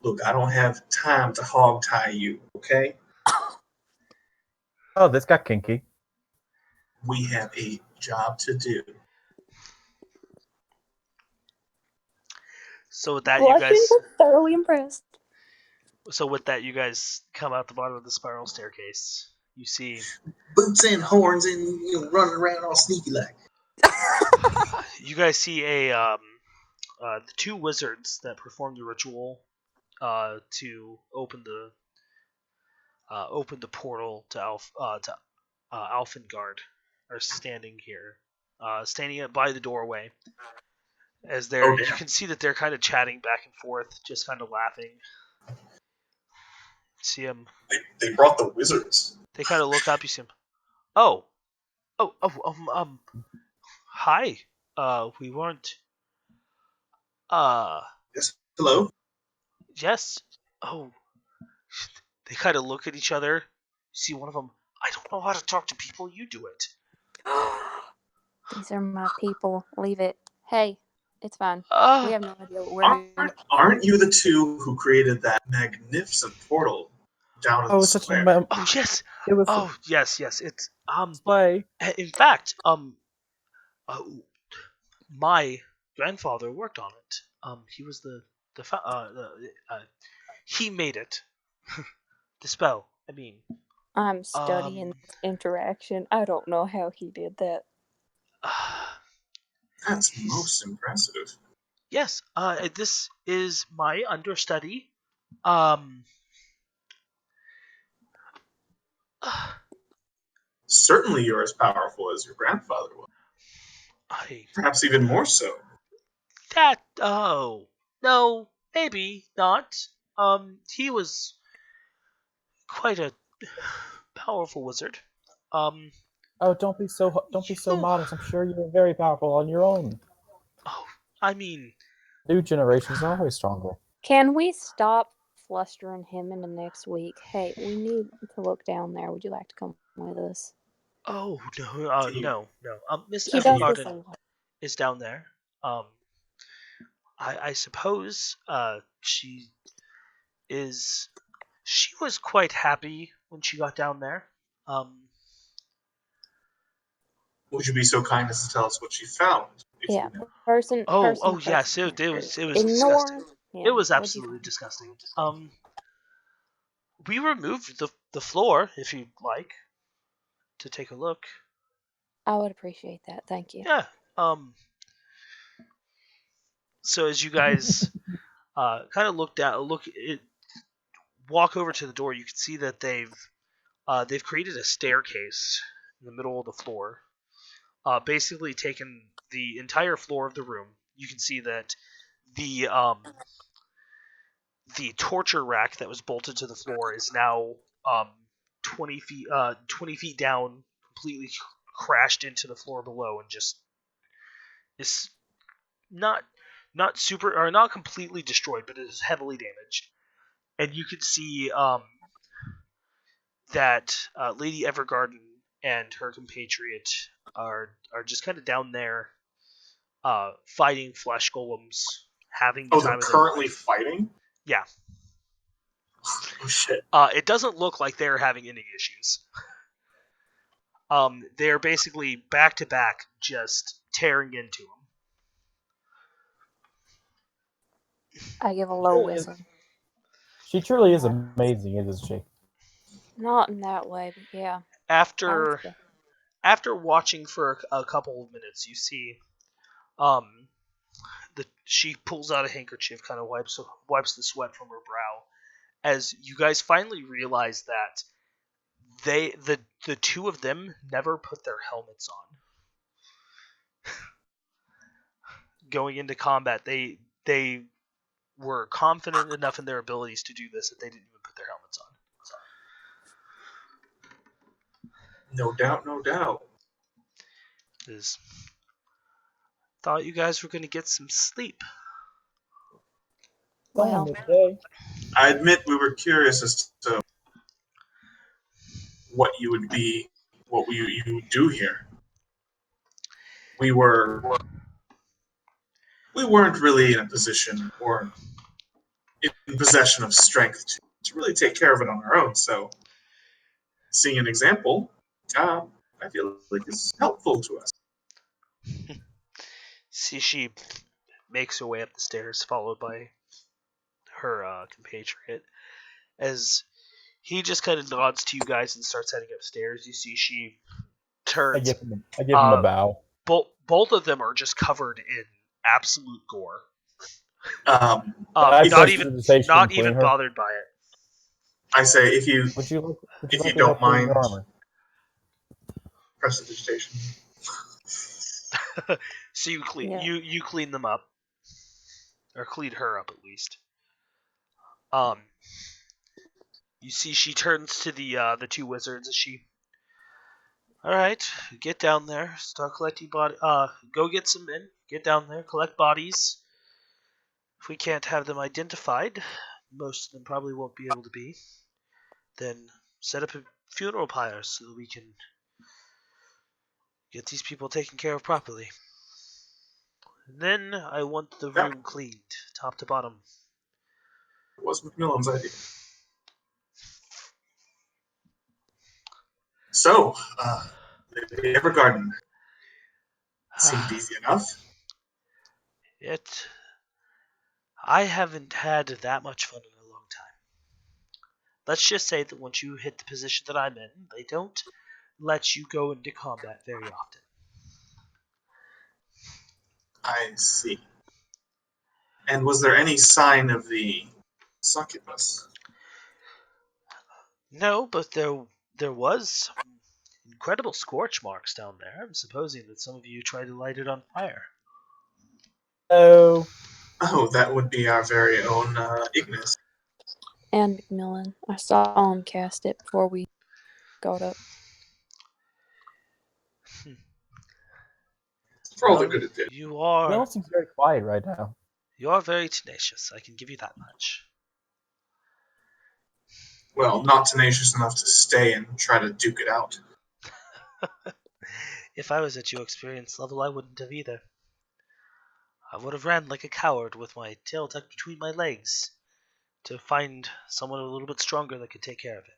Look, I don't have time to hog tie you, okay? Oh, this got kinky. We have a job to do. So with that, Blushing, but thoroughly impressed. you guys come out the bottom of the spiral staircase. You see, Boots and horns and running around all sneaky like. you guys see the two wizards that performed the ritual to open the portal to Alfengard are standing here, standing by the doorway. As Oh, you damn. can see that they're kind of chatting back and forth, just kind of laughing. See them. They brought the wizards. They kind of look up. You see them. Oh, hi. We weren't. Uh, Yes. Hello? yes. Oh, they kind of look at each other. See one of them. I don't know how to talk to people. You do it. These are my people. Leave it. Hey, it's fine. We Uh, have no idea what we're doing. Aren't you the two who created that magnificent portal down in Oh, the it's such a square? oh yes. it was Oh yes. It's play. In fact my grandfather worked on it. He was he made it. The spell. I mean, I'm studying this interaction. I don't know how he did that. That's most impressive. Yes, this is my understudy. Um, Certainly you're as powerful as your grandfather was. I Perhaps even more so. that oh no, maybe not. He was quite a powerful wizard. Um, Oh, don't be so you, modest. I'm sure you're very powerful on your own. oh, I mean, New generations are always stronger. Can we stop flustering him into next week? Hey, we need to look down there. Would you like to come with us? oh no, Can you no. Miss He can does you this a Evergarden lot. is down there. Um, I suppose is she was quite happy when she got down there. Um, would you be so kind as to tell us what she found? If Yeah, you know. person to yes, person it answers. was disgusting. Ignore It him. was What'd you absolutely find? disgusting. We removed the floor if you'd like to take a look. I would appreciate that. Thank you. Yeah. Um. So as you guys kind of walk over to the door, you can see that they've created a staircase in the middle of the floor. Basically taken the entire floor of the room. You can see that the the torture rack that was bolted to the floor is now 20 feet down, completely crashed into the floor below, and just is not super or not completely destroyed, but it is heavily damaged. And you can see that Lady Evergarden and her compatriot are just kind of down there fighting flesh golems, having the Oh, they're time of their currently life. fighting? Yeah. Oh shit. It doesn't look like they're having any issues. They're basically back to back, just tearing into them. I give a low whistle. She truly is amazing, isn't she? Not in that way, but yeah. I After respect. after watching for a couple of minutes, you see, um, she pulls out a handkerchief, kind of wipes the sweat from her brow, as you guys finally realize that the two of them never put their helmets on. Going into combat, they were confident enough in their abilities to do this that they didn't even put their helmets on. No doubt, no doubt. Is thought you guys were going to get some sleep. It's only Well, midday. I admit we were curious as to what you would be, you would do here. We were we weren't really in a position or in possession of strength to really take care of it on our own. So seeing an example, I feel like is helpful to us. See, she makes her way up the stairs, followed by her compatriot. As he just kind of nods to you guys and starts heading upstairs, you see she turns. I give him a Uh, bow. both of them are just covered in absolute gore. Um, I if Not you, even prestidigitation not clean even her. bothered by it. I say, Would you if you like to help don't clean your mind, armor? prestidigitation. So yeah. you clean them up, or clean her up at least. Um, you see she turns to the two wizards as she. All right, get down there. Start collecting body. Go get some men. Get down there. Collect bodies. If we can't have them identified, most of them probably won't be able to be. Then set up a funeral pyre so that we can get these people taken care of properly. And then I want the That room cleaned, top to bottom. was Macmillan's idea. So, the Evergarden seemed easy enough. I haven't had that much fun in a long time. Let's just say that once you hit the position that I'm in, they don't let you go into combat very often. I see. And was there any sign of the succubus? No, but there was some incredible scorch marks down there. I'm supposing that some of you tried to light it on fire. Oh, Oh, that would be our very own Ignis. And Macmillan. I saw him cast it before we got up. For all the Well, good it did. Mel seems very quiet right now. you are very tenacious. I can give you that much. Well, not tenacious enough to stay and try to duke it out. If I was at your experience level, I wouldn't have either. I would have ran like a coward with my tail tucked between my legs to find someone a little bit stronger that could take care of it.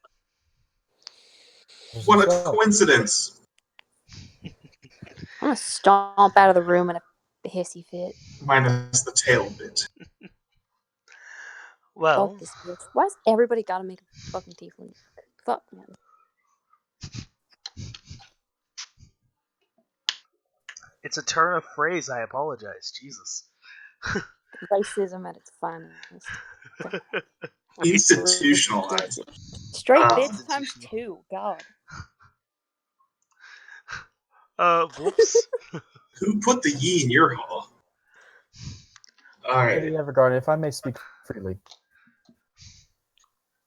What a coincidence! I'm gonna stomp out of the room in a hissy fit. Minus the tail bit. Well, Fuck this bitch. Why's everybody gotta make a fucking tiefling? Fuck, man. it's a turn of phrase. I apologize. Jesus. Racism at its finest. Institutionalized. Straight bits times 2. God. Whoops. Who put the ye in your hall? Alright. Lady Evergarden, if I may speak freely.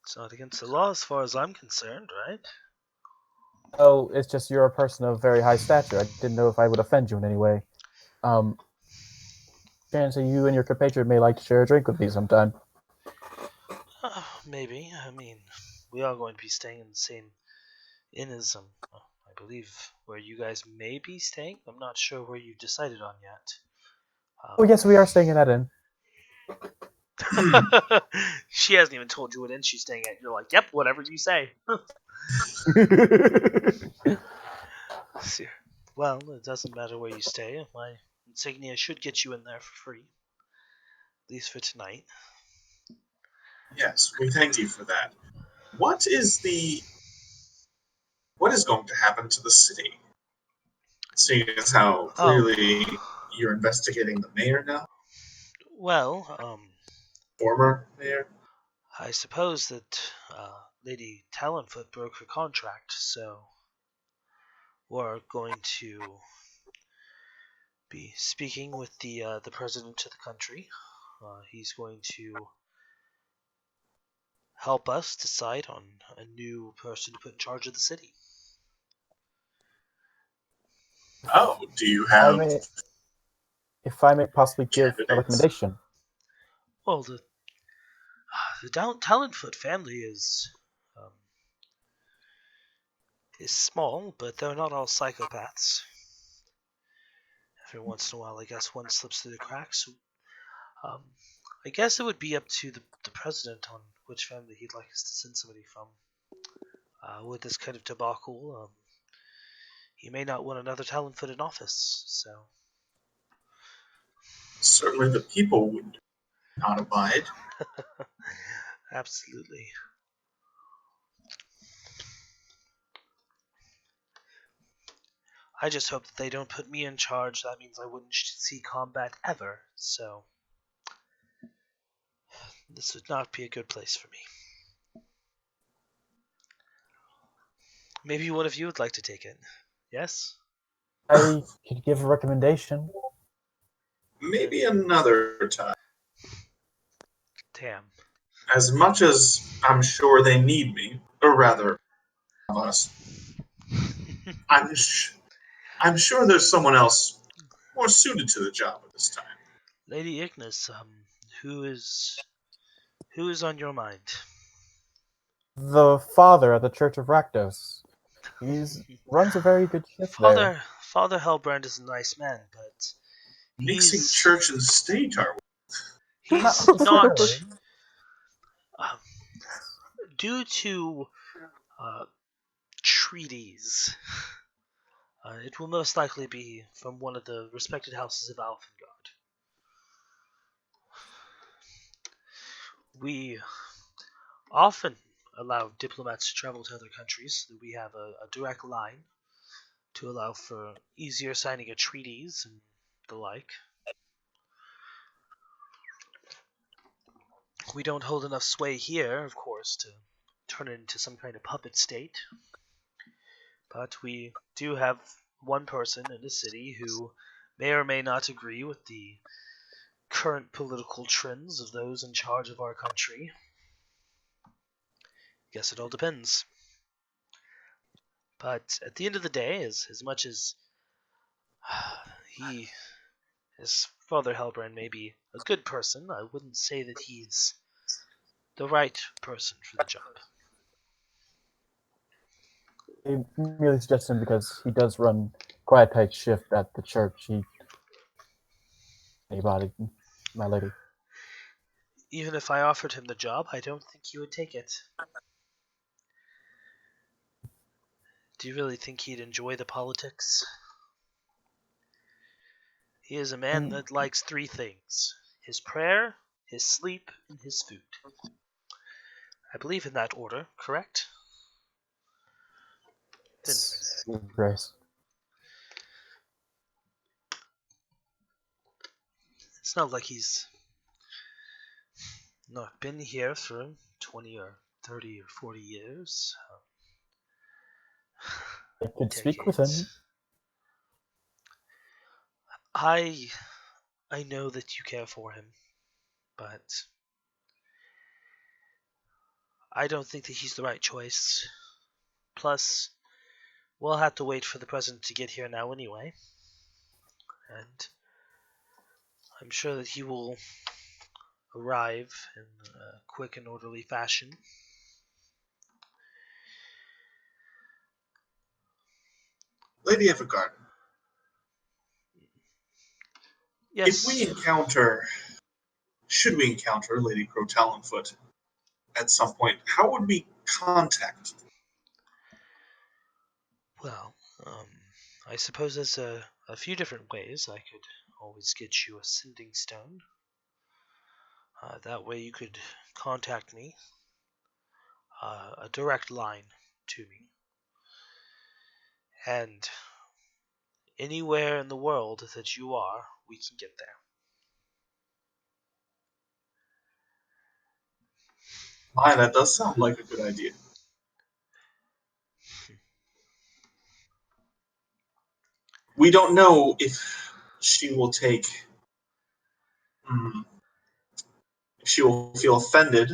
It's not against the law as far as I'm concerned, right? Oh, it's just you're a person of very high stature. I didn't know if I would offend you in any way. Chancy, you and your compatriot may like to share a drink with me sometime. Maybe. I mean, we are going to be staying in the same inn as, I believe, where you guys may be staying. I'm not sure where you decided on yet. Oh, yes, we are staying in that inn. She hasn't even told you what inn she's staying at. You're like, yep, whatever you say. Well, it doesn't matter where you stay. My insignia should get you in there for free. At least for tonight. Yes, we thank you for that. What is going to happen to the city? Seeing as how clearly you're investigating the mayor now? Well, Former mayor? I suppose that Lady Talonfoot broke her contract, so we're going to be speaking with the president of the country. He's going to help us decide on a new person to put in charge of the city. Oh, do you have... If I may possibly give a recommendation. Well, the Talonfoot family is small, but they're not all psychopaths. Every once in a while, I guess one slips through the cracks. I guess it would be up to the president on which family he'd like us to send somebody from. With this kind of debacle, he may not want another Talonfoot in office, so... Certainly the people would not abide. Absolutely. I just hope that they don't put me in charge. That means I wouldn't see combat ever, so... This would not be a good place for me. Maybe one of you would like to take it. Yes? I could give a recommendation. Maybe another time. Damn. As much as I'm sure they need me, or rather, us, I'm sure there's someone else more suited to the job at this time. Lady Ignis, who is on your mind? The father at the Church of Rakdos. He runs a very good ship there. Father Hellbrand is a nice man, but Mixing church and state, are we? He's not. Due to treaties, it will most likely be from one of the respected houses of Alfengard. We often allow diplomats to travel to other countries so that we have a direct line to allow for easier signing of treaties and the like. We don't hold enough sway here, of course, to turn it into some kind of puppet state. But we do have one person in the city who may or may not agree with the current political trends of those in charge of our country. Guess it all depends. But at the end of the day, as much as his Father Halbrand may be a good person, I wouldn't say that he's the right person for the job. I merely suggest him because he does run quite a tight shift at the church. Anybody, my lady. Even if I offered him the job, I don't think he would take it. Do you really think he'd enjoy the politics? He is a man that likes three things: his prayer, his sleep, and his food. I believe in that order, correct? Grace. It's not like he's not been here for 20 or 30 or 40 years. I could speak with him. I know that you care for him, but I don't think that he's the right choice. Plus, we'll have to wait for the president to get here now anyway. And I'm sure that he will arrive in a quick and orderly fashion. Lady Evergarden, Yes. should we encounter Lady Crow Talonfoot at some point, how would we contact? Well, I suppose there's a few different ways. I could always get you a sending stone. That way you could contact me. A direct line to me. And anywhere in the world that you are, we can get there. My, that does sound like a good idea. We don't know if she will take. If she will feel offended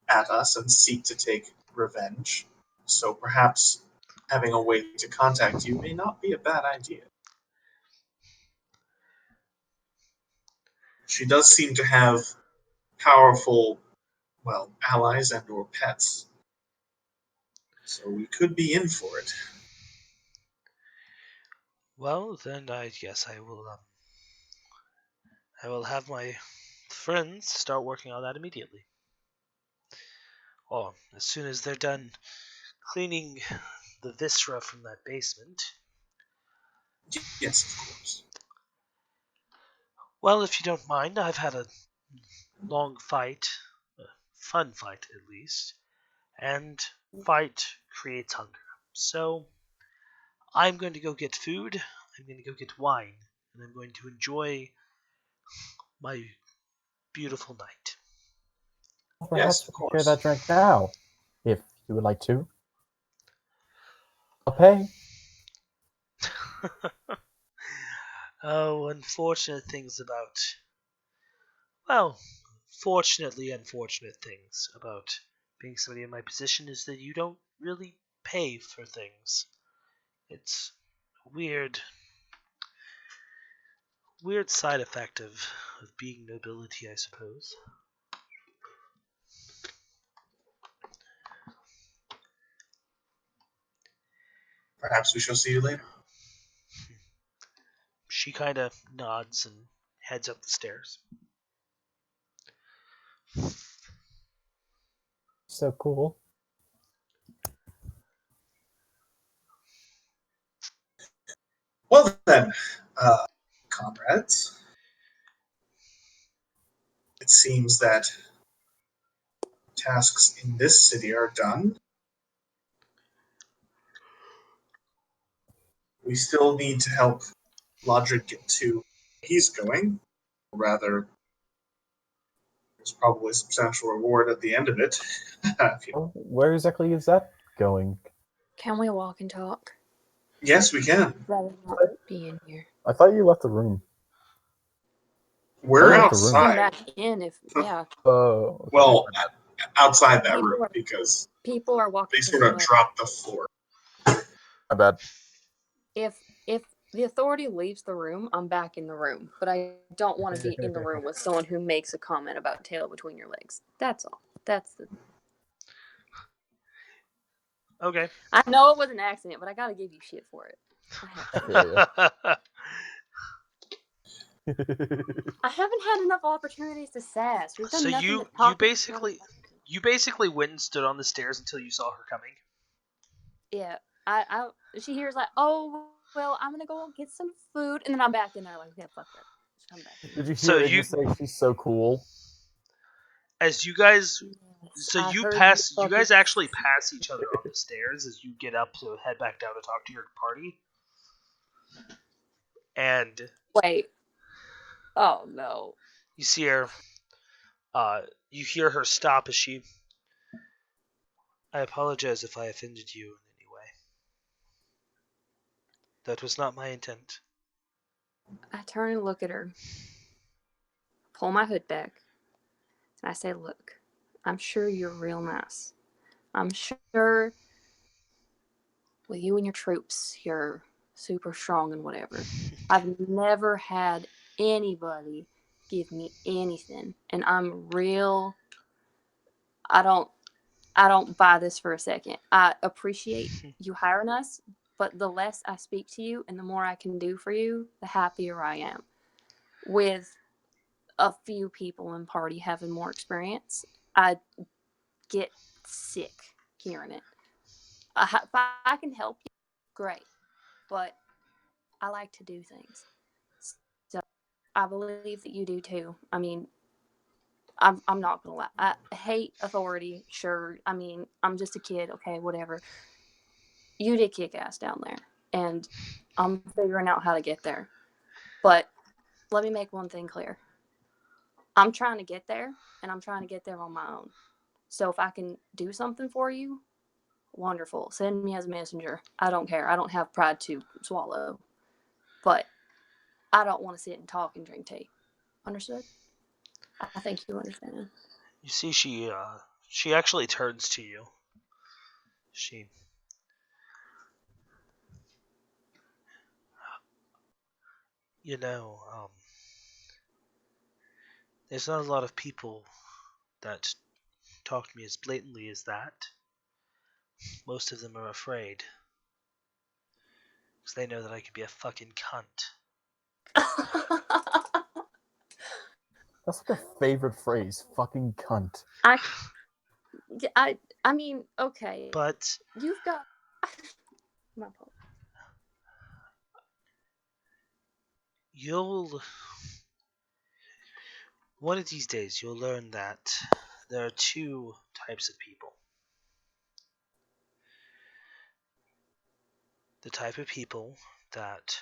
at us and seek to take revenge. So perhaps having a way to contact you may not be a bad idea. She does seem to have powerful, well, allies and or pets. So we could be in for it. Well, then I guess I will have my friends start working on that immediately. Or as soon as they're done cleaning the viscera from that basement. Yes, of course. Well, if you don't mind, I've had a long fight, a fun fight at least, and fight creates hunger. So I'm going to go get food, I'm going to go get wine, and I'm going to enjoy my beautiful night. Perhaps Yes, of we can share course. that drink now, if you would like to. I'll pay. Oh, unfortunate things about. Well, fortunately unfortunate things about being somebody in my position is that you don't really pay for things. It's a weird side effect of being nobility, I suppose. Perhaps we shall see you later. She kind of nods and heads up the stairs. So cool. Well then, comrades, it seems that tasks in this city are done. We still need to help Lodric get to where he's going. Or rather, there's There's probably a substantial reward at the end of it. Oh, where exactly is that going? Can we walk and talk? Yes, we can. Rather than not be in here. I thought you left the room. We're I left Yeah, the room. come outside. back in if yeah. Oh, Well, outside that People room are- because People are they walking sort of away. dropped the floor. my bad. If the authority leaves the room, I'm back in the room. But I don't want to be in the room with someone who makes a comment about tail between your legs. That's all. That's the. Okay. I know it was an accident, but I gotta give you shit for it. I feel I haven't had enough opportunities to sass. We've done So nothing you to talk. you basically went and stood on the stairs until you saw her coming. Yeah, she hears like, oh well, I'm gonna go get some food, and then I'm back in there like, yeah, fuck that. I'm back. Did you So hear you- Ignis say she's so cool? As you guys, Yes, so I you heard pass, you you guys fucking- actually pass each other on the stairs as you get up to head back down to talk to your party. And Wait. Oh no. you see her, you hear her stop as she. I apologize if I offended you in any way. That was not my intent. I turn and look at her, pull my hood back, and I say, look, I'm sure you're real nice. I'm sure with you and your troops, you're super strong and whatever. I've never had anybody give me anything, and I'm real. I don't buy this for a second. I appreciate you hiring us, but the less I speak to you and the more I can do for you, the happier I am. With a few people in party having more experience, I get sick hearing it. If I can help you, great. But I like to do things. So I believe that you do too. I mean, I'm not gonna lie. I hate authority. Sure. I mean, I'm just a kid. Okay, whatever. You did kick ass down there, and I'm figuring out how to get there. But let me make one thing clear. I'm trying to get there, and I'm trying to get there on my own. So if I can do something for you, wonderful. Send me as a messenger. I don't care. I don't have pride to swallow. But I don't want to sit and talk and drink tea. Understood? I think you understand. You see, she actually turns to you. She. You know, there's not a lot of people that talk to me as blatantly as that. Most of them are afraid. Because they know that I could be a fucking cunt. That's like a favorite phrase. Fucking cunt. I mean, okay. But You've got my fault. you'll. One of these days, you'll learn that there are two types of people. The type of people that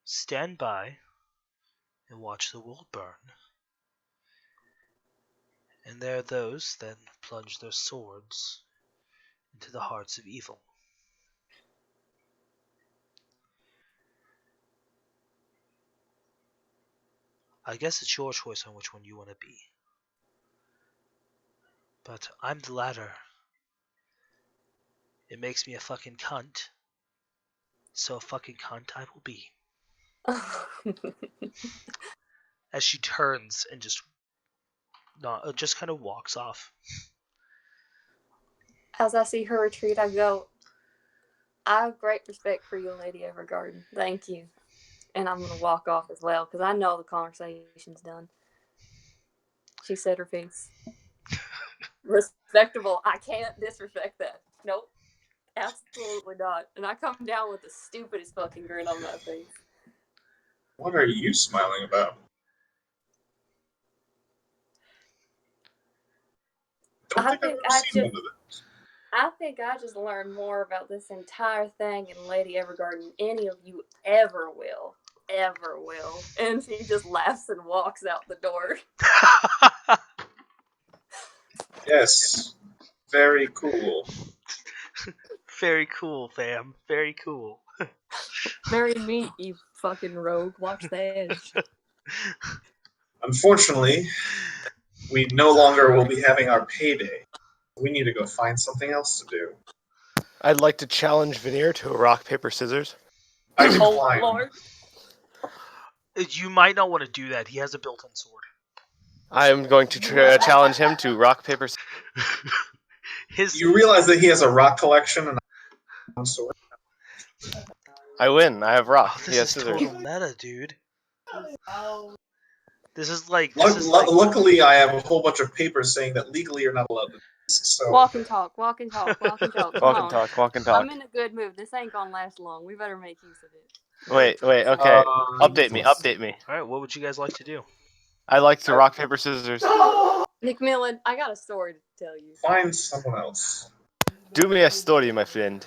stand by and watch the world burn. And there are those that plunge their swords into the hearts of evil. I guess it's your choice on which one you want to be. But I'm the latter. It makes me a fucking cunt. So a fucking cunt I will be. As she turns and just kind of walks off. As I see her retreat, I go, I have great respect for you, Lady Evergarden. Thank you. And I'm going to walk off as well because I know the conversation's done. She said her piece. Respectable. I can't disrespect that. Nope. Absolutely not. And I come down with the stupidest fucking grin on my face. What are you smiling about? Don't I think I've think ever seen one of them. I think I just learned more about this entire thing in Lady Evergarden than any of you ever will. Ever will. And she just laughs and walks out the door. Yes. Very cool. Very cool, fam. Very cool. Marry me, you fucking rogue. Watch the edge. Unfortunately, we no longer will be having our payday. We need to go find something else to do. I'd like to challenge Veneer to a rock, paper, scissors. I Oh, decline. Lord. You might not want to do that. He has a built-in sword. I'm going to challenge him to rock, paper, scissors. His You realize that he has a rock collection and a sword. I win. I have rock. Oh, He this has is scissors. total meta, dude. This is like Luckily, I have a whole bunch of papers saying that legally you're not allowed to do this. So Walk and talk, walk and talk, walk and talk. Come Walk on. and talk. Walk and talk. I'm in a good mood. This ain't gonna last long. We better make use of it. Wait. Okay. Update me. Update me. All right, what would you guys like to do? I like to rock, paper, scissors. McMillan, I got a story to tell you. find someone else. Do me a story, my friend.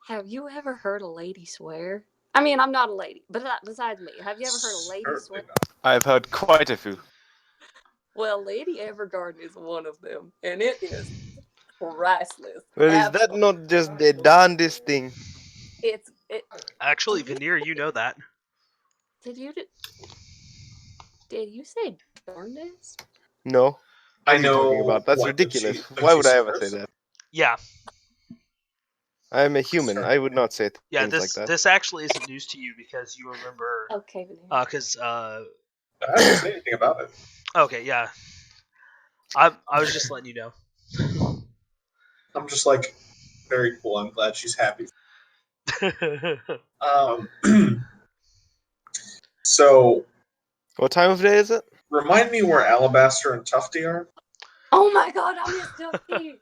Have you ever heard a lady swear? I mean, I'm not a lady, but besides me, have you ever heard a lady Certainly swear? not. I've heard quite a few. Well, Lady Evergarden is one of them, and it is priceless. Well, is that not just the darndest thing? It. Actually, Veneer, you know that. Did you say darndest? No. What I are you talking know about? That's what, ridiculous. that Why she would I ever swears? say that? Yeah, I am a human. I would not say yeah. things This like that. this actually isn't news to you because you remember. Okay, Veneer. Because I didn't say anything about it. okay, yeah. I was just letting you know. I'm just like, very cool. I'm glad she's happy. So, What time of day is it? remind me where Alabaster and Tufty are. Oh my God, I missed Duffy.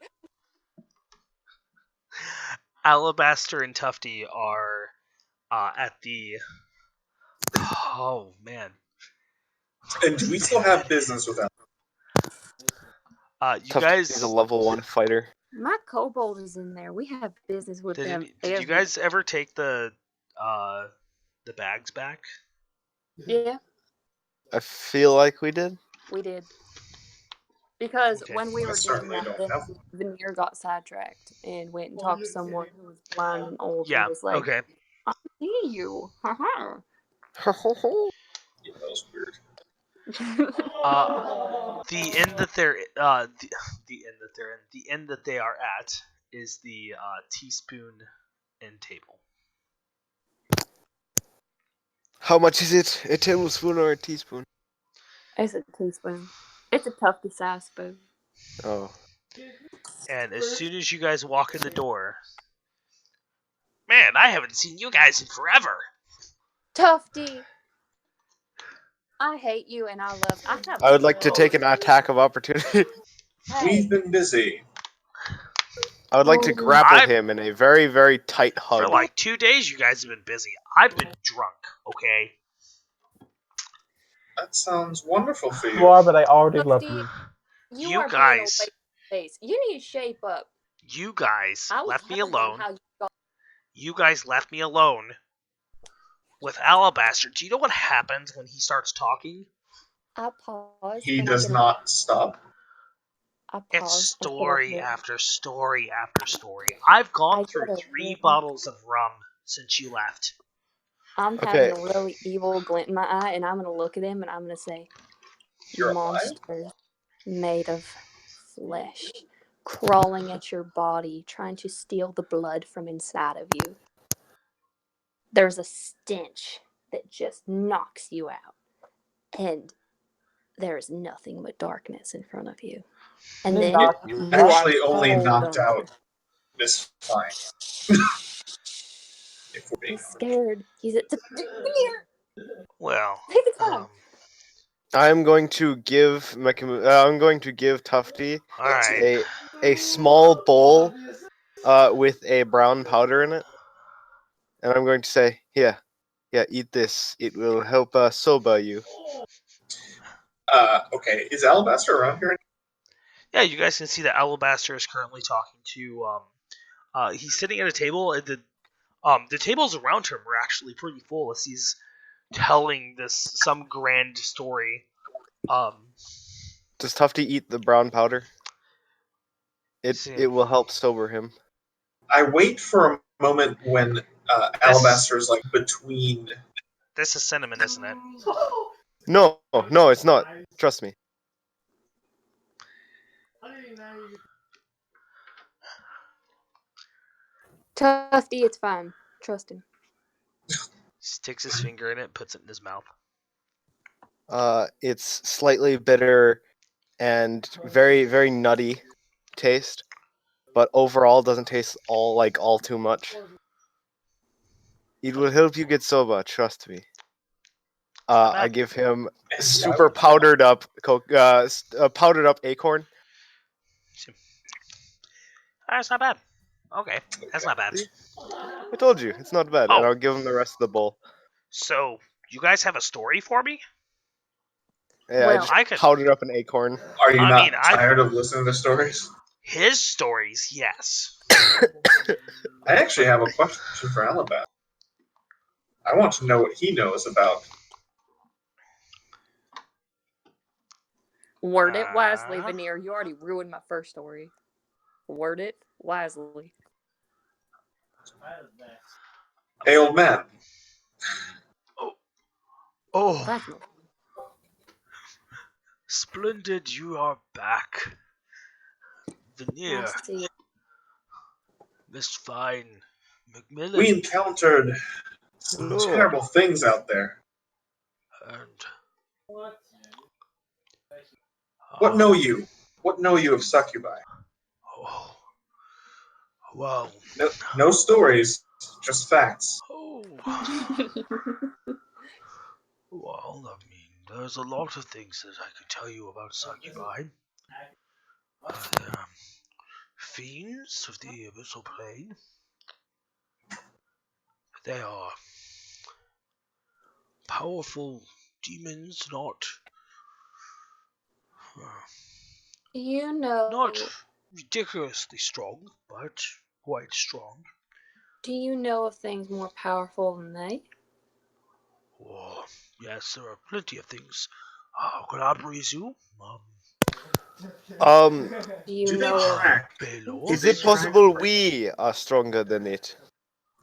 Alabaster and Tufty are at the. Oh man. And do we still have business with them? You Tough guys. is a level 1 fighter. My kobold is in there. We have business with them. Did you guys ever take the bags back? Yeah, I feel like we did. we did. Because Okay. when we I were doing certainly that, don't then have them. Veneer got sidetracked and went and talked to someone who was blind and old Yeah. and was like, Okay. I see you. Haha. Yeah, that was weird. The inn that they're the inn that they are at is the teaspoon and table. How much is it? A tablespoon or a teaspoon? It's a teaspoon. It's a Tufty size spoon. Oh. And as soon as you guys walk in the door, man, I haven't seen you guys in forever. Tufty, I hate you and I have. I would like to take an attack of opportunity. We've been busy. I would like to grapple I'm- him in a very, very tight hug. For like 2 days, you guys have been busy. I've been drunk. Okay. That sounds wonderful for You you. are, but I already love Tufty, you. You are guys- being a waste of space. You need to shape up. You guys I was left me telling them alone. how you got. You guys left me alone with Alabaster. Do you know what happens when he starts talking? I paused. He and does not stop. I paused. It's and said, story "Okay." after story after story. I've gone I through get it. 3 bottles of rum since you left. I'm Okay. having a really evil glint in my eye, and I'm gonna look at him and I'm gonna say, You're alive? "Monster made of flesh, crawling at your body, trying to steal the blood from inside of you. There's a stench that just knocks you out, and there's nothing but darkness in front of you. And then You you actually are only cold knocked under. out Miss Fine. If we're being He's scared. He's at here. Well, Take the time. I'm going to give I'm going to give Tufty all right. a small bowl with a brown powder in it, and I'm going to say, here, eat this. It will help sober you. okay, is Alabaster around here? Yeah, you guys can see that Alabaster is currently talking to. He's sitting at a table, and the tables around him are actually pretty full as he's telling some grand story. Does Tufty eat the brown powder? See. It will help sober him. I wait for a moment when Alabaster is like between. This is cinnamon, isn't it? No, it's not. Trust me. Tufty, it's fine. Trust him. He sticks his finger in it, puts it in his mouth. It's slightly bitter and very, very nutty taste, but overall doesn't taste all too much. It will help you get sober, trust me. I give him super powdered up acorn. That's not bad. Okay, that's not bad. I told you, it's not bad, and I'll give him the rest of the bowl. So, you guys have a story for me? Yeah, Well, I just powdered up an acorn. Are you not tired of listening to stories? His stories, yes. I actually have a question for Alabaster. I want to know what he knows about. Word it wisely, Veneer. You already ruined my first story. Word it wisely. Hey, old man. Oh. Splendid, you are back. Veneer. Nice to see you. Miss Fine. Macmillan. We encountered some terrible things out there. And what know you? What know you of succubi? Oh, well, no stories, just facts. Oh, well, I mean, there's a lot of things that I can tell you about succubi. Fiends of the abyssal plane. They are powerful demons, not not ridiculously strong, but quite strong. Do you know of things more powerful than they? Oh, yes, there are plenty of things. Collaborazu. Do you know track? Is it possible we are stronger than it?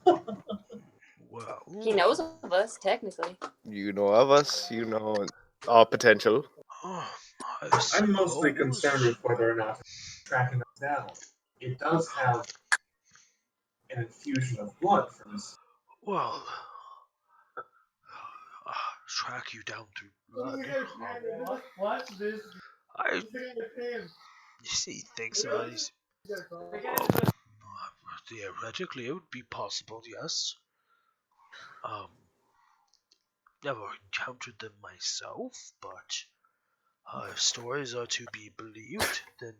Well, he knows of us, technically. You know of us. You know our potential. I'm mostly concerned with whether or not it's tracking us down. It does have an infusion of blood from this. Well, track you down through blood. You see, he thinks about it. Theoretically, it would be possible, yes. Never encountered them myself, but if stories are to be believed, then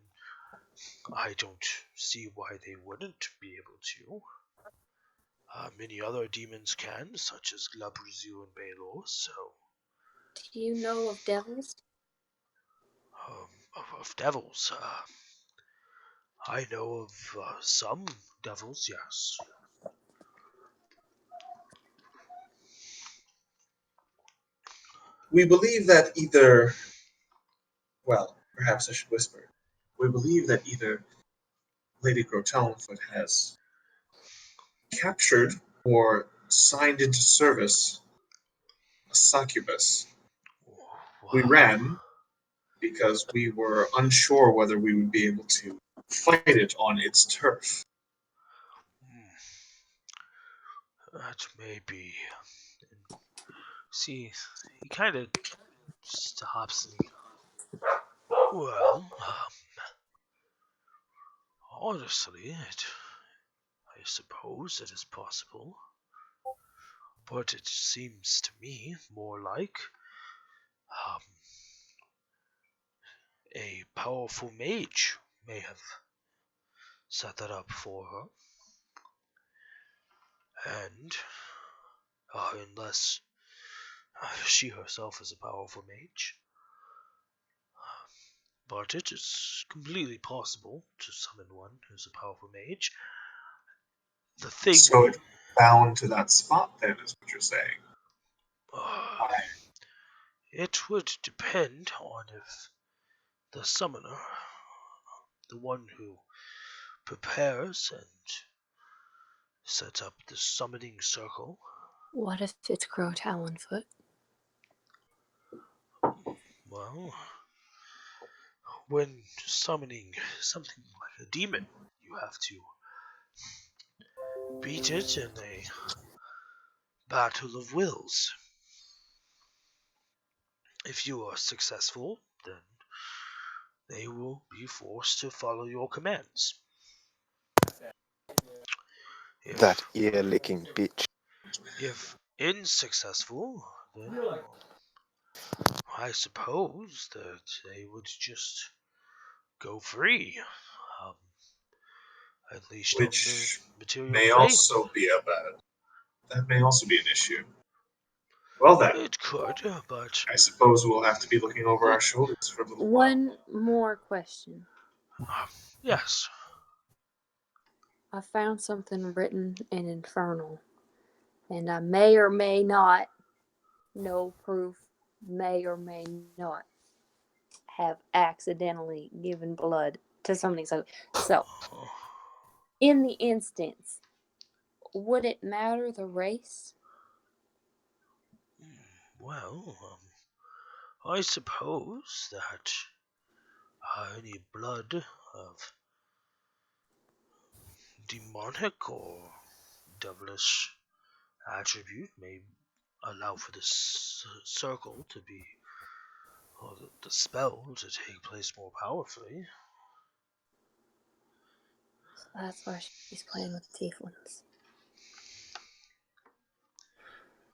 I don't see why they wouldn't be able to. Many other demons can, such as Glabruzu and Baelor, so... Do you know of devils? Of devils, I know of some devils, yes. We believe that either... Well, perhaps I should whisper. We believe that either Lady Grotalonfoot has captured or signed into service a succubus. Wow. We ran because we were unsure whether we would be able to fight it on its turf. That may be. See, he kind of stops and well, honestly, I suppose it is possible, but it seems to me more like a powerful mage may have set that up for her, and unless she herself is a powerful mage. But it is completely possible to summon one who's a powerful mage. The thing. So it's bound to that spot, then, is what you're saying. It would depend on if the summoner, the one who prepares and sets up the summoning circle. What if it's Crow Talonfoot? Well, when summoning something like a demon, you have to beat it in a battle of wills. If you are successful, then they will be forced to follow your commands. That If ear-licking bitch. if unsuccessful, then I suppose that they would just go free. Um, at least on the Which material may plane. also be a bad. That may also be an issue. Well then, It could, but I suppose we'll have to be looking over our shoulders for a little while. One more question. yes. I found something written in Infernal, and I may or may not, no proof, may or may not have accidentally given blood to something. So, in the instance, would it matter the race? Well, I suppose that any blood of demonic or devilish attribute may allow for this circle to be, or the spell to take place more powerfully. So that's why she's playing with tieflings.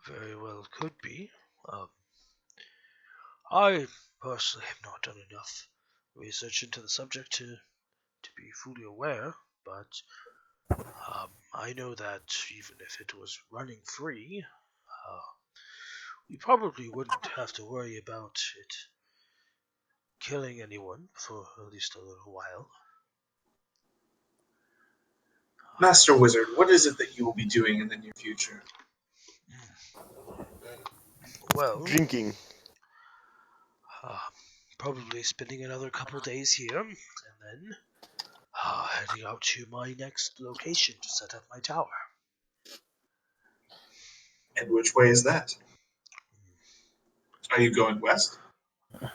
Very well could be. I personally have not done enough research into the subject to be fully aware, but I know that even if it was running free, we probably wouldn't have to worry about it killing anyone for at least a little while. Master Wizard, what is it that you will be doing in the near future? Well, Drinking. uh, probably spending another couple days here, and then heading out to my next location to set up my tower. And which way is that? Are you going west? Hmm.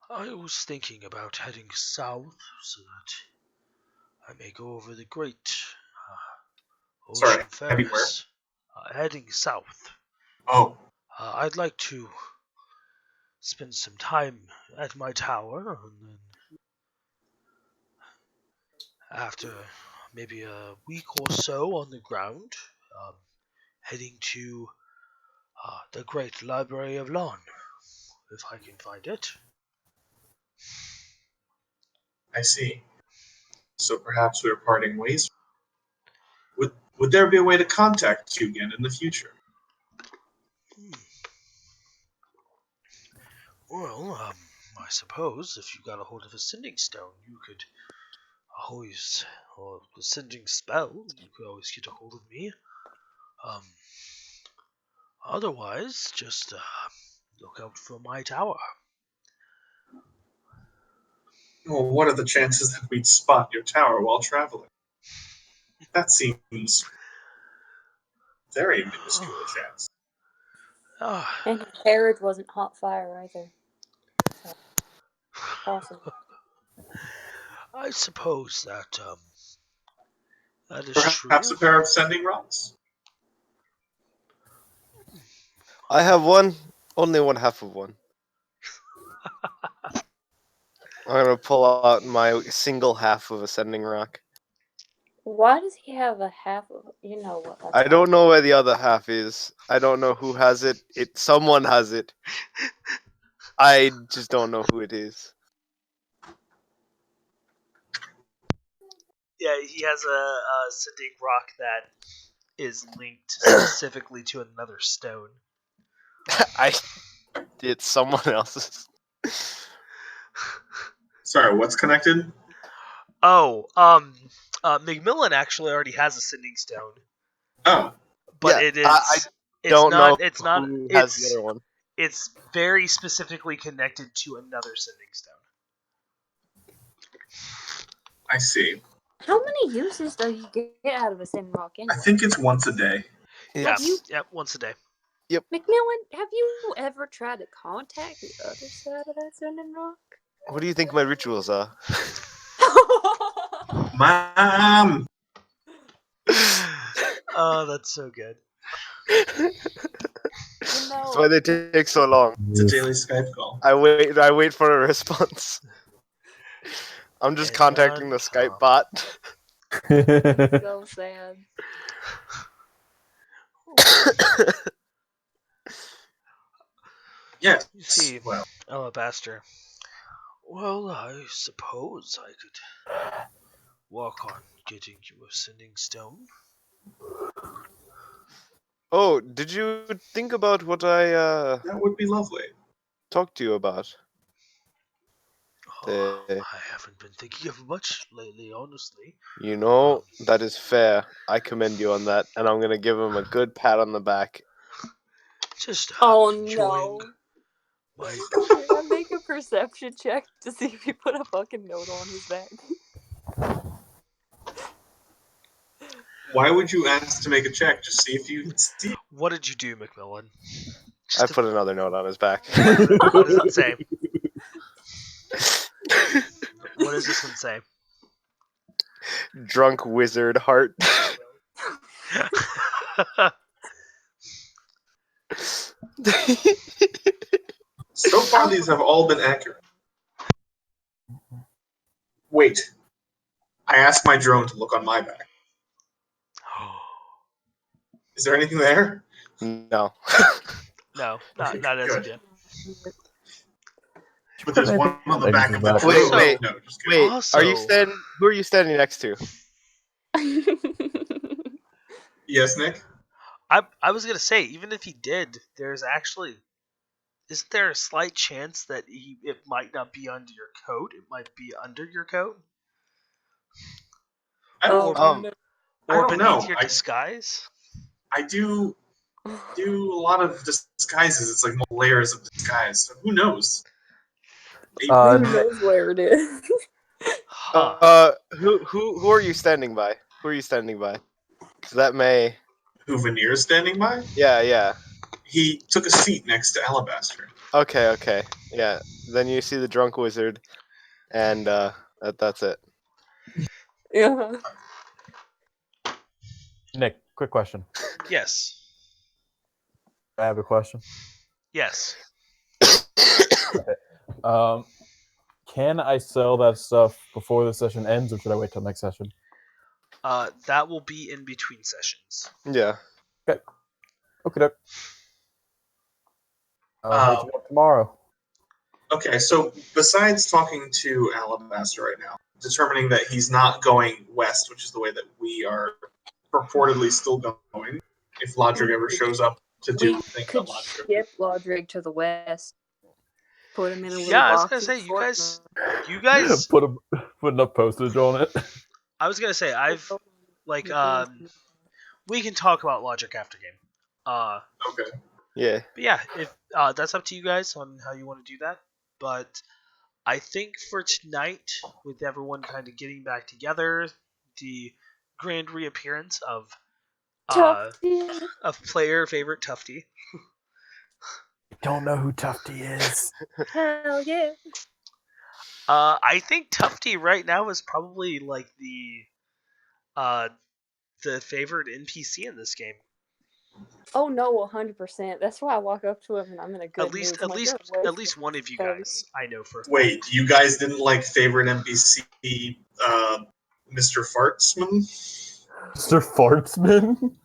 I was thinking about heading south so that I may go over the great Sorry, ocean heading where? fairness. Heading south. Oh, I'd like to spend some time at my tower, and then after maybe a week or so on the ground, um, heading to the Great Library of Lon, if I can find it. I see. So perhaps we're parting ways. Would there be a way to contact you again in the future? Hmm. Well, I suppose if you got a hold of a sending stone, you could always, or the sending spell, you could always get a hold of me. Um, Otherwise, just look out for my tower. Well, what are the chances that we'd spot your tower while traveling? That seems very minuscule a chance. Ah, And her carriage wasn't hot fire either. So, possible. I suppose that that is Perhaps true. a pair of sending rods? I have one. Only one half of one. I'm gonna pull out my single half of a sending rock. Why does he have a half of? You know what? That's I fine. don't know where the other half is. I don't know who has it. Someone has it. I just don't know who it is. Yeah, he has a sending rock that is linked specifically to another stone. It's someone else's. Sorry, what's connected? Oh, McMillan actually already has a sending stone, Oh, but Yeah, it I is. It's don't know not. It's not. who has the It's other one. it's very specifically connected to another sending stone. I see. How many uses do you get out of a sand rock I anyway? think it's once a day. Yeah, you- once a day. Macmillan, have you ever tried to contact the other side of that sending rock? What do you think my rituals are? Mom! Oh, that's so good. That's why they take so long. It's a daily Skype call. I wait for a response. I'm just And contacting the none Skype come. bot. So sad. Yes. You see, Well, Alabaster. Well, I suppose I could work on getting you a sending stone. Oh, did you think about what I that would be lovely. talked to you about? Oh, The- I haven't been thinking of much lately, honestly. You know, that is fair. I commend you on that, and I'm gonna give him a good pat on the back. Just No. enjoying my. Can I make a perception check to see if you put a fucking note on his back? Why would you ask to make a check? Just see if you see. What did you do, Macmillan? I put another note on his back. What does it say? What does this one say? Drunk wizard heart. So far, these have all been accurate. Wait. I asked my drone to look on my back. Is there anything there? No. No, not as of Good. yet. But there's one on the back of the Wait, drone. wait. No, just kidding. Wait, Also- are you standing? Who are you standing next to? Yes, Nick? I was gonna say, even if he did, there's actually isn't there a slight chance that it might not be under your coat? It might be under your coat I don't, Um, I or don't beneath know. your disguise. I do a lot of disguises. It's like multiple layers of disguise. So who knows? Who knows where it is? Huh. Who are you standing by? Who are you standing by? 'Cause that may. Who Veneer's standing by? Yeah. He took a seat next to Alabaster. Okay. Yeah. Then you see the drunk wizard, and that's it. Yeah. Nick, quick question. Yes. I have a question. Yes. Can I sell that stuff before the session ends, or should I wait till next session? That will be in between sessions. Yeah. Okay. I'll hit you up tomorrow. Okay, so besides talking to Alabaster right now, determining that he's not going west, which is the way that we are purportedly still going, if Lodric ever shows up to do We the thing could that Lodric ship Lodric to the west. Put him in a little Yeah, I was box. gonna in say the you guys. Put enough postage on it. I was gonna say I've like fort. we can talk about logic after game. Okay. Yeah. But yeah, if that's up to you guys on how you want to do that. But I think for tonight, with everyone kind of getting back together, the grand reappearance of Tufty. player favorite Tufty. Don't know who Tufty is. Hell yeah. I think Tufty right now is probably like the favorite NPC in this game. Oh no, 100%. That's why I walk up to him and I'm in a good At least, mood. I'm like, "You're at wasted, least one of you baby." guys I know for. Wait, you guys didn't like favorite NPC, Mr. Fartsman? Mr. Fartsman?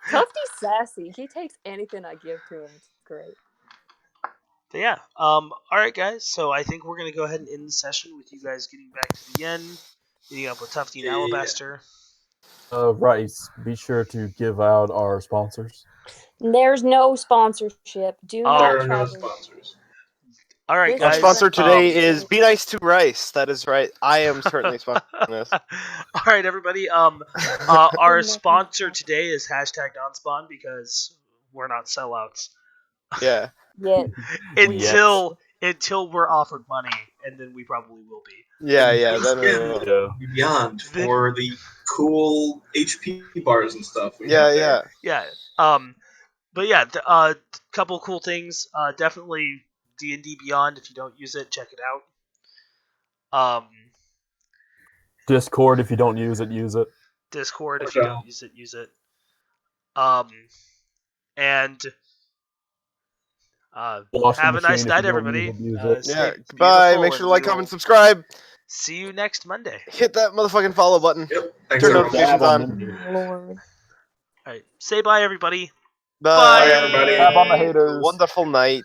Tufty's sassy. He takes anything I give to him. It's great. But yeah, all right, guys. So I think we're gonna go ahead and end the session with you guys getting back to the end, meeting up with Tufty and Yeah. Alabaster. Rice, be sure to give out our sponsors. There's no sponsorship. Do There not are try no to. sponsors. All right, This Our guys. sponsor today um, is Be Nice to Rice. That is right. I am certainly sponsoring this. All right, everybody. Our Nothing sponsor else. today is #NonSpawn because we're not sellouts. Yeah. Yet until we're offered money, and then we probably will be. Yeah, And yeah. just Then we again, will. Yeah. beyond Then- for the cool HP bars and stuff. We Yeah, have yeah. there. Yeah. But yeah, couple cool things. Definitely D&D Beyond. If you don't use it, check it out. Discord, if you don't use it, use it. Discord. If Okay. you don't use it, use it. And Washing have a nice machine, if night, you don't everybody. use it. Stay Yeah. Goodbye. beautiful, Make sure to and like, we will comment, subscribe. see you next Monday. Hit that motherfucking follow button. Yep. Thanks, Turn everyone. notifications Dab on on. Mindy. Lord. All right. Say bye, everybody. Bye. everybody. Dab on the haters. Wonderful night.